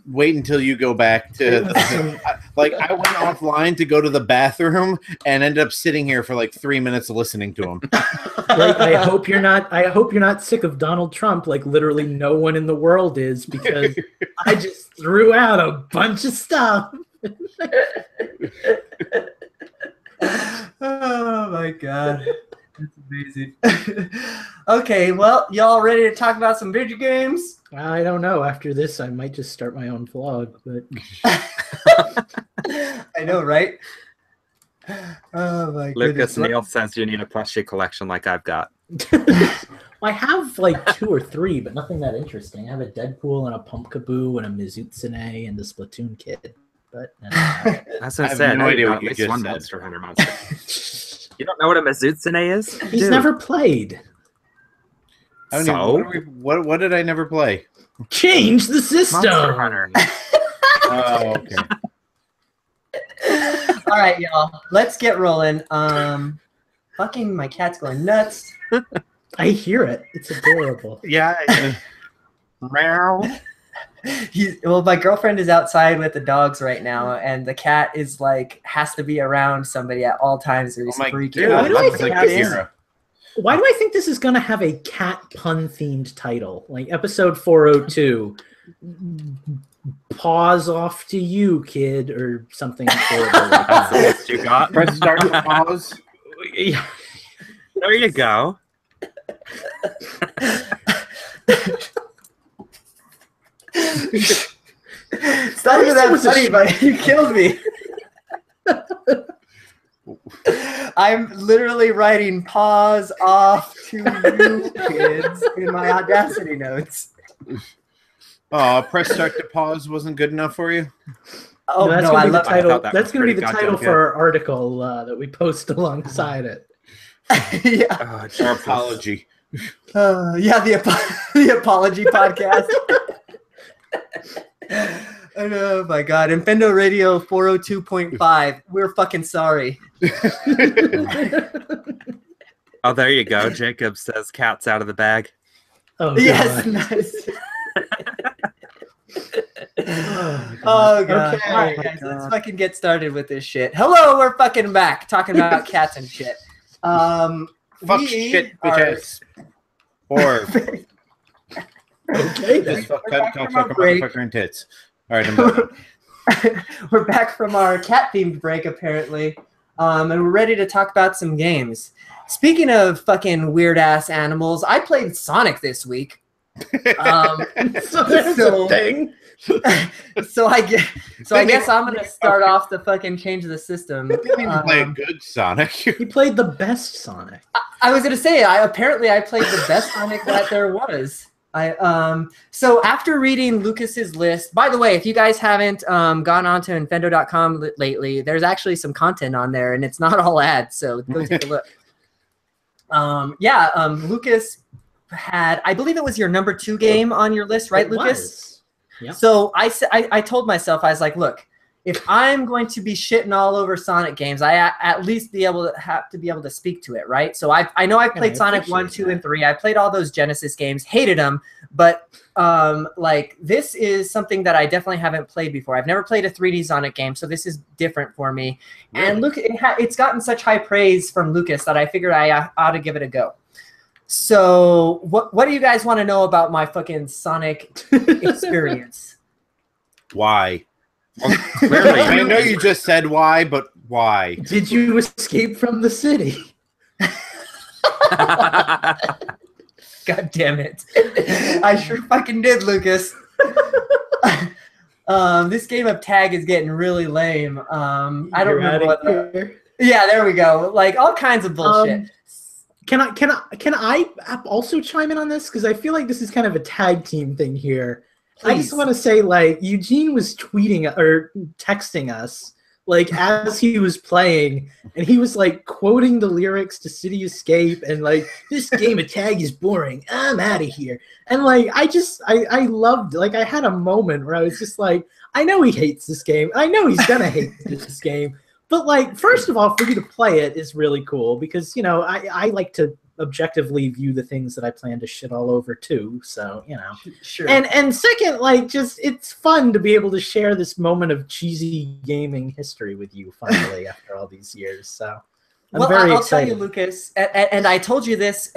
wait until you go back to like I went offline to go to the bathroom and ended up sitting here for like 3 minutes listening to him. Like, I hope you're not sick of Donald Trump, like literally no one in the world is, because I just threw out a bunch of stuff. Oh my God. That's amazing. Okay, well, y'all ready to talk about some video games? I don't know. After this, I might just start my own vlog. But I know, right? Oh my Lucas goodness. Neal says you need a plushie collection like I've got. I have like 2 or 3, but nothing that interesting. I have a Deadpool and a Pumpkaboo and a Mizutsune and the Splatoon kid. But I was going to say, no idea got what you at least just one said. Monster Hunter monster. You don't know what a Mizutsune is? he's Dude. never played. I don't even, what did I never play? Change the system. Monster Hunter. Oh, okay. All right, y'all. Let's get rolling. Fucking my cat's going nuts. I hear it. It's adorable. Yeah. Meow. Well, my girlfriend is outside with the dogs right now, and the cat is like has to be around somebody at all times, or he's freaking Why out. do I that's think like this is- Akira. Why do I think this is going to have a cat pun themed title? Like episode 402. Pause off to you, kid, or something horrible like That's the that. list you got. Press start to pause. Yeah. There you go. It's not even that funny, but you killed me. I'm literally writing pause off to you kids in my Audacity notes. Press start to pause wasn't good enough for you? Oh, that's no, gonna I be the love title. thought that That's was going to be pretty the title goddamn for our article that we post alongside it. Yeah. Oh, Our Jesus. apology. Yeah, the apology podcast. Oh my God. Infendo Radio 402.5. We're fucking sorry. Oh, there you go. Jacob says cat's out of the bag. Oh, Yes, God. nice. Oh, Oh God! Okay. All right, guys, let's fucking get started with this shit. Hello, we're fucking back talking about cats and shit. Fuck We shit, are- bitches. Or Okay, then. just fuck back cunt, from our cocksucker, break. motherfucker, and tits. All right, I'm done. We're back from our cat-themed break, apparently, and we're ready to talk about some games. Speaking of fucking weird-ass animals, I played Sonic this week. So there's a thing. So I guess I'm gonna start off the fucking change of the system. You didn't even play a good Sonic. He played the best Sonic. I was gonna say I played the best Sonic that there was. So after reading Lucas's list, by the way, if you guys haven't gone on to Infendo.com lately, there's actually some content on there, and it's not all ads, so go take a look. Lucas had, I believe it was your number 2 game on your list, right, It Lucas? was. Yep. So I told myself, I was like, look, if I'm going to be shitting all over Sonic games, I at least have to be able to speak to it, right? So I know I played Sonic 1, 2, and 3. I played all those Genesis games, hated them, but like this is something that I definitely haven't played before. I've never played a 3D Sonic game, so this is different for me. Really? And look, it's gotten such high praise from Lucas that I figured I ought to give it a go. So what do you guys want to know about my fucking Sonic experience? Why? Well, clearly, I know you just said why, but why? Did you escape from the city? God damn it. I sure fucking did, Lucas. This game of tag is getting really lame. I don't remember what Yeah, there we go. Like all kinds of bullshit. Can I also chime in on this? Because I feel like this is kind of a tag team thing here. Please. I just want to say, like, Eugene was tweeting or texting us, like, as he was playing, and he was, like, quoting the lyrics to City Escape, and, like, this game of tag is boring. I'm out of here. And, like, I loved, like, I had a moment where I was just like, I know he hates this game. I know he's going to hate this game. But, like, first of all, for you to play it is really cool because, you know, I like to objectively view the things that I plan to shit all over too. So, you know. Sure. And second, like, just it's fun to be able to share this moment of cheesy gaming history with you finally after all these years. So I'm very excited. Tell you, Lucas, and I told you this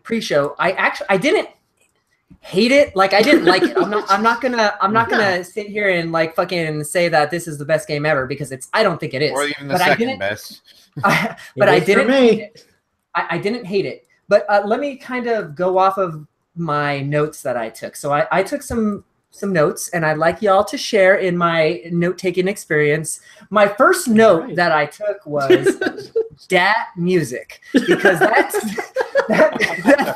pre-show. I didn't hate it. Like I didn't like it. I'm not gonna sit here and like fucking say that this is the best game ever because I don't think it is. Or even the second best. But I didn't hate it. I didn't hate it. But let me kind of go off of my notes that I took. So I took some notes, and I'd like y'all to share in my note-taking experience. My first note that I took was dat music, because that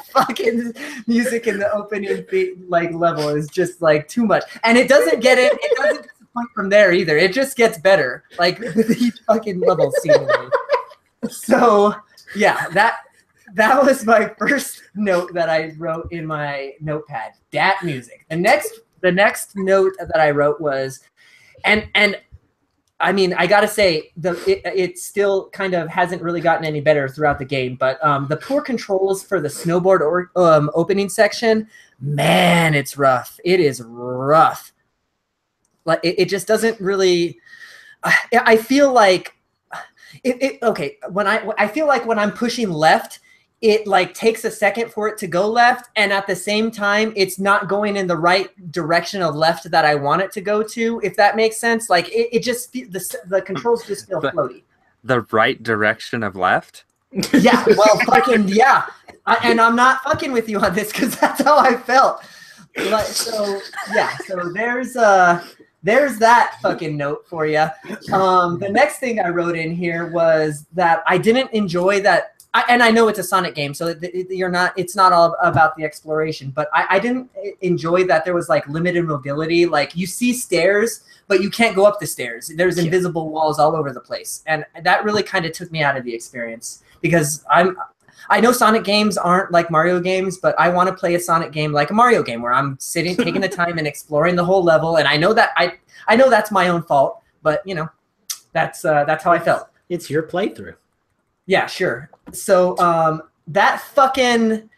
fucking music in the opening like level is just like too much, and it doesn't disappoint from there either. It just gets better, like with each fucking level seemingly. So yeah, that was my first note that I wrote in my notepad. Dat music. The next note that I wrote was, and I mean, I gotta say, it still kind of hasn't really gotten any better throughout the game, but the poor controls for the snowboard opening section, man, it's rough. It is rough. Like it just doesn't really. I feel like okay. I feel like when I'm pushing left, it like takes a second for it to go left, and at the same time it's not going in the right direction of left that I want it to go to, if that makes sense. Like it just the controls just feel floaty. The right direction of left? Yeah, well, fucking yeah. And I'm not fucking with you on this because that's how I felt. Like, so yeah, so there's that fucking note for you. The next thing I wrote in here was that I didn't enjoy that. And I know it's a Sonic game, so it's not all about the exploration, but I didn't enjoy that there was like limited mobility. Like you see stairs, but you can't go up the stairs. There's invisible walls all over the place. And that really kind of took me out of the experience because I know Sonic games aren't like Mario games, but I want to play a Sonic game like a Mario game where I'm sitting, taking the time and exploring the whole level. And I know that I know that's my own fault, but you know, that's how I felt. It's your playthrough. Yeah, sure. So that fucking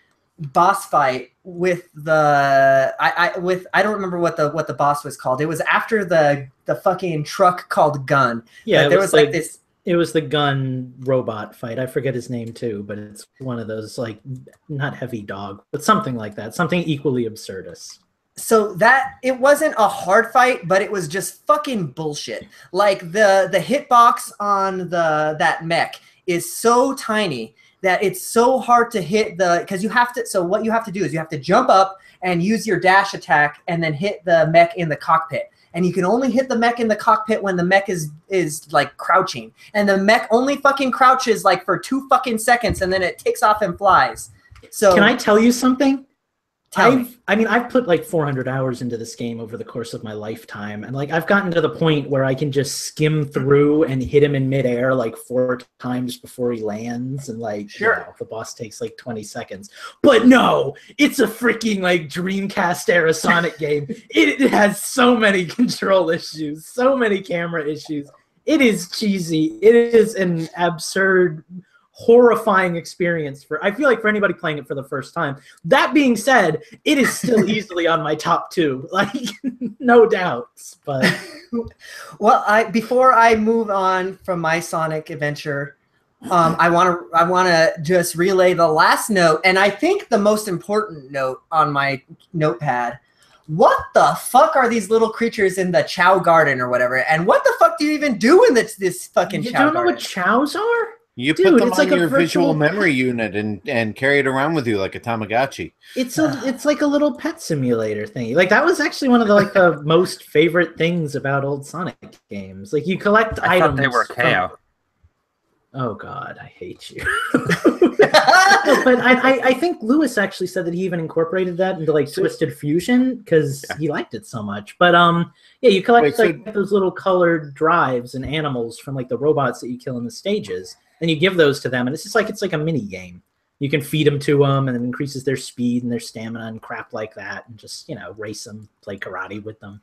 boss fight with I don't remember what the boss was called. It was after the fucking truck called Gun. Yeah, there was like this. It was the gun robot fight. I forget his name too, but it's one of those like not heavy dog, but something like that. Something equally absurdist. So that it wasn't a hard fight, but it was just fucking bullshit. Like the hitbox on that mech is so tiny that it's so hard to hit because you have to. So what you have to do is you have to jump up and use your dash attack and then hit the mech in the cockpit. And you can only hit the mech in the cockpit when the mech is like crouching. And the mech only fucking crouches like for 2 fucking seconds and then it takes off and flies. So can I tell you something? I've put like 400 hours into this game over the course of my lifetime, and like I've gotten to the point where I can just skim through and hit him in midair like 4 times before he lands, and like the boss takes like 20 seconds. But no, it's a freaking like Dreamcast era Sonic game. It has so many control issues, so many camera issues. It is cheesy. It is an absurd, horrifying experience I feel like for anybody playing it for the first time. That being said, it is still easily on my top 2, like no doubts. But well, before I move on from my Sonic adventure, I want to just relay the last note, and I think the most important note on my notepad. What the fuck are these little creatures in the Chow Garden or whatever? And what the fuck do you even do in this fucking Chow Garden? You don't know what chows are? You put them on your visual memory unit and carry it around with you like a Tamagotchi. It's like a little pet simulator thing. Like that was actually one of the most favorite things about old Sonic games. Like you collect items. I thought they were KO. Oh God, I hate you. But I think Lewis actually said that he even incorporated that into like Twisted Fusion because he liked it so much. But you collect those little colored drives and animals from like the robots that you kill in the stages. Then you give those to them, and it's like a mini game. You can feed them to them, and it increases their speed and their stamina and crap like that, and just race them, play karate with them.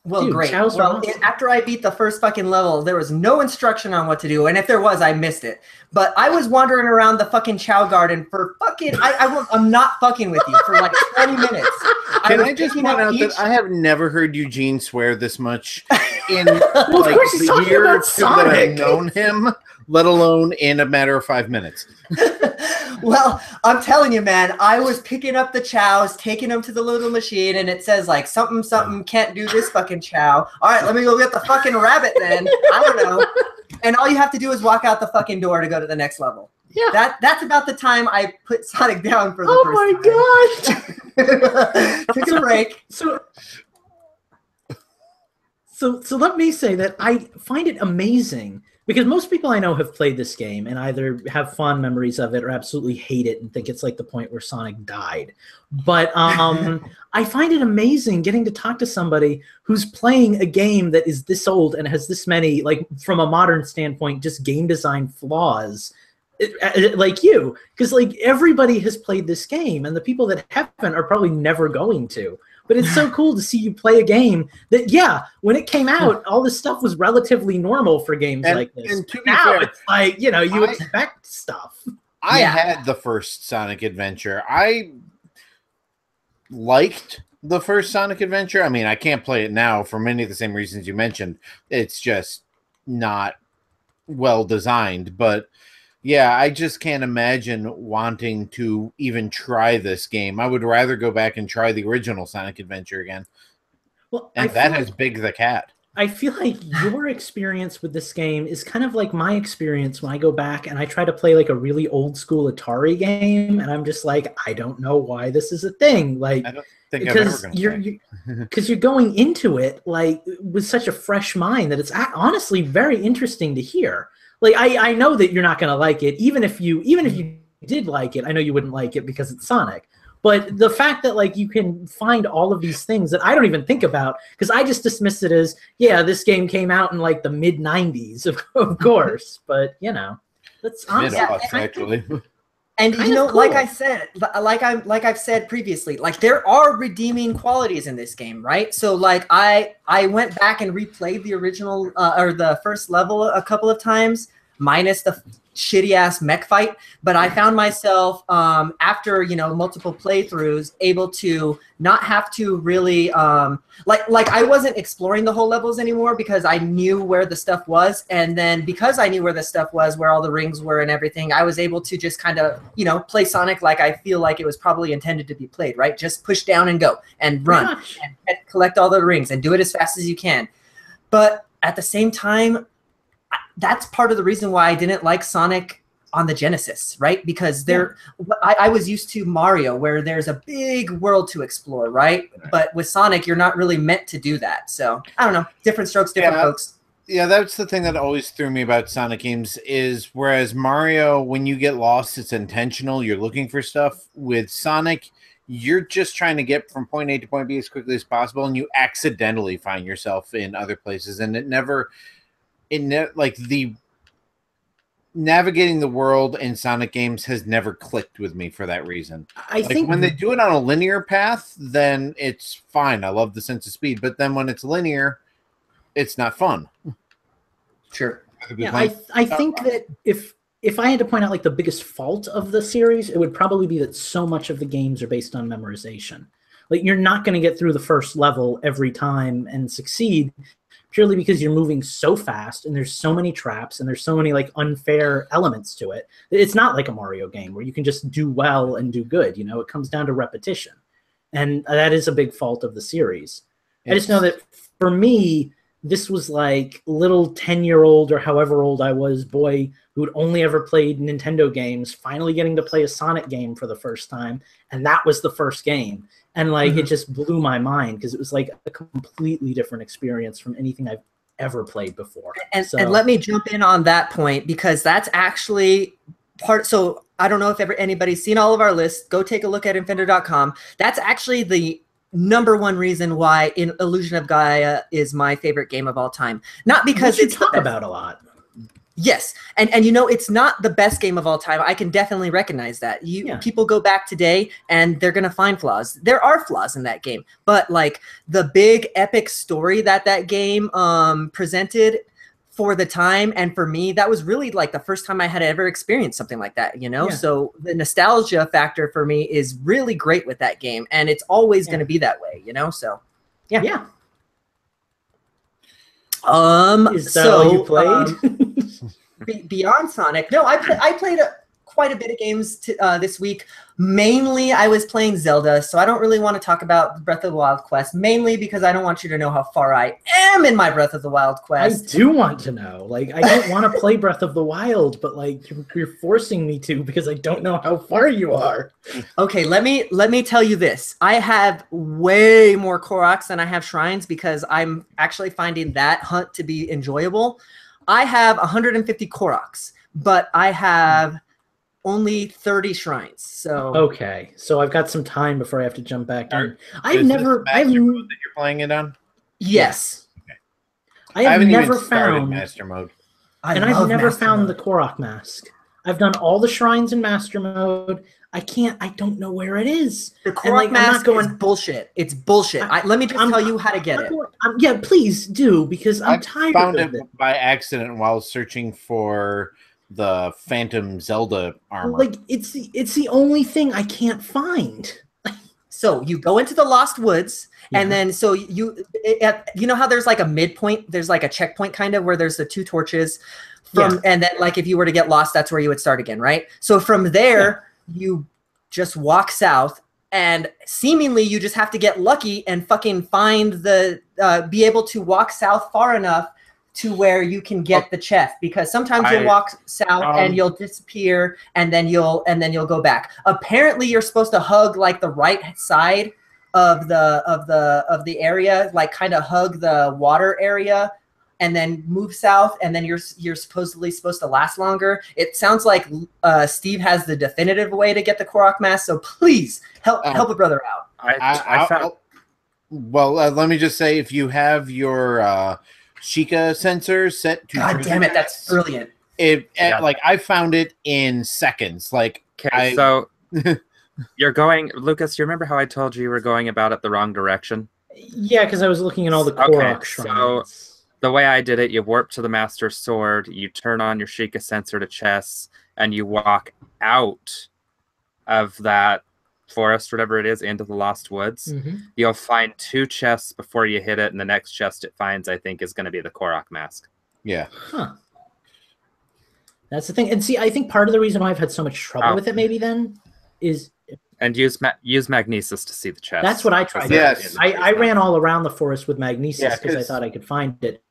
Well, dude, great. Well, after I beat the first fucking level, there was no instruction on what to do, and if there was, I missed it. But I was wandering around the fucking Chow Garden for fucking. I'm not fucking with you for like 20 minutes. Can I just point out that I have never heard Eugene swear this much in well, like the year or two that I've known him, let alone in a matter of 5 minutes. Well, I'm telling you, man, I was picking up the chows, taking them to the little machine, and it says like something can't do this fucking chow. All right, let me go get the fucking rabbit then. I don't know. And all you have to do is walk out the fucking door to go to the next level. Yeah. That's about the time I put Sonic down for the first time. Oh my god. Took a break. So let me say that I find it amazing because most people I know have played this game and either have fond memories of it or absolutely hate it and think it's like the point where Sonic died. But I find it amazing getting to talk to somebody who's playing a game that is this old and has this many, like from a modern standpoint, just game design flaws. Like you, because like everybody has played this game and the people that haven't are probably never going to. But it's so cool to see you play a game that, when it came out, all this stuff was relatively normal for games like this. And to be now fair, it's like, you expect stuff. I had the first Sonic Adventure. I liked the first Sonic Adventure. I mean, I can't play it now for many of the same reasons you mentioned. It's just not well designed. But yeah, I just can't imagine wanting to even try this game. I would rather go back and try the original Sonic Adventure again. Well, and that has Big the Cat. I feel like your experience with this game is kind of like my experience when I go back and I try to play like a really old school Atari game, and I'm just like, I don't know why this is a thing. Like, I don't think I'm ever you're because you're going into it like with such a fresh mind that it's honestly very interesting to hear. Like I know that you're not going to like it, even if you did like it. I know you wouldn't like it because it's Sonic. But the fact that like you can find all of these things that I don't even think about because I just dismissed it as this game came out in like the mid '90s, of course. But that's honestly actually. And cool. Like I said, like I've said previously, like there are redeeming qualities in this game, right? So like I went back and replayed the original or the first level a couple of times, minus the shitty ass mech fight. But I found myself after multiple playthroughs able to not have to really like I wasn't exploring the whole levels anymore because I knew where the stuff was, and then because I knew where the stuff was, where all the rings were and everything, I was able to just kind of play Sonic like I feel like it was probably intended to be played, right? Just push down and go and run and collect all the rings and do it as fast as you can. But at the same time, that's part of the reason why I didn't like Sonic on the Genesis, right? Because I was used to Mario, where there's a big world to explore, right? But with Sonic, you're not really meant to do that. So I don't know, different strokes, different folks. Yeah, that's the thing that always threw me about Sonic games is whereas Mario, when you get lost, it's intentional. You're looking for stuff. With Sonic, you're just trying to get from point A to point B as quickly as possible, and you accidentally find yourself in other places, and like the navigating the world in Sonic games has never clicked with me for that reason. I think when they do it on a linear path, then it's fine. I love the sense of speed, but then when it's linear, it's not fun. Sure. Yeah, I think that if I had to point out like the biggest fault of the series, it would probably be that so much of the games are based on memorization. Like you're not going to get through the first level every time and succeed purely because you're moving so fast and there's so many traps and there's so many like unfair elements to it. It's not like a Mario game where you can just do well and do good. You know, it comes down to repetition. And that is a big fault of the series. I just know that for me, this was like little 10-year-old or however old I was boy who had only ever played Nintendo games, finally getting to play a Sonic game for the first time. And that was the first game. And like, it just blew my mind because it was like a completely different experience from anything I've ever played before. And let me jump in on that point because that's actually part. So I don't know if anybody's seen all of our lists. Go take a look at Infendo.com. That's actually the number one reason why Illusion of Gaia is my favorite game of all time. Not because it's talk about a lot. Yes, and you know it's not the best game of all time. I can definitely recognize that. People go back today and they're gonna find flaws. There are flaws in that game, but like the big epic story that game presented for the time and for me, that was really like the first time I had ever experienced something like that. You know, so the nostalgia factor for me is really great with that game, and it's always gonna be that way. You know, so yeah. Is that all you played? Beyond Sonic, no, I played quite a bit of games this week. Mainly, I was playing Zelda, so I don't really want to talk about Breath of the Wild quest. Mainly because I don't want you to know how far I am in my Breath of the Wild quest. I do want to know. Like, I don't want to play Breath of the Wild, but like you're forcing me to because I don't know how far you are. Okay, let me tell you this. I have way more Koroks than I have shrines because I'm actually finding that hunt to be enjoyable. I have 150 Koroks, but I have only 30 shrines. So okay, so I've got some time before I have to jump back in. I've never master mode that you're playing it on. Yes. Okay. I have never even started found master mode, I've never found the Korok mask. I've done all the shrines in master mode. I don't know where it is. The Korok mask is bullshit. It's bullshit. Let me just tell you how to get it. Yeah, please do, because I'm tired of it. I found it by accident while searching for the Phantom Zelda armor. Like, it's the only thing I can't find. So you go into the Lost Woods, and then so you know how there's like a midpoint, there's like a checkpoint kind of where there's the two torches and then like if you were to get lost, that's where you would start again, right? So from there, you just walk south, and seemingly you just have to get lucky and fucking find be able to walk south far enough to where you can get the chest, because sometimes you'll walk south and you'll disappear and then you'll go back. Apparently you're supposed to hug like the right side of the area, like kind of hug the water area and then move south, and then you're supposedly supposed to last longer. It sounds like Steve has the definitive way to get the Korok mask, so please help a brother out. Let me just say, if you have your Sheikah sensor set to damn it, that's brilliant. Like I found it in seconds. Like, okay, so you're going, Lucas. You remember how I told you were going about it the wrong direction? Yeah, because I was looking at all the Korok shrines. So the way I did it, you warp to the Master Sword, you turn on your Sheikah sensor to chests, and you walk out of that forest, whatever it is, into the Lost Woods. You'll find 2 chests before you hit it, and the next chest it finds, I think, is going to be the Korok mask. Yeah. Huh. That's the thing. And see, I think part of the reason why I've had so much trouble with it maybe then is... And use Magnesis to see the chest. That's what I tried. Yes. I ran all around the forest with Magnesis because I thought I could find it.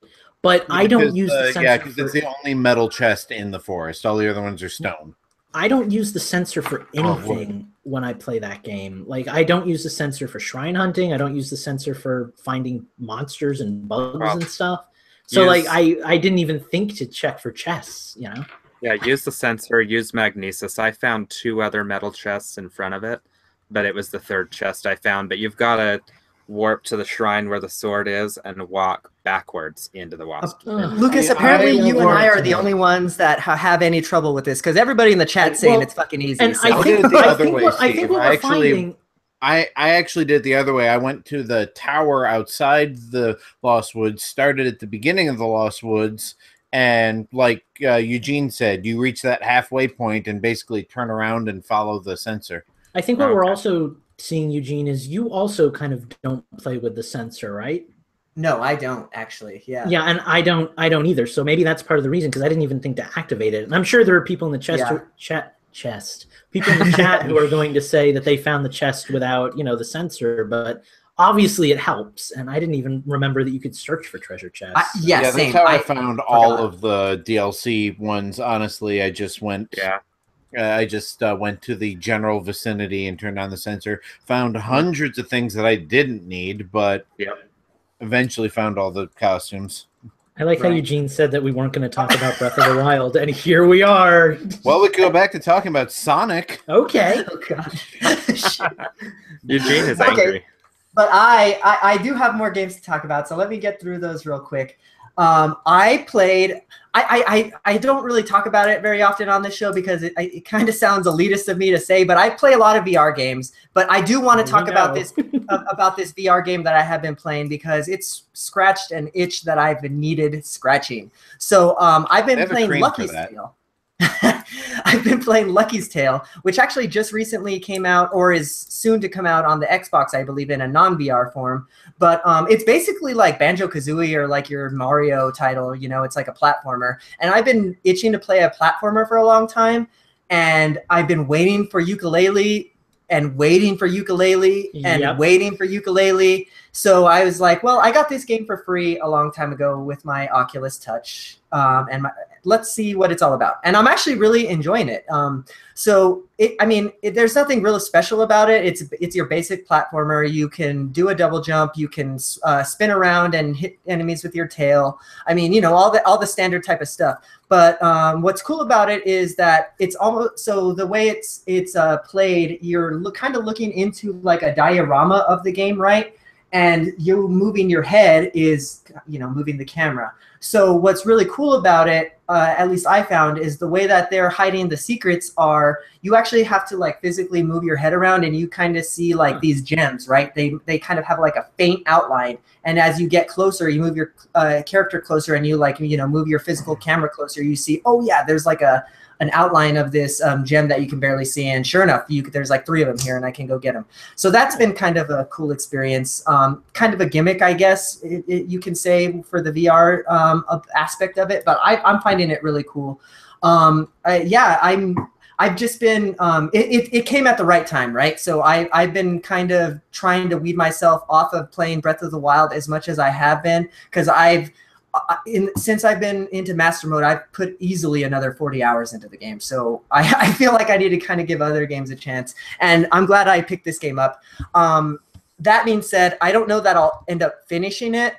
But I don't use the sensor. Yeah, because it's the only metal chest in the forest. All the other ones are stone. I don't use the sensor for anything when I play that game. Like, I don't use the sensor for shrine hunting. I don't use the sensor for finding monsters and bugs and stuff. So, like, I didn't even think to check for chests, you know? Yeah, use the sensor, use Magnesis. I found 2 other metal chests in front of it. but it was the third chest I found. But you've got to warp to the shrine where the sword is and walk backwards into the wasp. Lucas, apparently you and I are the only ones that have any trouble with this, because everybody in the chat's saying it's fucking easy. And so. I did it the other way, I think Steve. what we're finding... I actually did it the other way. I went to the tower outside the Lost Woods, started at the beginning of the Lost Woods, and like Eugene said, you reach that halfway point and basically turn around and follow the sensor. I think what we're also seeing, Eugene, is you also kind of don't play with the sensor, right? No, I don't actually. Yeah. Yeah, and I don't either. So maybe that's part of the reason, because I didn't even think to activate it. And I'm sure there are people in the people in the chat who are going to say that they found the chest without, the sensor, but obviously it helps. And I didn't even remember that you could search for treasure chests. Yeah, that's how I found all of the DLC ones. Honestly, I just went. Yeah. I just went to the general vicinity and turned on the sensor. Found hundreds of things that I didn't need, but eventually found all the costumes. I like how Eugene said that we weren't going to talk about Breath of the Wild, and here we are. Well, we could go back to talking about Sonic. Okay. Oh, gosh. Eugene is angry. But I do have more games to talk about, so let me get through those real quick. I played. I don't really talk about it very often on this show because it kind of sounds elitist of me to say, but I play a lot of VR games. But I do want to talk about this VR game that I have been playing because it's scratched an itch that I've needed scratching. So I've been playing Lucky's Tale. I've been playing Lucky's Tale, which actually just recently came out or is soon to come out on the Xbox, I believe, in a non-VR form. But it's basically like Banjo-Kazooie or like your Mario title. It's like a platformer. And I've been itching to play a platformer for a long time. And I've been waiting for Yooka-Laylee and waiting for Yooka-Laylee and waiting for Yooka-Laylee. So I was like, well, I got this game for free a long time ago with my Oculus Touch. Let's see what it's all about. And I'm actually really enjoying it. There's nothing really special about it. It's your basic platformer. You can do a double jump. You can spin around and hit enemies with your tail. All the standard type of stuff. But what's cool about it is that it's almost so the way it's played. You're kind of looking into like a diorama of the game, right? And you moving your head is, moving the camera. So what's really cool about it, at least I found, is the way that they're hiding the secrets are you actually have to like physically move your head around and you kind of see like these gems, right? They kind of have like a faint outline. And as you get closer, you move your character closer and you move your physical camera closer. You see, oh yeah, there's like an outline of this gem that you can barely see, and sure enough, there's like 3 of them here, and I can go get them. So that's been kind of a cool experience, kind of a gimmick, I guess you can say, for the VR aspect of it. But I'm finding it really cool. I've just been. It came at the right time, right? So I've been kind of trying to weed myself off of playing Breath of the Wild as much as I have been, because since I've been into Master Mode, I've put easily another 40 hours into the game. So I feel like I need to kind of give other games a chance. And I'm glad I picked this game up. That being said, I don't know that I'll end up finishing it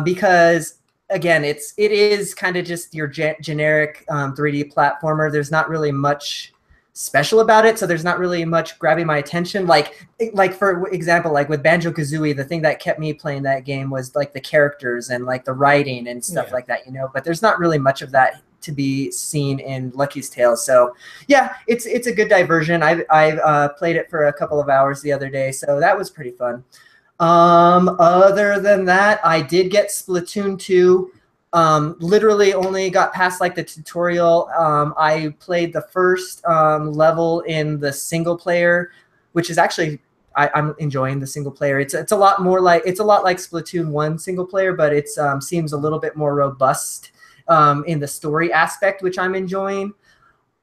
because, again, it is kind of just your generic 3D platformer. There's not really much special about it, so there's not really much grabbing my attention. Like for example, like with Banjo-Kazooie, the thing that kept me playing that game was like the characters and like the writing and stuff like that, but there's not really much of that to be seen in Lucky's Tale. So yeah, it's a good diversion. I played it for a couple of hours the other day, so that was pretty fun. Other than that, I did get Splatoon 2. Literally only got past like the tutorial. I played the first level in the single player, which is actually I'm enjoying the single player. It's a lot like Splatoon 1 single player, but it seems a little bit more robust in the story aspect, which I'm enjoying.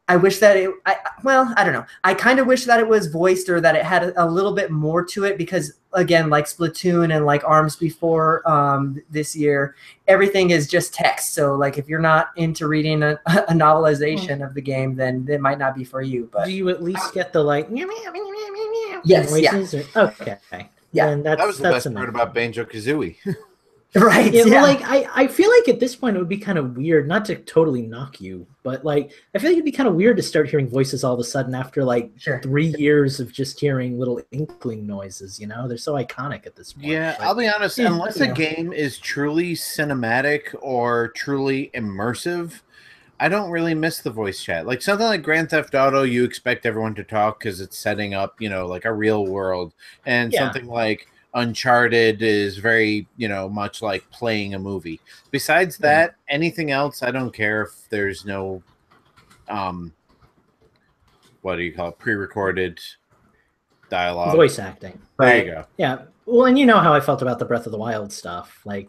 I wish that I don't know. I kind of wish that it was voiced or that it had a little bit more to it because, again, like Splatoon and like ARMS before this year, everything is just text. So, like, if you're not into reading a novelization of the game, then it might not be for you. But do you at least get the, like, yes, voices? Yeah. Okay. Yeah. And that was the best part about Banjo-Kazooie. Right. Yeah, Yeah. well, like I feel like at this point it would be kind of weird, not to totally knock you, but like I feel like it'd be kind of weird to start hearing voices all of a sudden after like Sure. 3 years of just hearing little inkling noises. You know, they're so iconic at this point. Yeah, But, I'll be honest. yeah, Unless a game is truly cinematic or truly immersive, I don't really miss the voice chat. Like something like Grand Theft Auto, you expect everyone to talk because it's setting up, like a real world, and Yeah. something like Uncharted is very, much like playing a movie. Besides that, anything else, I don't care if there's no, what do you call it, pre-recorded dialogue. voice acting. There you go. Yeah. Well, and you know how I felt about the Breath of the Wild stuff. Like,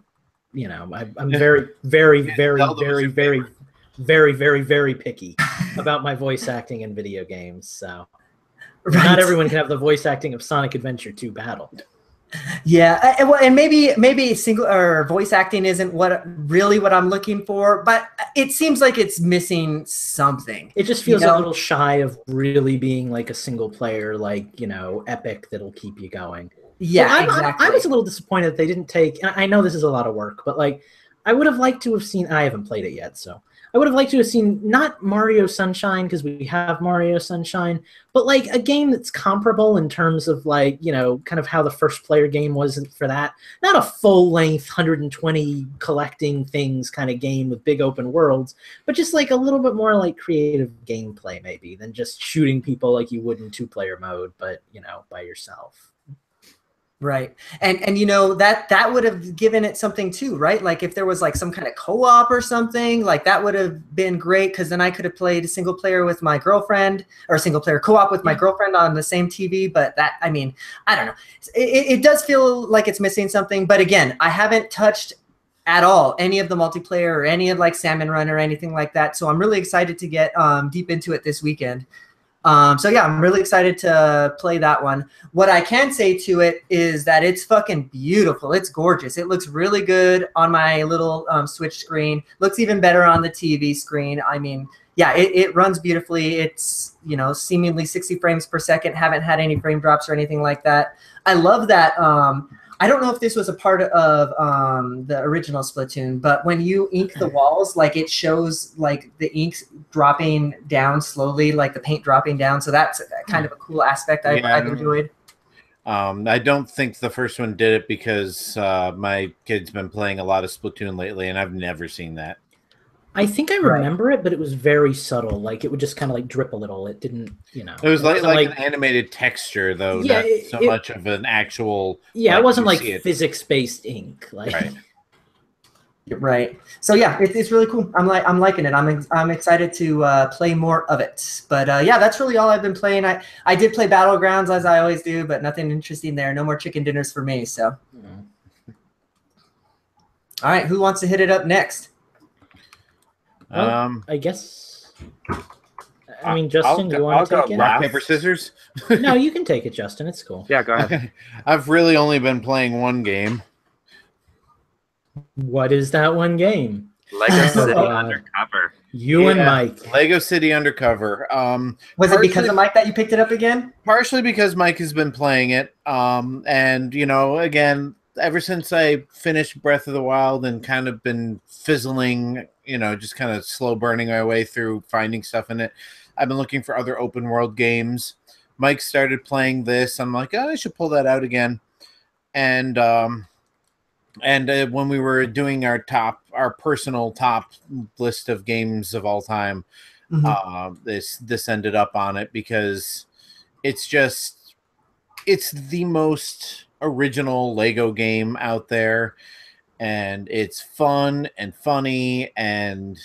I'm very, very, very, very, very, very, very, very picky about my voice acting in video games. So not everyone can have the voice acting of Sonic Adventure 2 Battle. Yeah, and maybe single or voice acting isn't what I'm looking for, but it seems like it's missing something. It just feels a little shy of really being like a single player, like epic that'll keep you going. Yeah, exactly. I was a little disappointed that they didn't take. And I know this is a lot of work, but like I would have liked to have seen. I haven't played it yet, so I would have liked to have seen not Mario Sunshine because we have Mario Sunshine, but like a game that's comparable in terms of like, kind of how the first player game was for that. Not a full length 120 collecting things kind of game with big open worlds, but just like a little bit more like creative gameplay maybe than just shooting people like you would in 2-player mode, but by yourself. Right. And that would have given it something too, right? Like if there was like some kind of co-op or something, like that would have been great because then I could have played a single player with my girlfriend or single player co-op with my girlfriend on the same TV. But I don't know. It does feel like it's missing something. But again, I haven't touched at all any of the multiplayer or any of like Salmon Run or anything like that. So I'm really excited to get deep into it this weekend. So yeah, I'm really excited to play that one. What I can say to it is that it's fucking beautiful. It's gorgeous. It looks really good on my little Switch screen. Looks even better on the TV screen. I mean, yeah, it runs beautifully. It's, seemingly 60 frames per second. Haven't had any frame drops or anything like that. I love that. I don't know if this was a part of the original Splatoon, but when you ink the walls, like it shows like the ink dropping down slowly, like the paint dropping down. So that's kind of a cool aspect I've enjoyed. I don't think the first one did it because my kid's been playing a lot of Splatoon lately, and I've never seen that. I think I remember it, but it was very subtle. Like it would just kind of like drip a little. It didn't, It was like an animated texture, though, yeah, not so much of an actual. Yeah, it wasn't like physics-based ink. Like, right. So yeah, it's really cool. I'm liking it. I'm excited to play more of it. But yeah, that's really all I've been playing. I did play Battlegrounds as I always do, but nothing interesting there. No more chicken dinners for me. So. All right, who wants to hit it up next? Well, I guess. I mean, Justin, you want to take it? Rock, paper, scissors? No, you can take it, Justin. It's cool. Yeah, go ahead. I've really only been playing one game. What is that one game? Lego City Undercover. You and Mike. Lego City Undercover. Was it because of Mike that you picked it up again? Partially because Mike has been playing it. And, again, ever since I finished Breath of the Wild and kind of been fizzling, just kind of slow burning my way through finding stuff in it, I've been looking for other open world games. Mike started playing this. I'm like, I should pull that out again. And when we were doing our personal top list of games of all time, this ended up on it because it's the most original Lego game out there, and it's fun and funny, and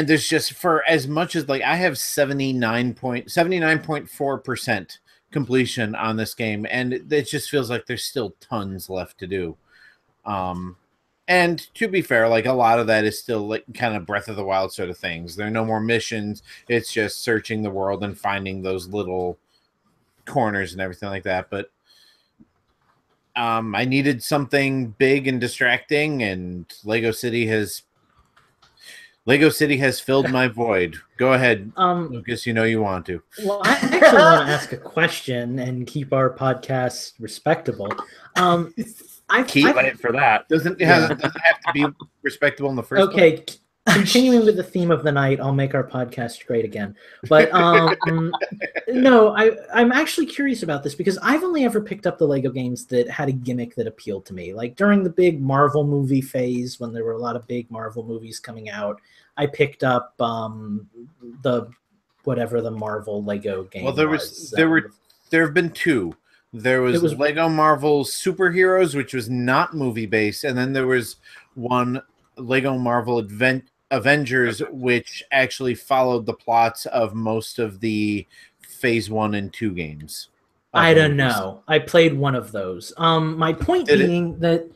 there's just, for as much as like I have 79.4% completion on this game, and it just feels like there's still tons left to do. And to be fair, like a lot of that is still like kind of Breath of the Wild sort of things. There are no more missions. It's just searching the world and finding those little corners and everything like that. But I needed something big and distracting, and Lego City has filled my void. Go ahead, Lucas. You want to. Well, I actually want to ask a question and keep our podcast respectable. Keep it for that. Doesn't have to be respectable in the first place. Okay, continuing with the theme of the night, I'll make our podcast great again. But no, I'm actually curious about this because I've only ever picked up the Lego games that had a gimmick that appealed to me. Like during the big Marvel movie phase, when there were a lot of big Marvel movies coming out, I picked up the whatever the Marvel Lego game was. Well, there have been two. There was Lego Marvel Superheroes, which was not movie based, and then there was one Lego Marvel Avengers, which actually followed the plots of most of the Phase 1 and 2 games. I don't know. I played one of those. My point being that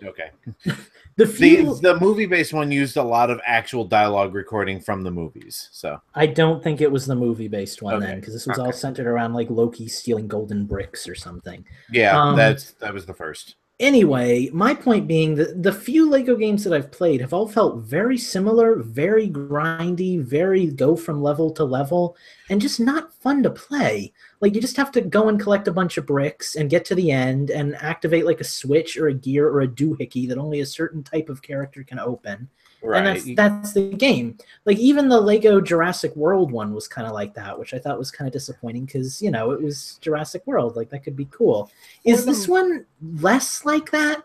the movie-based one used a lot of actual dialogue recording from the movies. So I don't think it was the movie-based one then, because this was all centered around like Loki stealing golden bricks or something. Yeah, that was the first. Anyway, my point being that the few Lego games that I've played have all felt very similar, very grindy, very go from level to level, and just not fun to play. Like, you just have to go and collect a bunch of bricks and get to the end and activate like a switch or a gear or a doohickey that only a certain type of character can open. Right. And that's the game. Like, even the Lego Jurassic World one was kind of like that, which I thought was kind of disappointing because, you know, it was Jurassic World. Like, that could be cool. Is this one less like that?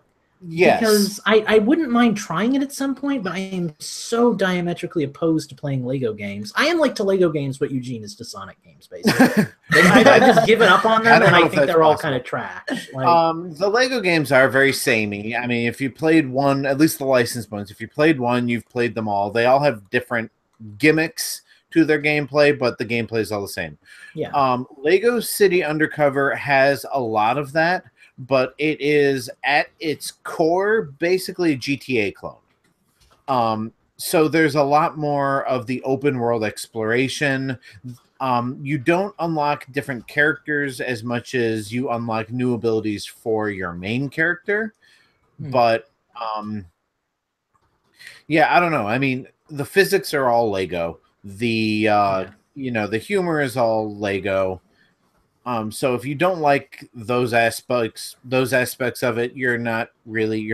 Yes. Because I wouldn't mind trying it at some point, but I am so diametrically opposed to playing Lego games. I am like to Lego games what Eugene is to Sonic games, basically. I've just given up on them, and I think they're all kind of trash. Like, the Lego games are very samey. I mean, if you played one, at least the licensed ones, if you played one, you've played them all. They all have different gimmicks to their gameplay, but the gameplay is all the same. Yeah. Lego City Undercover has a lot of that, but it is at its core basically a GTA clone. So there's a lot more of the open world exploration. You don't unlock different characters as much as you unlock new abilities for your main character. But yeah, I don't know. I mean, the physics are all Lego. The you know, the humor is all Lego. So if you don't like those aspects of it, you're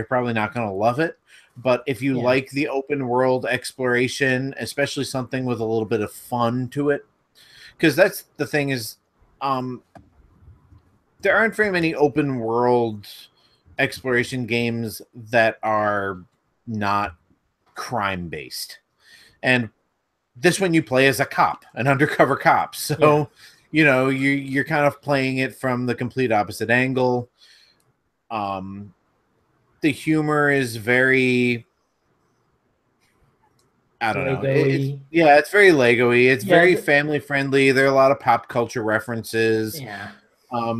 probably not going to love it. But if you like the open world exploration, especially something with a little bit of fun to it, because that's the thing is, there aren't very many open world exploration games that are not crime based. And this one you play as a cop, an undercover cop. So you know, you're kind of playing it from the complete opposite angle. The humor is very, I don't know. It's very Lego-y. It's very family friendly. There are a lot of pop culture references. Yeah. I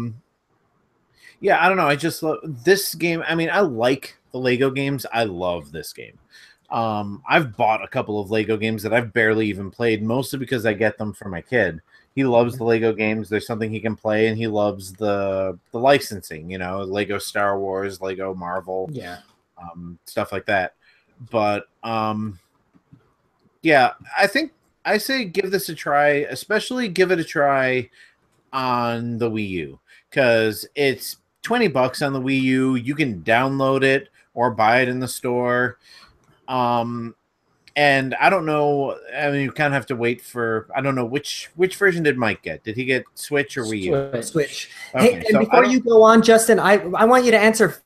don't know. I just love this game. I mean, I like the Lego games. I love this game. I've bought a couple of Lego games that I've barely even played, mostly because I get them for my kid. He loves the Lego games. There's something he can play, and he loves the licensing, you know, Lego Star Wars, Lego Marvel, stuff like that. But yeah, I say give this a try, especially give it a try on the Wii U, because it's $20 on the Wii U. You can download it or buy it in the store. And I don't know. I mean, you kind of have to wait for. I don't know which version did Mike get. Did he get Switch or Wii U? Switch. Okay, hey, and before you go on, Justin, I want you to answer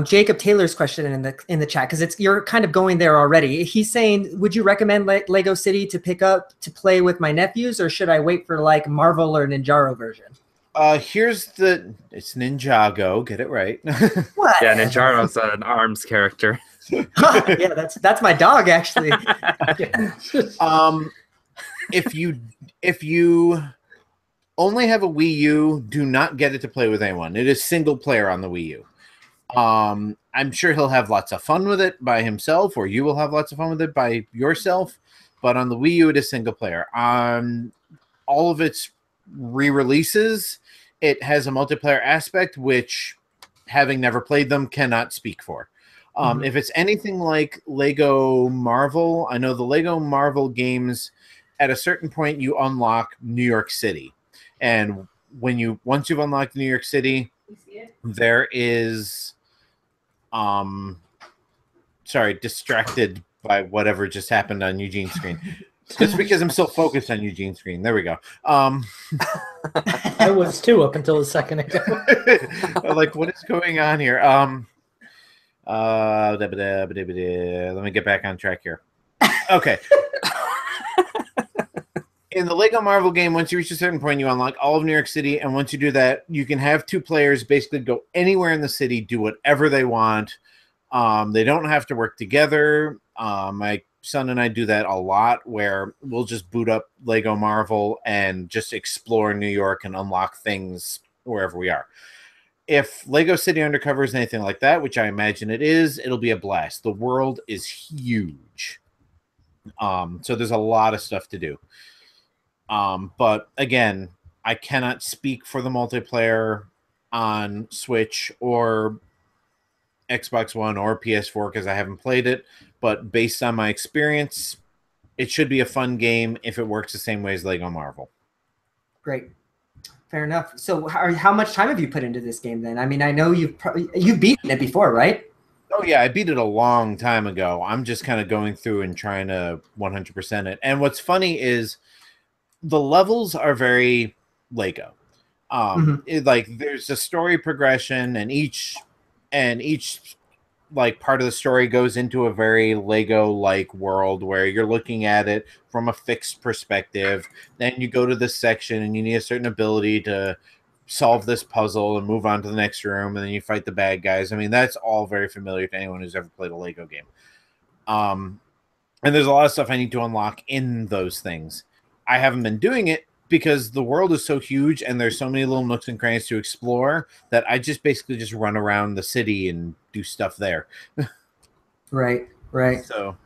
Jacob Taylor's question in the chat, because you're kind of going there already. He's saying, would you recommend Lego City to pick up to play with my nephews, or should I wait for like Marvel or Ninjago version? It's Ninjago. Get it right. What? Yeah, Ninjago's an ARMS character. Yeah, that's my dog, actually. If you only have a Wii U, do not get it to play with anyone. It is single player on the Wii U. I'm sure he'll have lots of fun with it by himself, or you will have lots of fun with it by yourself. But on the Wii U, it is single player. On all of its re-releases, it has a multiplayer aspect, which, having never played them, cannot speak for. If it's anything like Lego Marvel, I know the Lego Marvel games, at a certain point, you unlock New York City. And once you've unlocked New York City, there is Sorry, distracted by whatever just happened on Eugene's screen. Just because I'm still focused on Eugene's screen. There we go. I was too up until a second ago. Like, what is going on here? Let me get back on track here. Okay. In the Lego Marvel game, once you reach a certain point, you unlock all of New York City, and once you do that, you can have two players basically go anywhere in the city, do whatever they want. They don't have to work together. My son and I do that a lot, where we'll just boot up Lego Marvel and just explore New York and unlock things wherever we are. If Lego City Undercover is anything like that, which I imagine it is, it'll be a blast. The world is huge. So there's a lot of stuff to do. But again, I cannot speak for the multiplayer on Switch or Xbox One or PS4 because I haven't played it. But based on my experience, it should be a fun game if it works the same way as Lego Marvel. Great. Fair enough. So how much time have you put into this game then? I mean, I know you've beaten it before, right? Oh, yeah, I beat it a long time ago. I'm just kind of going through and trying to 100% it. And what's funny is the levels are very Lego. Like, there's a story progression, and each like part of the story goes into a very Lego-like world where you're looking at it from a fixed perspective. Then you go to this section and you need a certain ability to solve this puzzle and move on to the next room, and then you fight the bad guys. I mean, that's all very familiar to anyone who's ever played a Lego game. And there's a lot of stuff I need to unlock in those things. I haven't been doing it because the world is so huge and there's so many little nooks and crannies to explore that I just basically just run around the city and do stuff there. Right. So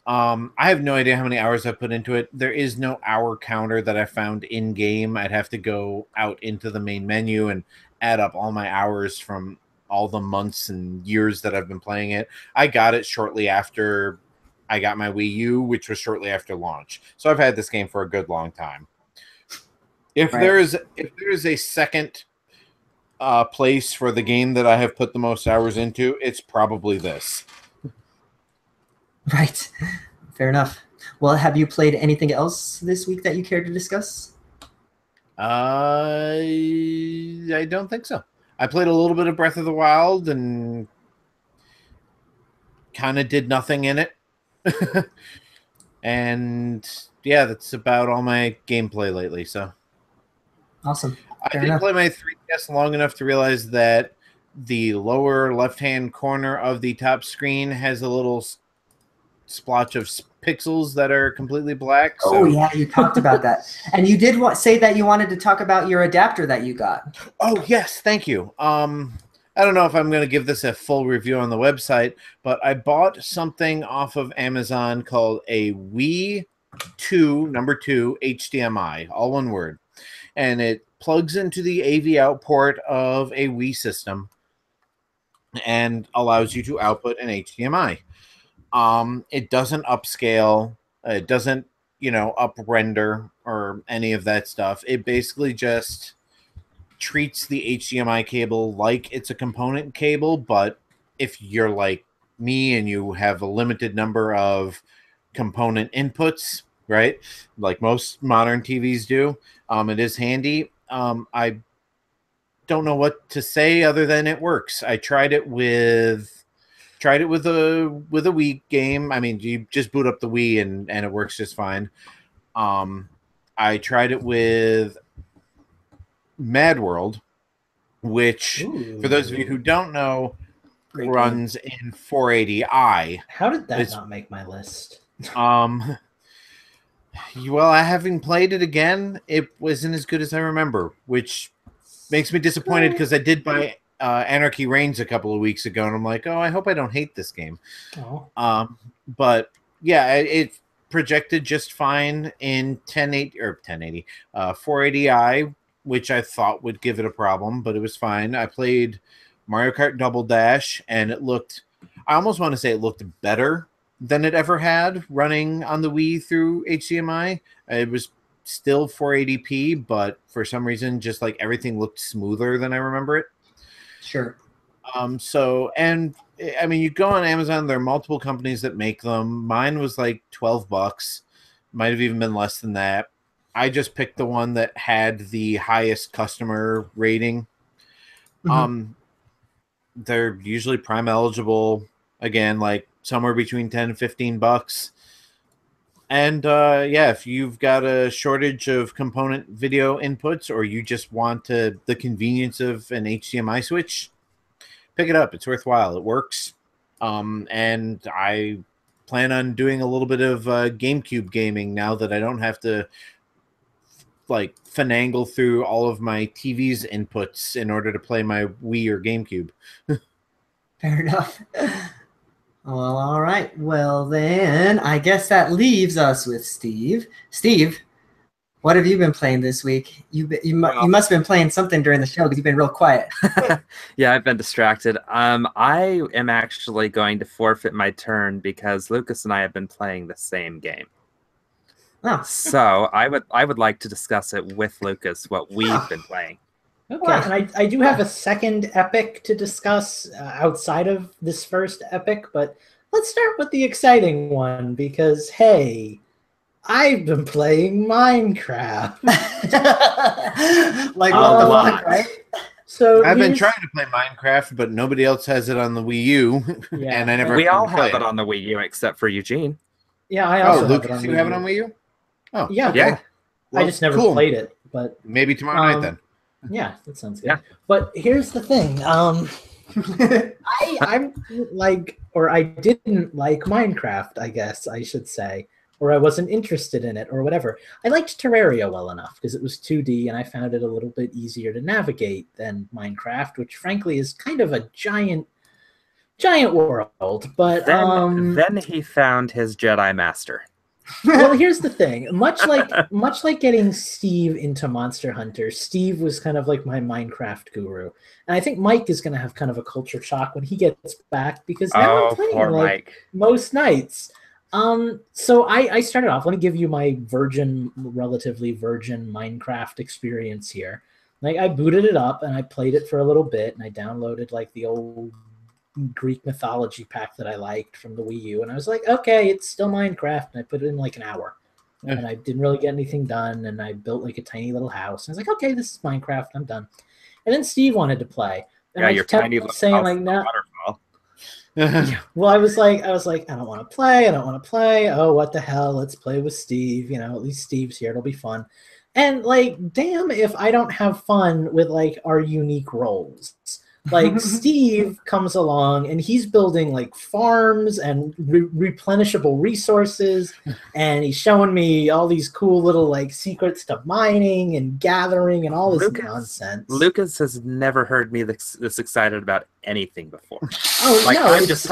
I have no idea how many hours I've put into it. There is no hour counter that I found in game. I'd have to go out into the main menu and add up all my hours from all the months and years that I've been playing it. I got it shortly after I got my Wii U, which was shortly after launch. So I've had this game for a good long time. If there is a second place for the game that I have put the most hours into, it's probably this. Right. Fair enough. Well, have you played anything else this week that you care to discuss? I don't think so. I played a little bit of Breath of the Wild and kind of did nothing in it. And yeah, that's about all my gameplay lately. So awesome. I did play my 3DS long enough to realize that the lower left-hand corner of the top screen has a little splotch of pixels that are completely black. So. Oh yeah, you talked about that, and you did say that you wanted to talk about your adapter that you got. Oh yes, thank you. I don't know if I'm going to give this a full review on the website, but I bought something off of Amazon called a Wii 2 HDMI, all one word. And it plugs into the AV out port of a Wii system and allows you to output an HDMI. It doesn't upscale. It doesn't, up render or any of that stuff. It basically just treats the HDMI cable like it's a component cable, but if you're like me and you have a limited number of component inputs, right, like most modern TVs do, it is handy. I don't know what to say other than it works. I tried it with a Wii game. I mean, you just boot up the Wii and it works just fine. I tried it with Mad World, which, for those of you who don't know, runs in 480i. How did that not make my list? Well, I haven't played it again. It wasn't as good as I remember, which makes me disappointed because I did buy Anarchy Reigns a couple of weeks ago, and I'm like, oh, I hope I don't hate this game. But yeah, it projected just fine in 480i, which I thought would give it a problem, but it was fine. I played Mario Kart Double Dash, and it looked, I almost want to say it looked better than it ever had running on the Wii through HDMI. It was still 480p, but for some reason, just like everything looked smoother than I remember it. Sure. So, and I mean, you go on Amazon. There are multiple companies that make them. Mine was like $12. Might have even been less than that. I just picked the one that had the highest customer rating. They're usually Prime eligible. Again, like somewhere between $10 and $15. And yeah, if you've got a shortage of component video inputs, or you just want the convenience of an HDMI switch, pick it up. It's worthwhile. It works. And I plan on doing a little bit of GameCube gaming now that I don't have to like finagle through all of my TV's inputs in order to play my Wii or GameCube. Fair enough. Well, all right. Well, then I guess that leaves us with Steve. Steve, what have you been playing this week? You must have been playing something during the show because you've been real quiet. Yeah, I've been distracted. I am actually going to forfeit my turn because Lucas and I have been playing the same game. Oh. So I would like to discuss it with Lucas what we've been playing. Okay, and I do have a second epic to discuss outside of this first epic, but let's start with the exciting one because, hey, I've been playing Minecraft. Like what the fuck, right? So I've been trying to play Minecraft, but nobody else has it on the Wii U, and I never. We all have it on the Wii U except for Eugene. Yeah, I also have Lucas, it on you Wii have it U. on Wii U? Oh, yeah, okay. yeah. Well, I just never cool. played it, but maybe tomorrow night then. Yeah, that sounds good. Yeah. But here's the thing. I'm like, or I didn't like Minecraft, I guess I should say, or I wasn't interested in it or whatever. I liked Terraria well enough because it was 2D and I found it a little bit easier to navigate than Minecraft, which frankly is kind of a giant world. But then he found his Jedi Master. Well, here's the thing. Much like getting Steve into Monster Hunter, Steve was kind of like my Minecraft guru. And I think Mike is going to have kind of a culture shock when he gets back because now I'm playing like Mike. most nights. So I started off. Let me give you my relatively virgin Minecraft experience here. Like I booted it up and I played it for a little bit and I downloaded like the old Greek mythology pack that I liked from the Wii U, and I was like, okay, it's still Minecraft, and I put it in like an hour, and I didn't really get anything done, and I built like a tiny little house, and I was like, okay, this is Minecraft, I'm done. And then Steve wanted to play, and I kept saying like, no. Yeah. Well, I was like, I don't want to play. Oh, what the hell? Let's play with Steve. You know, at least Steve's here. It'll be fun. And like, damn, if I don't have fun with like our unique roles. Like Steve comes along and he's building like farms and replenishable resources, and he's showing me all these cool little like secrets to mining and gathering and all this nonsense. Lucas has never heard me this excited about anything before. Oh like, no, I'm just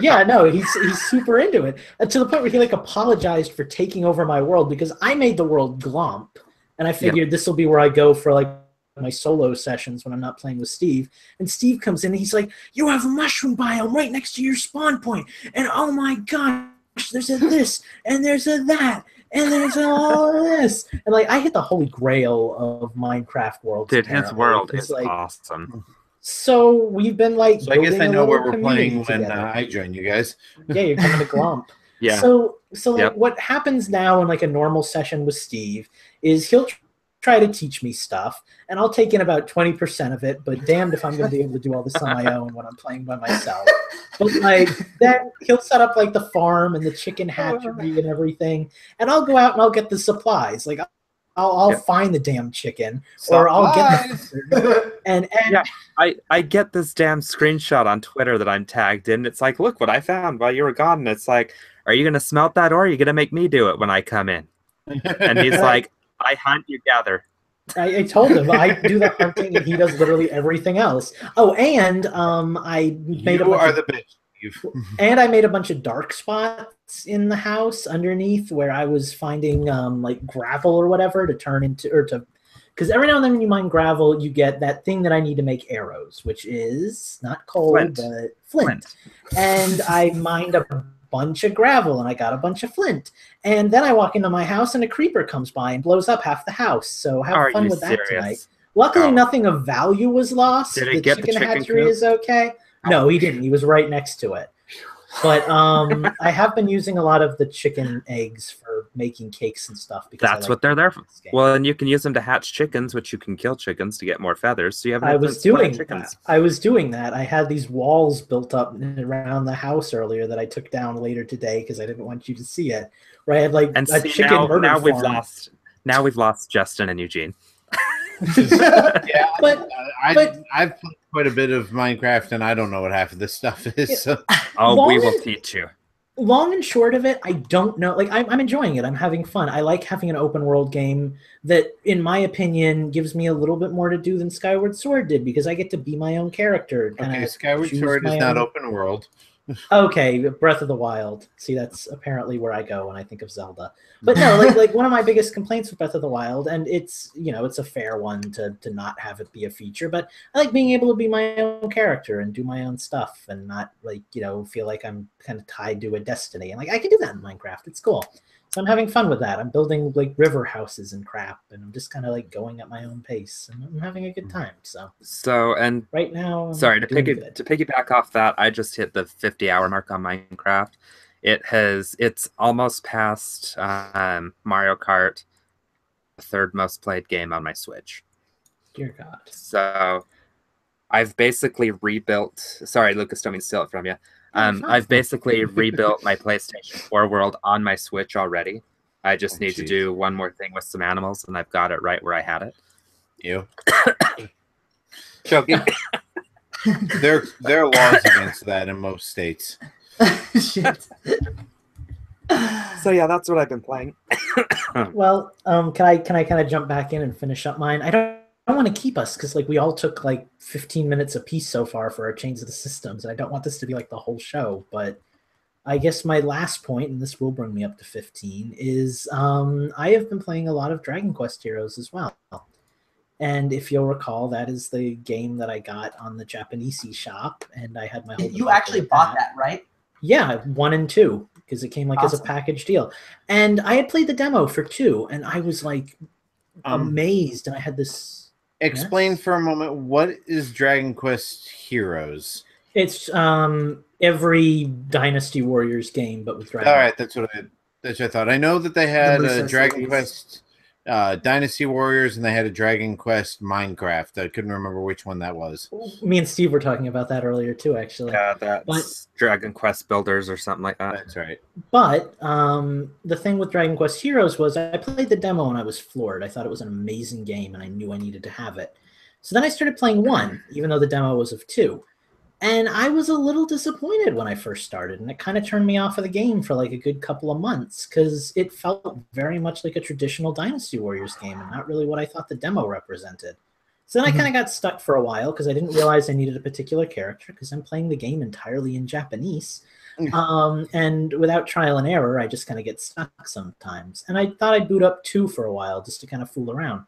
yeah, no, he's super into it, to the point where he like apologized for taking over my world because I made the world glomp, and I figured this will be where I go for like my solo sessions when I'm not playing with Steve. And Steve comes in and he's like, you have a mushroom biome right next to your spawn point, and oh my gosh, there's a this and there's a that and there's all of this, and like I hit the holy grail of Minecraft world. Dude, his world is like awesome. So we've been like, so I guess I know where we're playing when I join you guys. Yeah, you're coming to Glomp. Yeah. So like what happens now in like a normal session with Steve is he'll try to teach me stuff, and I'll take in about 20% of it, but damned if I'm going to be able to do all this on my own when I'm playing by myself. But like then he'll set up like the farm and the chicken hatchery and everything, and I'll go out and I'll get the supplies. Like I'll find the damn chicken, or I'll get the and yeah, I get this damn screenshot on Twitter that I'm tagged in. It's like, look what I found while you were gone. And it's like, are you going to smelt that, or are you going to make me do it when I come in? And he's like, I hunt, you gather. I told him I do the hunting and he does literally everything else. Oh, and I made I made a bunch of dark spots in the house underneath where I was finding like gravel or whatever to turn into, or to, because every now and then when you mine gravel, you get that thing that I need to make arrows, which is not coal, but flint. And I mined a bunch of gravel and I got a bunch of flint, and then I walk into my house and a creeper comes by and blows up half the house. So have fun with that tonight. Luckily nothing of value was lost. Did it get the chicken hatchery coop? is okay. No, he didn't. He was right next to it. But I have been using a lot of the chicken eggs for making cakes and stuff. Because that's what they're there for. Well, and you can use them to hatch chickens, which you can kill chickens to get more feathers. So you have I was doing that. I had these walls built up around the house earlier that I took down later today because I didn't want you to see it. Where I had like a chicken murder now farm. Now we've lost Justin and Eugene. Yeah, but I've played quite a bit of Minecraft, and I don't know what half of this stuff is. So. We will teach you. Long and short of it, I don't know. Like, I'm enjoying it. I'm having fun. I like having an open world game that, in my opinion, gives me a little bit more to do than Skyward Sword did because I get to be my own character. Okay, Skyward Sword is not open world. Okay, Breath of the Wild. See, that's apparently where I go when I think of Zelda. But no, like one of my biggest complaints with Breath of the Wild, and it's it's a fair one to not have it be a feature, but I like being able to be my own character and do my own stuff and not feel like I'm kind of tied to a destiny. And like I can do that in Minecraft. It's cool. So I'm having fun with that. I'm building like river houses and crap, and I'm just kind of like going at my own pace, and I'm having a good time. And right now, sorry to piggyback off that, I just hit the 50-hour mark on Minecraft. It's almost past Mario Kart, the third most played game on my Switch. Dear God. So I've basically rebuilt. Sorry, Lucas, don't mean to steal it from you. I've basically rebuilt my PlayStation 4 world on my Switch already. I just need to do one more thing with some animals, and I've got it right where I had it. You. Joking. There are laws against that in most states. Shit. So yeah, that's what I've been playing. Well, can I kind of jump back in and finish up mine? I don't want to keep us because like we all took like 15 minutes apiece so far for our Chains of the Systems, and I don't want this to be like the whole show. But I guess my last point, and this will bring me up to 15, is I have been playing a lot of Dragon Quest Heroes as well. And if you'll recall, that is the game that I got on the Japanese shop, and I had my whole. You actually bought that, right? Yeah, 1 and 2, because it came like as a package deal. And I had played the demo for 2, and I was like amazed, and I had this. Explain for a moment, what is Dragon Quest Heroes? It's every Dynasty Warriors game, but with dragons. All right, that's what I thought. I know that they had a Dragon Quest Dynasty Warriors, and they had a Dragon Quest Minecraft. I couldn't remember which one that was. Me and Steve were talking about that earlier too, actually. Yeah, that's Dragon Quest Builders or something like that. That's right. But the thing with Dragon Quest Heroes was I played the demo and I was floored. I thought it was an amazing game, and I knew I needed to have it. So then I started playing 1, even though the demo was of 2. And I was a little disappointed when I first started, and it kind of turned me off of the game for like a good couple of months because it felt very much like a traditional Dynasty Warriors game and not really what I thought the demo represented. So then I kind of got stuck for a while because I didn't realize I needed a particular character because I'm playing the game entirely in Japanese. And without trial and error, I just kind of get stuck sometimes. And I thought I'd boot up 2 for a while just to kind of fool around.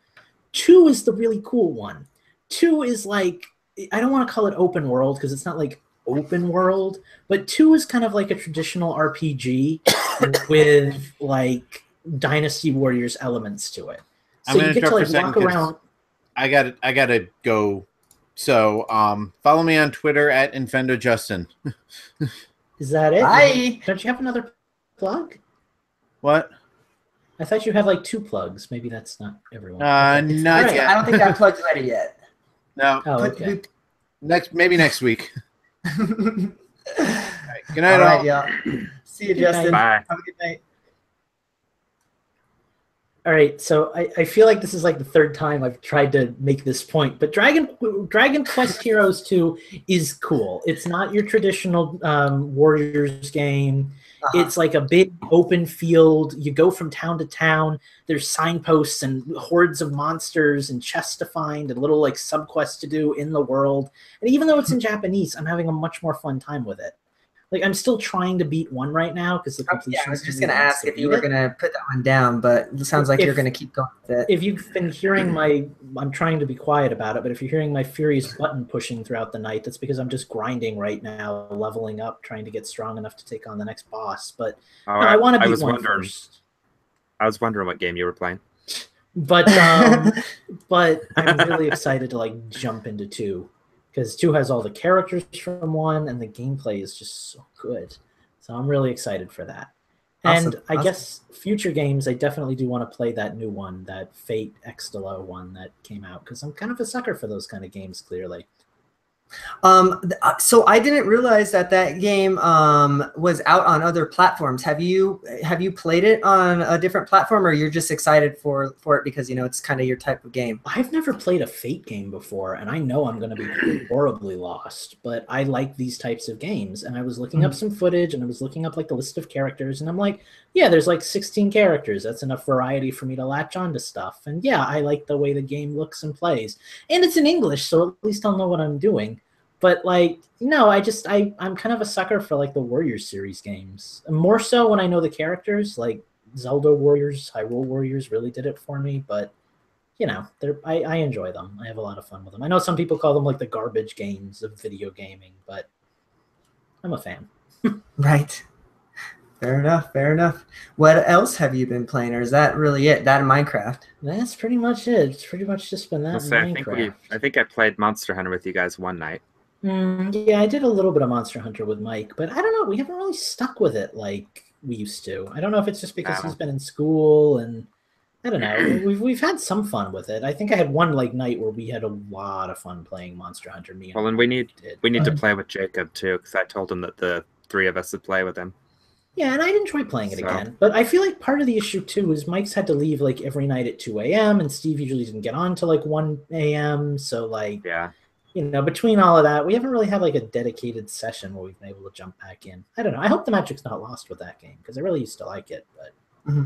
2 is the really cool one. 2 is like, I don't want to call it open world because it's not like open world, but 2 is kind of like a traditional RPG with like Dynasty Warriors elements to it. So you get to like walk around. I gotta go. So follow me on Twitter at Infendo Justin. Is that it? Bye. Don't you have another plug? What? I thought you had like 2 plugs. Maybe that's not everyone. Not yet. I don't think that plug's ready yet. No. Oh, okay. Maybe next week. All right, good night, all. Right, yeah. See you, Justin. Bye. Have a good night. All right, so I feel like this is like the 3rd time I've tried to make this point, but Dragon Quest Heroes 2 is cool. It's not your traditional Warriors game. It's like a big open field. You go from town to town. There's signposts and hordes of monsters and chests to find and little like subquests to do in the world. And even though it's in Japanese, I'm having a much more fun time with it. Like I'm still trying to beat 1 right now because the completion. Yeah, I was just gonna ask if you were gonna put that one down, but it sounds like you're gonna keep going with it. If you've been hearing I'm trying to be quiet about it, but if you're hearing my furious button pushing throughout the night, that's because I'm just grinding right now, leveling up, trying to get strong enough to take on the next boss. But I want to beat 1 first. I was wondering what game you were playing. But but I'm really excited to like jump into 2. because 2 has all the characters from 1, and the gameplay is just so good. So I'm really excited for that. Awesome. And I guess future games, I definitely do want to play that new one, that Fate Extalo one that came out, because I'm kind of a sucker for those kind of games, clearly. So I didn't realize that game was out on other platforms. Have you played it on a different platform, or you're just excited for it because it's kind of your type of game? I've never played a Fate game before, and I know I'm going to be horribly lost, but I like these types of games. And I was looking up some footage, and I was looking up like the list of characters, and I'm like, yeah, there's like 16 characters. That's enough variety for me to latch on to stuff. And yeah, I like the way the game looks and plays, and it's in English, so at least I'll know what I'm doing. But like, no, I'm kind of a sucker for like the Warriors series games. More so when I know the characters, like Zelda Warriors, Hyrule Warriors really did it for me. But I enjoy them. I have a lot of fun with them. I know some people call them like the garbage games of video gaming, but I'm a fan. Right. Fair enough. Fair enough. What else have you been playing, or is that really it? That and Minecraft? That's pretty much it. It's pretty much just been that. I think I played Monster Hunter with you guys one night. Yeah, I did a little bit of Monster Hunter with Mike, but I don't know. We haven't really stuck with it like we used to. I don't know if it's just because he's been in school, and I don't know. We've had some fun with it. I think I had one like night where we had a lot of fun playing Monster Hunter. And we need to play with Jacob too, because I told him that the 3 of us would play with him. Yeah, and I'd enjoy playing it again. But I feel like part of the issue too is Mike's had to leave like every night at 2 a.m. and Steve usually doesn't get on till like 1 a.m. So like between all of that, we haven't really had like a dedicated session where we've been able to jump back in. I don't know. I hope the magic's not lost with that game, because I really used to like it, but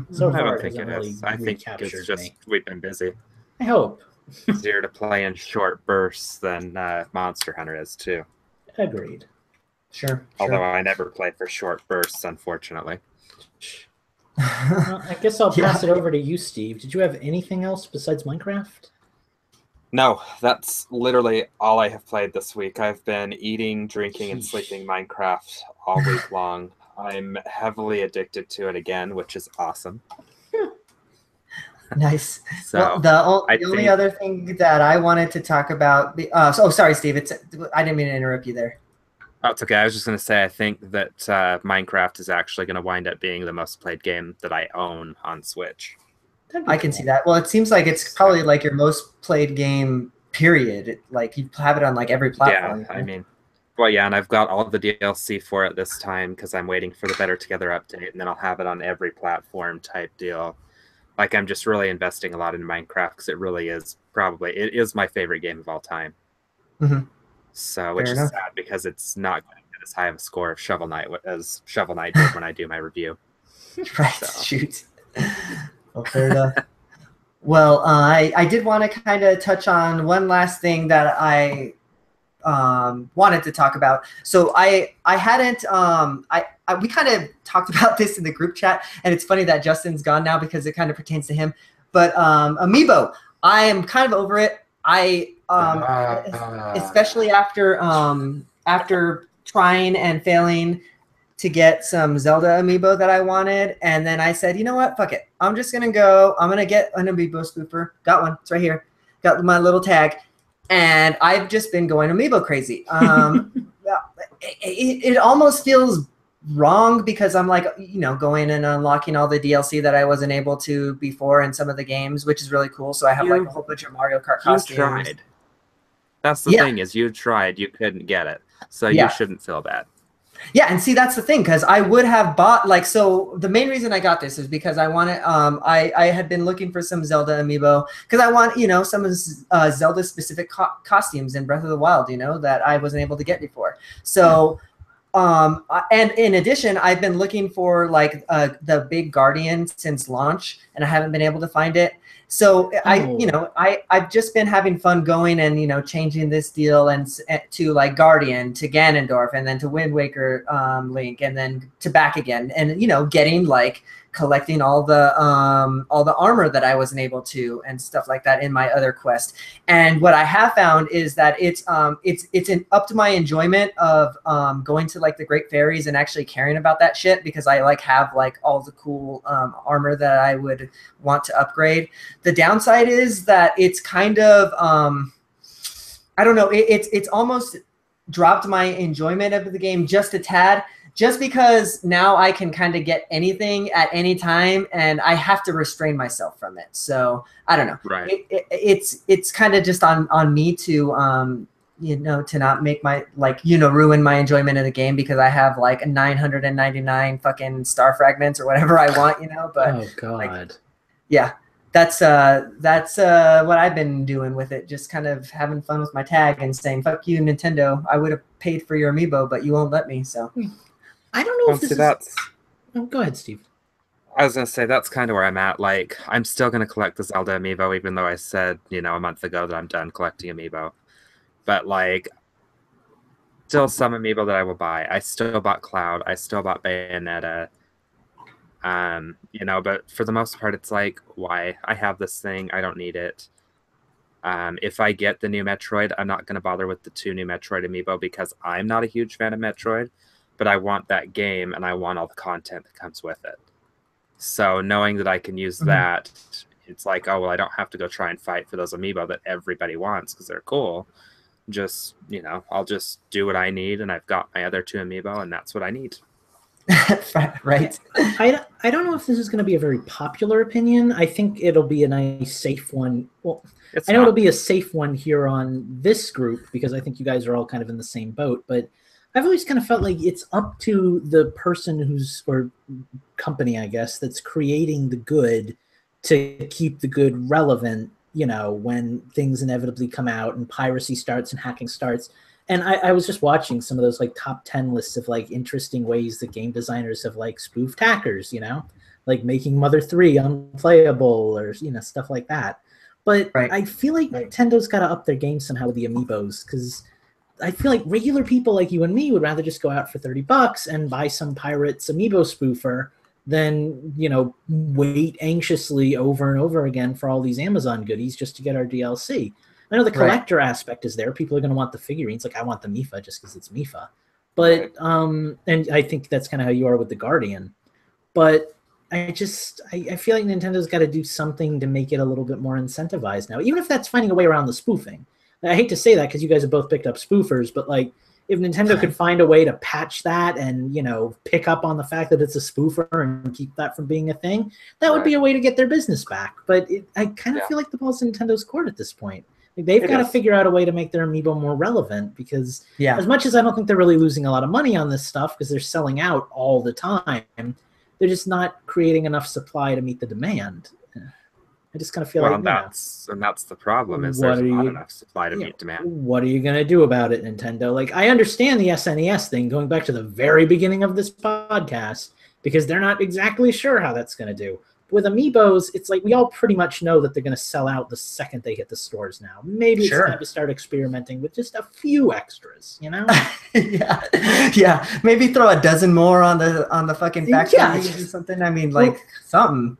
so far it hasn't really recaptured me. We've been busy. I hope. It's easier to play in short bursts than Monster Hunter is too. Agreed. Sure. Although I never play for short bursts, unfortunately. Well, I guess I'll pass it over to you, Steve. Did you have anything else besides Minecraft? No, that's literally all I have played this week. I've been eating, drinking, and sleeping Minecraft all week long. I'm heavily addicted to it again, which is awesome. Nice. So well, the only other thing that I wanted to talk about. Sorry, Steve. I didn't mean to interrupt you there. Oh, it's okay. I was just going to say, I think that Minecraft is actually going to wind up being the most played game that I own on Switch. I can see that. Well, it seems like it's probably like your most played game, period. Like you have it on like every platform. Yeah, I mean, well, yeah, and I've got all the DLC for it this time because I'm waiting for the Better Together update, and then I'll have it on every platform type deal. Like, I'm just really investing a lot in Minecraft because it really is it is my favorite game of all time. Mm-hmm. So, which is sad because it's not going to get as high of a score of Shovel Knight as Shovel Knight did when I do my review. Right, shoot. Well, fair enough. Well, I did want to kind of touch on one last thing that I wanted to talk about. So I hadn't we kind of talked about this in the group chat, and it's funny that Justin's gone now because it kind of pertains to him. But Amiibo, I am kind of over it. Especially after trying and failing to get some Zelda Amiibo that I wanted, and then I said, you know what, fuck it. I'm just gonna get an Amiibo spoofer. Got one. It's right here. Got my little tag, and I've just been going Amiibo crazy. It almost feels wrong because I'm like, going and unlocking all the DLC that I wasn't able to before in some of the games, which is really cool. So I have like a whole bunch of Mario Kart costumes. You tried. That's the thing is you tried, you couldn't get it. So you shouldn't feel bad. Yeah, and see, that's the thing, because I would have bought, so the main reason I got this is because I wanted, I had been looking for some Zelda Amiibo, because I want, some Zelda-specific costumes in Breath of the Wild, that I wasn't able to get before. So, and in addition, I've been looking for, the big Guardian since launch, and I haven't been able to find it. So I've just been having fun going and, changing this deal and to Guardian, to Ganondorf, and then to Wind Waker Link, and then to back again, and getting collecting all the armor that I wasn't able to and stuff like that in my other quest. And what I have found is that it's up to my enjoyment of going to the Great Fairies and actually caring about that shit, because I have all the cool armor that I would want to upgrade. The downside is that it's kind of I don't know. It's almost dropped my enjoyment of the game just a tad, just because now I can kind of get anything at any time, and I have to restrain myself from it. So I don't know. Right. It's kind of just on me to to not make my ruin my enjoyment of the game because I have like 999 fucking star fragments or whatever I want, But oh god, yeah. That's what I've been doing with it, just kind of having fun with my tag and saying, fuck you, Nintendo. I would have paid for your amiibo, but you won't let me, so. I don't know if this is... Oh, go ahead, Steve. I was going to say, that's kind of where I'm at. Like, I'm still going to collect the Zelda amiibo, even though I said, a month ago that I'm done collecting amiibo. But, like, still some amiibo that I will buy. I still bought Cloud. I still bought Bayonetta. But for the most part, it's like, why? I have this thing. I don't need it. If I get the new Metroid, I'm not going to bother with the 2 new Metroid amiibo because I'm not a huge fan of Metroid, but I want that game and I want all the content that comes with it. So knowing that I can use that, it's like, oh, well, I don't have to go try and fight for those amiibo that everybody wants because they're cool. Just, I'll just do what I need, and I've got my other 2 amiibo, and that's what I need. Right. I don't know if this is going to be a very popular opinion. I think it'll be a nice, safe one. Well, I know it'll be a safe one here on this group because I think you guys are all kind of in the same boat. But I've always kind of felt like it's up to the person or company, I guess, that's creating the good to keep the good relevant, when things inevitably come out and piracy starts and hacking starts. And I was just watching some of those like top 10 lists of like interesting ways that game designers have like spoofed hackers, like making Mother 3 unplayable or, stuff like that. But I feel like Nintendo's got to up their game somehow with the amiibos because I feel like regular people like you and me would rather just go out for $30 and buy some pirate's amiibo spoofer than, wait anxiously over and over again for all these Amazon goodies just to get our DLC. I know the collector aspect is there. People are going to want the figurines. Like I want the Mifa just because it's Mifa. But and I think that's kind of how you are with the Guardian. But I feel like Nintendo's got to do something to make it a little bit more incentivized now, even if that's finding a way around the spoofing. I hate to say that because you guys have both picked up spoofers, but like if Nintendo could find a way to patch that and pick up on the fact that it's a spoofer and keep that from being a thing, that would be a way to get their business back. But I kind of feel like the ball's in Nintendo's court at this point. Like they've got to figure out a way to make their amiibo more relevant because as much as I don't think they're really losing a lot of money on this stuff because they're selling out all the time, they're just not creating enough supply to meet the demand. I just kind of feel that's the problem is there's not enough supply to meet demand. What are you going to do about it, Nintendo? Like I understand the SNES thing going back to the very beginning of this podcast because they're not exactly sure how that's going to do. With amiibos, it's like we all pretty much know that they're going to sell out the second they hit the stores now. Maybe it's time to start experimenting with just a few extras, yeah. Maybe throw a dozen more on the fucking factory or something. I mean, something.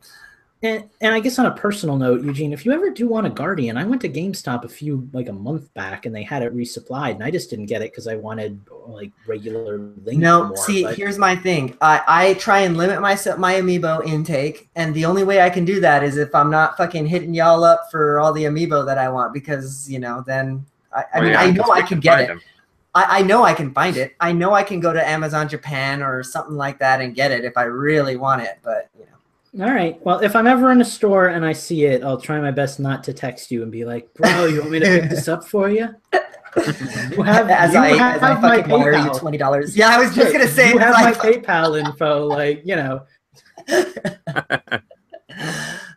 And I guess on a personal note, Eugene, if you ever do want a Guardian, I went to GameStop a month back and they had it resupplied, and I just didn't get it because I wanted like regular Link. No, here's my thing. I try and limit my amiibo intake, and the only way I can do that is if I'm not fucking hitting y'all up for all the amiibo that I want because then I know I can get it. I know I can find it. I know I can go to Amazon Japan or something like that and get it if I really want it, but All right. Well, if I'm ever in a store and I see it, I'll try my best not to text you and be like, bro, you want me to pick this up for you? As I fucking wire you $20. Yeah, I was just going to say. You have my PayPal info,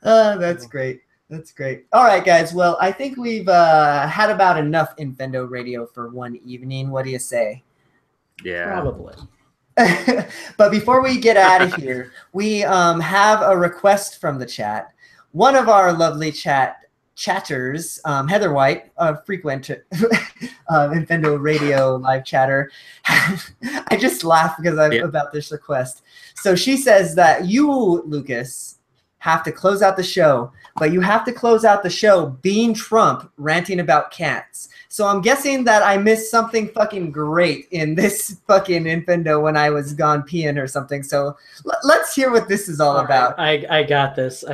That's great. That's great. All right, guys. Well, I think we've had about enough Infendo Radio for one evening. What do you say? Yeah. Probably. But before we get out of here, we have a request from the chat. One of our lovely chatters, Heather White, a frequent Infendo Radio live chatter. I just laugh because about this request. So she says that you, Lucas, have to close out the show, but you have to close out the show being Trump ranting about cats. So I'm guessing that I missed something fucking great in this fucking Infendo when I was gone peeing or something. So let's hear what this is all about. I got this.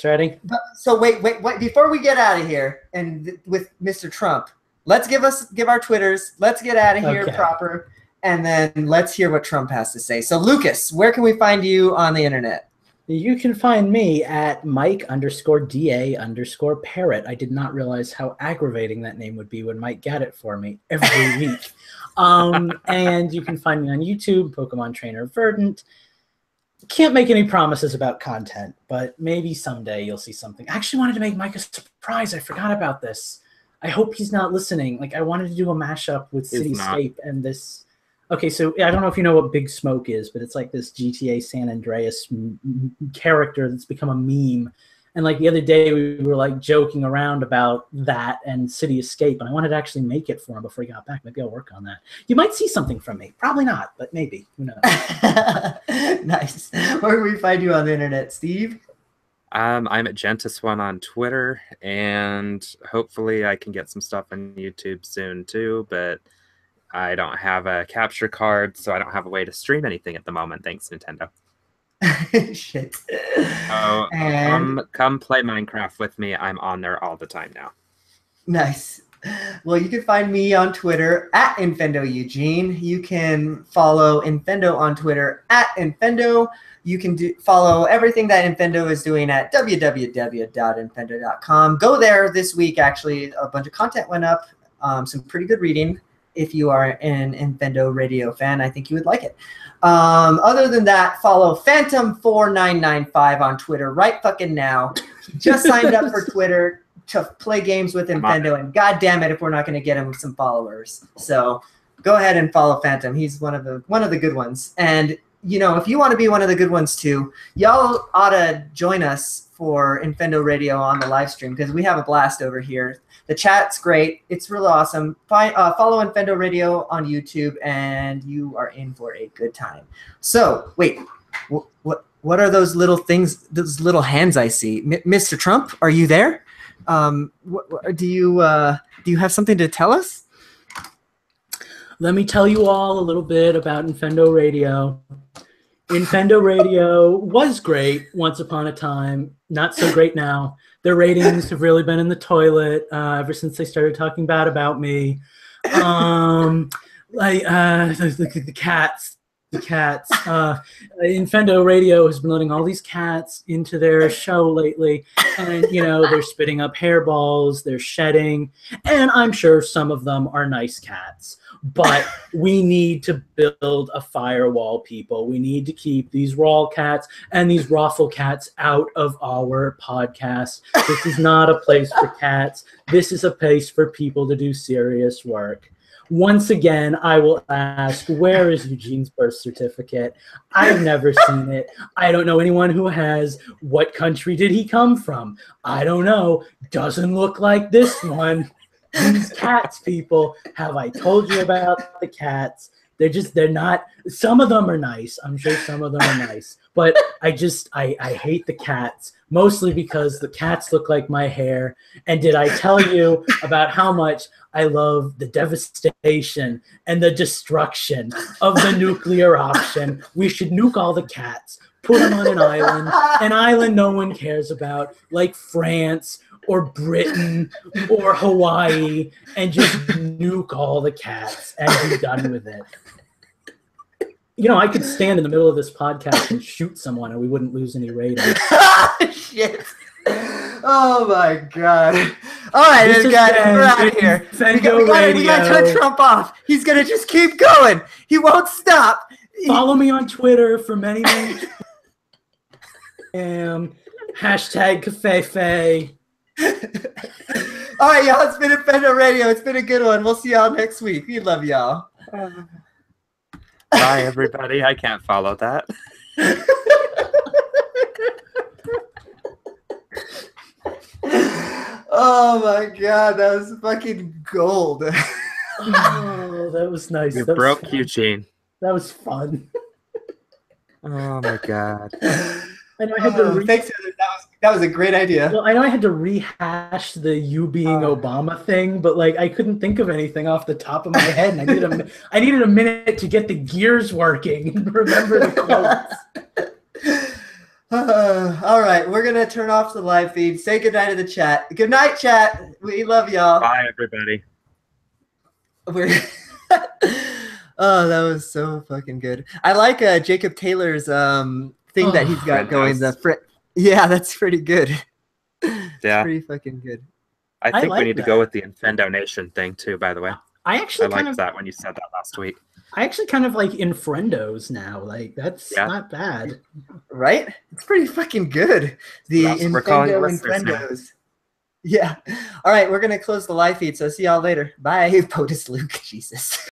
Ready? So wait. Before we get out of here and with Mr. Trump, let's give our Twitters. Let's get out of here Okay. proper, and then let's hear what Trump has to say. So, Lucas, where can we find you on the internet? You can find me at Mike_DA_parrot. I did not realize how aggravating that name would be when Mike got it for me every week. And you can find me on YouTube, Pokemon Trainer Verdant. Can't make any promises about content, but maybe someday you'll see something. I actually wanted to make Mike a surprise. I forgot about this. I hope he's not listening. Like, I wanted to do a mashup with Cityscape and this. Okay, so I don't know if you know what Big Smoke is, but it's like this GTA San Andreas character that's become a meme. And like the other day, we were like joking around about that and City Escape, and I wanted to actually make it for him before he got back. Maybe I'll work on that. You might see something from me. Probably not, but maybe. Who knows? Nice. Where can we find you on the internet, Steve? I'm at Gentis1 on Twitter, and hopefully I can get some stuff on YouTube soon too, but I don't have a capture card, so I don't have a way to stream anything at the moment. Thanks, Nintendo. Shit. So come play Minecraft with me. I'm on there all the time now. Nice. Well, you can find me on Twitter at InfendoEugene. You can follow Infendo on Twitter at Infendo. You can follow everything that Infendo is doing at www.infendo.com. Go there this week. Actually, a bunch of content went up. Some pretty good reading. If you are an Infendo Radio fan, I think you would like it. Other than that, follow Phantom4995 on Twitter right fucking now. He just signed up for Twitter to play games with Infendo, and god damn it if we're not going to get him some followers. So go ahead and follow Phantom. He's one of the good ones. And you know, if you want to be one of the good ones too, y'all ought to join us for Infendo Radio on the live stream, because we have a blast over here. The chat's great. It's really awesome. Follow Infendo Radio on YouTube, and you are in for a good time. So, wait, what are those little things, those little hands I see? Mr. Trump, are you there? Do you have something to tell us? Let me tell you all a little bit about Infendo Radio. Infendo Radio was great once upon a time, not so great now. Their ratings have really been in the toilet ever since they started talking bad about me. The cats. Infendo Radio has been letting all these cats into their show lately, and you know, they're spitting up hairballs, they're shedding, and I'm sure some of them are nice cats. But we need to build a firewall, people. We need to keep these raw cats and these raffle cats out of our podcast. This is not a place for cats. This is a place for people to do serious work. Once again, I will ask, where is Eugene's birth certificate? I've never seen it. I don't know anyone who has. What country did he come from? I don't know. Doesn't look like this one. These cats, people, have I told you about the cats? They're not, some of them are nice. I'm sure some of them are nice. But I hate the cats, mostly because the cats look like my hair. And did I tell you about how much I love the devastation and the destruction of the nuclear option? We should nuke all the cats, put them on an island no one cares about, like France or Britain or Hawaii, and just nuke all the cats and be done with it. You know, I could stand in the middle of this podcast and shoot someone and we wouldn't lose any ratings. Shit. Oh my god. All right, then, guys, we're out of here. We gotta cut Trump off. He's gonna just keep going. He won't stop. Follow me on Twitter for many hashtag Cafefe. All right, y'all. It's been Infendo Radio. It's been a good one. We'll see y'all next week. We love y'all. Bye, everybody. I can't follow that. Oh my god, that was fucking gold. Oh, that was nice. You broke Eugene. That was fun. Oh my god. I know I had to thanks. That was a great idea. Well, I know I had to rehash the you being Obama thing, but like I couldn't think of anything off the top of my head, and I needed a minute to get the gears working and remember the quotes. All right, we're gonna turn off the live feed. Say goodnight to the chat. Good night, chat. We love y'all. Bye, everybody. We're oh, that was so fucking good. I like Jacob Taylor's thing that he's got going. Yeah, that's pretty good. Yeah, pretty fucking good. I think we need to go with the Infendo Nation thing too. By the way, I liked that when you said that last week. I actually kind of like Infrendos now. Like that's not bad, right? It's pretty fucking good. The Infrendos. Yeah. All right, we're gonna close the live feed. So see y'all later. Bye, POTUS Luke. Jesus.